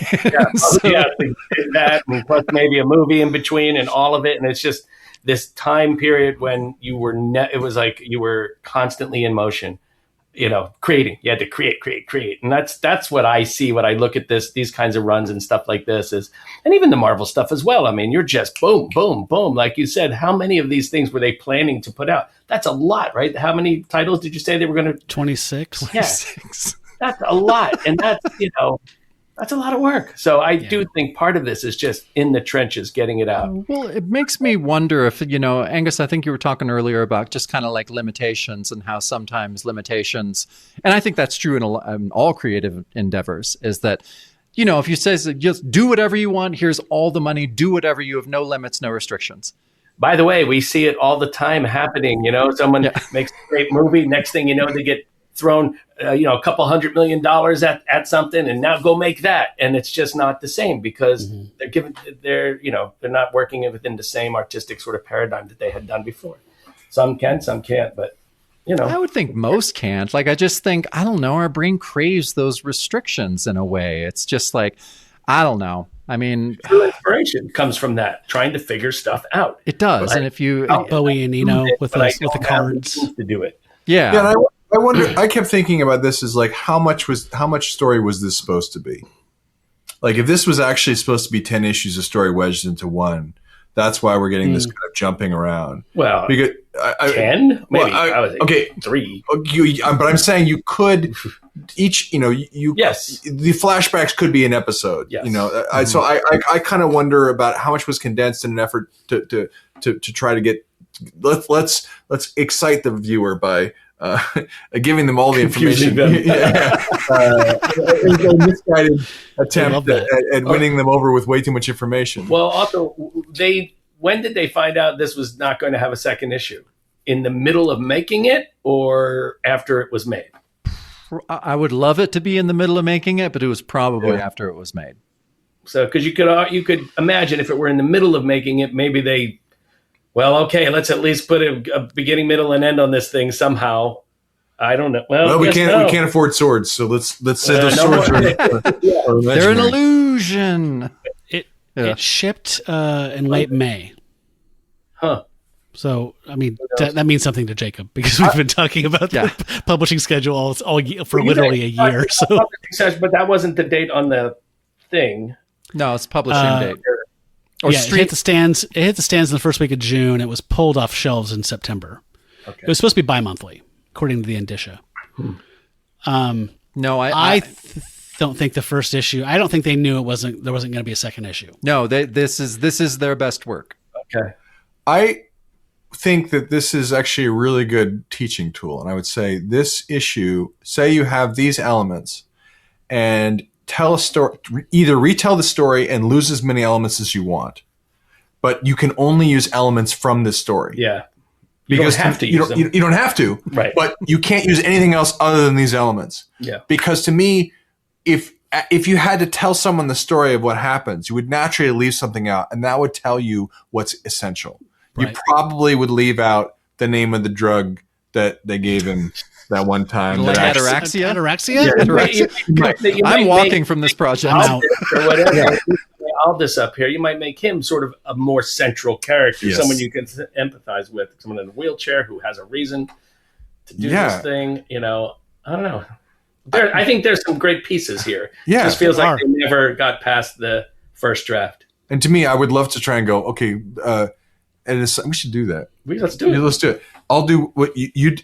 That, and plus maybe a movie in between and all of it. And it's just this time period when you were, it was like you were constantly in motion, you know, creating. You had to create. And that's what I see when I look at these kinds of runs and stuff like this is, and even the Marvel stuff as well. I mean, you're just boom, boom, boom. Like you said, how many of these things were they planning to put out? That's a lot, right? How many titles did you say they were going to? 26. Yeah. 26. That's a lot. And that's, you know, that's a lot of work. So I do think part of this is just in the trenches, getting it out. Well, it makes me wonder if, you know, Angus, I think you were talking earlier about just kind of like limitations and how sometimes limitations, and I think that's true in all creative endeavors, is that, you know, if you say just do whatever you want, here's all the money, do whatever, you have no limits, no restrictions. By the way, we see it all the time happening. You know, someone makes a great movie. Next thing you know, they get thrown, you know, a couple $100 million at something, and now go make that. And it's just not the same because they're not working within the same artistic sort of paradigm that they had done before. Some can, some can't, but you know. I would think most can't. Like, I just think, I don't know, our brain craves those restrictions in a way. It's just like, I don't know. I mean, true inspiration comes from that, trying to figure stuff out. It does. Right? And if you Bowie and Eno with the cards to do it. Yeah, and I wonder. I kept thinking about this as like how much story was this supposed to be? Like if this was actually supposed to be 10 issues of story wedged into one, that's why we're getting this kind of jumping around. Well, because 10, maybe. Okay, 3. But I'm saying you could each. You know, yes, the flashbacks could be an episode. Yes. You know, so I kind of wonder about how much was condensed in an effort to try to get. Let's excite the viewer by giving them all the information. It was a misguided attempt at winning them over with way too much information. Well, also, when did they find out this was not going to have a second issue? In the middle of making it, or after it was made? I would love it to be in the middle of making it, but it was probably after it was made. So, because you could imagine if it were in the middle of making it, maybe they. Well, okay, let's at least put a beginning, middle, and end on this thing somehow. I don't know. Well, we can't afford swords, so let's say those swords are they're an illusion. It shipped in late May. Huh. So, I mean, that means something to Jacob because we've been talking about the publishing schedule all for literally a year. So, but that wasn't the date on the thing. No, it's publishing date. Or It hit the stands. It hit the stands in the first week of June. It was pulled off shelves in September. Okay. It was supposed to be bi-monthly, according to the indicia. No, I don't think the first issue. I don't think they knew there wasn't going to be a second issue. No, this is their best work. Okay. I think that this is actually a really good teaching tool. And I would say this issue, say you have these elements and tell a story, either retell the story and lose as many elements as you want, but you can only use elements from this story. Yeah. Because don't have to use them. You don't have to, Right. But you can't use anything else other than these elements. Yeah. Because to me, if you had to tell someone the story of what happens, you would naturally leave something out, and that would tell you what's essential. Right. You probably would leave out the name of the drug that they gave him that one time. Like that ataraxia? Ataraxia? Ataraxia? I'm walking from this project. I'm out. Or whatever. All this up here, you might make him sort of a more central character, Yes. someone you can empathize with, someone in a wheelchair who has a reason to do this thing. You know, I don't know. I think there's some great pieces here. Yeah, it just feels there like they never got past the first draft. And to me, I would love to try and go, okay, and we should do that. Let's do it. Let's do it. I'll do what you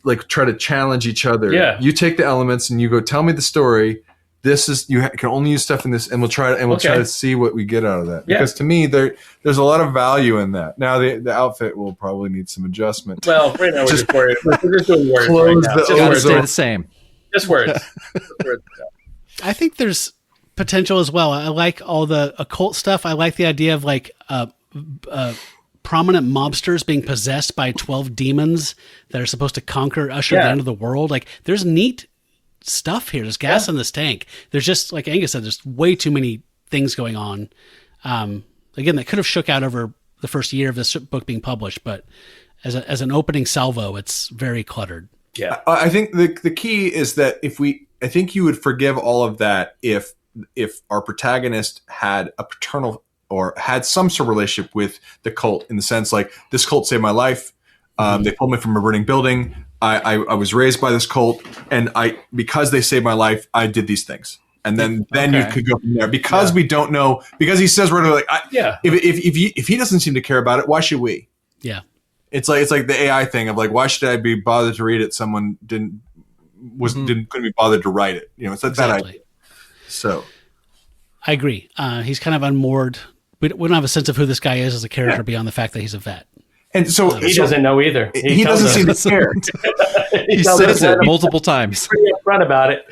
like. Try to challenge each other. Yeah. You take the elements and you go, tell me the story. This is can only use stuff in this, and we'll try to see what we get out of that. Yeah. Because to me, there's a lot of value in that. Now the outfit will probably need some adjustment. Well, right now we're just worried. We're just doing words close right now. the Just Gotta words. stay the same. Just words. Just words. I think there's potential as well. I like all the occult stuff. I like the idea of like prominent mobsters being possessed by 12 demons that are supposed to usher the end of the world. Like there's neat stuff here. There's gas in this tank. There's just, like Angus said, there's way too many things going on. Again, that could have shook out over the first year of this book being published, but as an opening salvo, it's very cluttered. Yeah. I think the key is that I think you would forgive all of that if our protagonist had a paternal or had some sort of relationship with the cult, in the sense like, this cult saved my life. They pulled me from a burning building. I was raised by this cult, and because they saved my life, I did these things. And then you could go from there, because we don't know, because he says we're like, if he doesn't seem to care about it, why should we? Yeah. It's like the AI thing of like, why should I be bothered to read it? Someone couldn't be bothered to write it. You know, it's that idea. So I agree. He's kind of unmoored. We don't have a sense of who this guy is as a character beyond the fact that he's a vet. And so He doesn't know either. He doesn't seem to care. He says it multiple times. Pretty upfront about it.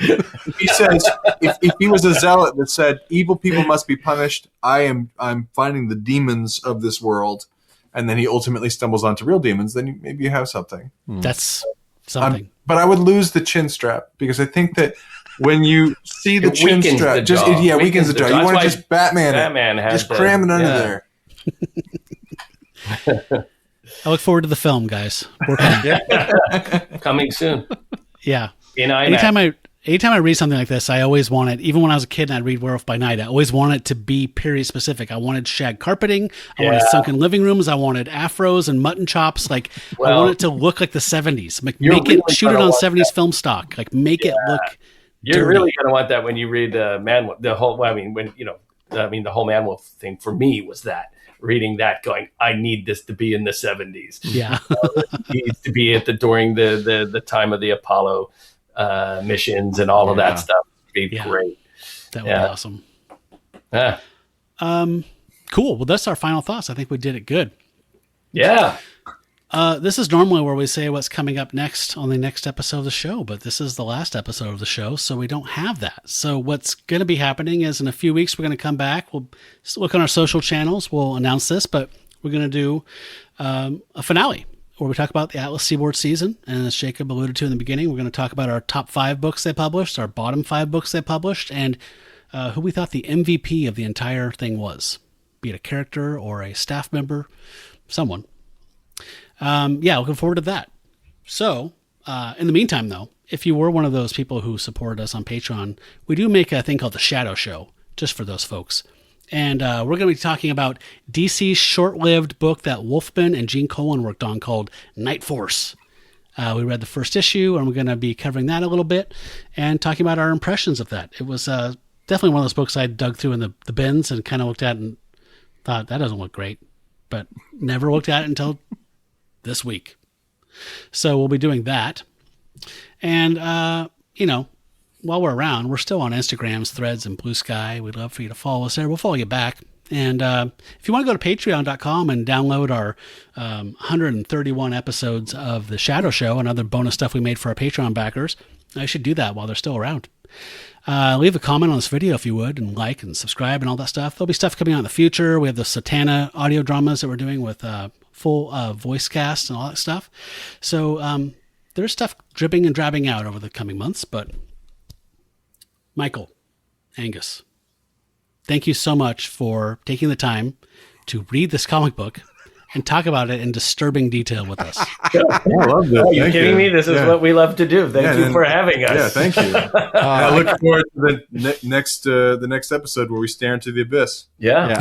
He says if he was a zealot that said evil people must be punished, I'm finding the demons of this world, and then he ultimately stumbles onto real demons, then maybe you have something. That's something. But I would lose the chin strap, because I think that when you see the chin weakens strap, the just jaw. weakens the jaw. You That's want why to just Batman it, has just cram it under there. I look forward to the film, guys. Coming soon. Yeah. In IMAX. Anytime I read something like this, I always wanted, even when I was a kid and I'd read Werewolf by Night, I always wanted it to be period specific. I wanted shag carpeting. I wanted sunken living rooms. I wanted afros and mutton chops. Like, I wanted it to look like the 70s. Like, shoot it on 70s film stock. Like, make it look You're dirty. really going to want that when you read Man. The whole the whole Man Wolf thing for me was that. Reading that, going, I need this to be in the 70s. Yeah. It needs to be during the time of the Apollo missions and all of that stuff. It'd be great. That would be awesome. Yeah. Cool. Well, that's our final thoughts. I think we did it good. Yeah. This is normally where we say what's coming up next on the next episode of the show, but this is the last episode of the show, so we don't have that. So what's going to be happening is in a few weeks, we're going to come back. We'll look on our social channels. We'll announce this, but we're going to do a finale where we talk about the Atlas Seaboard season. And as Jacob alluded to in the beginning, we're going to talk about our top 5 books they published, our bottom 5 books they published, and who we thought the MVP of the entire thing was, be it a character or a staff member, someone. Looking forward to that. So, in the meantime, though, if you were one of those people who supported us on Patreon, we do make a thing called the Shadow Show, just for those folks. And we're going to be talking about DC's short-lived book that Wolfman and Gene Colan worked on called Night Force. We read the first issue, and we're going to be covering that a little bit and talking about our impressions of that. It was definitely one of those books I dug through in the bins and kind of looked at and thought that doesn't look great, but never looked at it until this week. So we'll be doing that. And, while we're around, we're still on Instagrams, Threads, and Blue Sky. We'd love for you to follow us there. We'll follow you back. And if you want to go to patreon.com and download our 131 episodes of The Shadow Show and other bonus stuff we made for our Patreon backers, I should do that while they're still around. Leave a comment on this video if you would, and like and subscribe and all that stuff. There'll be stuff coming out in the future. We have the Satana audio dramas that we're doing with full voice cast and all that stuff. So there's stuff dripping and drabbing out over the coming months. But Michael, Angus, thank you so much for taking the time to read this comic book and talk about it in disturbing detail with us. I love this. Are you kidding me? This is what we love to do. Thank you for having us. Yeah, thank you. I look forward to the next episode where we stare into the abyss. Yeah.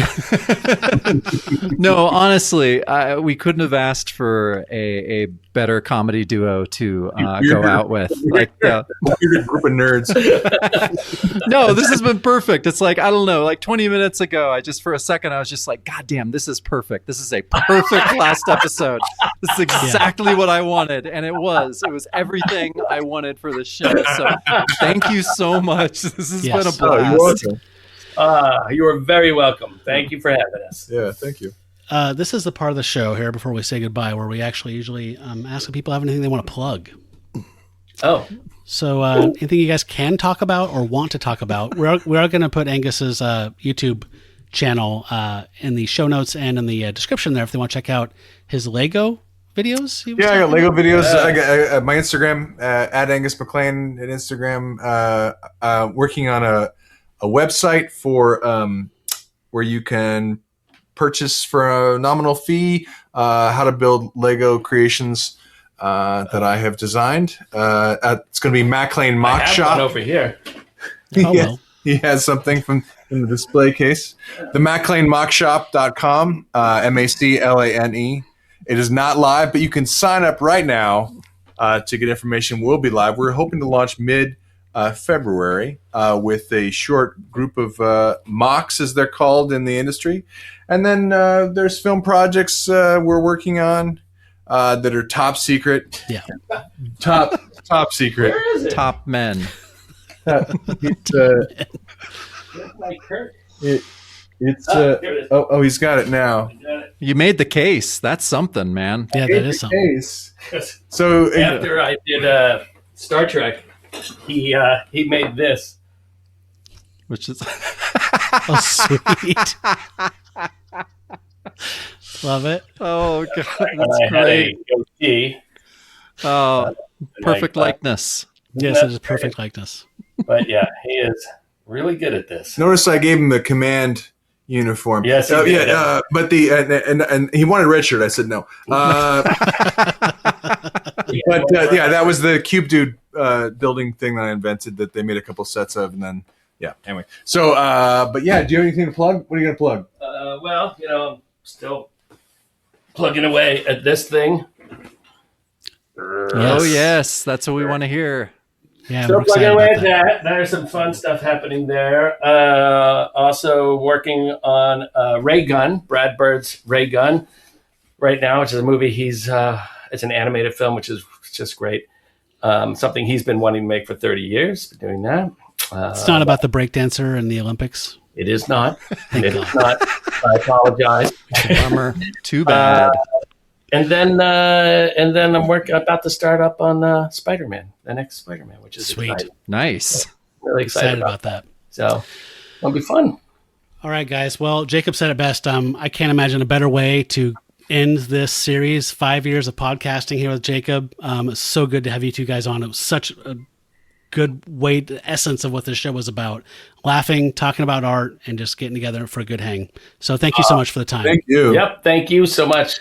No, honestly, we couldn't have asked for a better comedy duo to go out with. Like, We're a group of nerds. no, this has been perfect. It's like, I don't know, like 20 minutes ago, for a second, I was just like, God damn, this is perfect. This is a perfect last episode. This is exactly what I wanted. And it was everything I wanted for this show. So thank you so much. This has been a blast. You're welcome. You are very welcome. Thank you for having us. Yeah, thank you. This is the part of the show here before we say goodbye where we actually usually ask if people have anything they want to plug. Oh. So anything you guys can talk about or want to talk about, we are going to put Angus's YouTube channel in the show notes and in the description there if they want to check out his Lego videos. I got Lego videos. I got my Instagram at Angus MacLane at Instagram. Working on a website for where you can purchase for a nominal fee how to build Lego creations that I have designed. It's going to be MacLane Mock I have Shop one over here. Oh, well. He has something in the display case. The MacLaneMockShop.com, MACLANE. It is not live, but you can sign up right now to get information. We'll be live. We're hoping to launch mid-February with a short group of mocks, as they're called in the industry. And then there's film projects we're working on that are top secret. Yeah. Top secret. Where is it? Top men. He's got it now. You made the case. That's something, man. Yeah, that is something. Case. So After I did Star Trek, he made this. Which is Oh, sweet. Love it. oh god, I that's had a great. goatee, Oh, perfect like likeness. Yes, it is perfect likeness. but yeah, he is really good at this. notice I gave him the command uniform. Yes, he did. But and he wanted red shirt. I said no. That was the Cube Dude building thing that I invented that they made a couple sets of, and then anyway. So, but yeah, do you have anything to plug? What are you gonna plug? Well, I'm still plugging away at this thing. Oh yes, that's what we want to hear. Yeah, Still we're plugging excited away about at that. that. There's some fun stuff happening there. Also working on Ray Gun, Brad Bird's Ray Gun, right now, which is a movie. It's an animated film, which is just great. Something he's been wanting to make for 30 years. Been doing that. It's not about the breakdancer in the Olympics. It is not. It is not. I apologize. Bummer. Too bad. And then I'm about to start up on Spider-Man, the next Spider-Man, which is Sweet. exciting. Nice. Really excited About that. So it'll be fun. All right, guys. Well, Jacob said it best. I can't imagine a better way to end this series. 5 years of podcasting here with Jacob. It's so good to have you two guys on. It was such a good way, the essence of what this show was about. Laughing, talking about art, and just getting together for a good hang. So thank you so much for the time. Thank you. Yep. Thank you so much.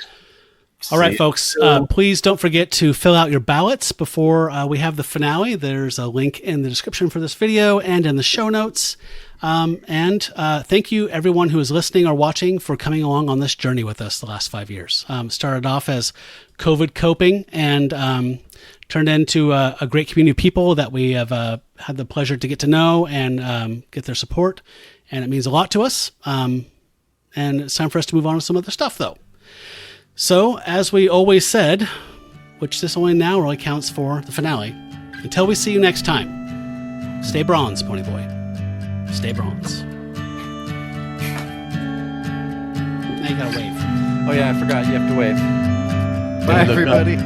All right, folks, please don't forget to fill out your ballots before we have the finale. There's a link in the description for this video and in the show notes. And thank you, everyone who is listening or watching, for coming along on this journey with us the last 5 years. Started off as COVID coping and turned into a great community of people that we have had the pleasure to get to know and get their support. And it means a lot to us. And And it's time for us to move on to some other stuff, though. So, as we always said, which this only now really counts for the finale, until we see you next time, stay bronze, Pony Boy. Stay bronze. Now you gotta wave. Oh yeah, I forgot. You have to wave. Bye, everybody.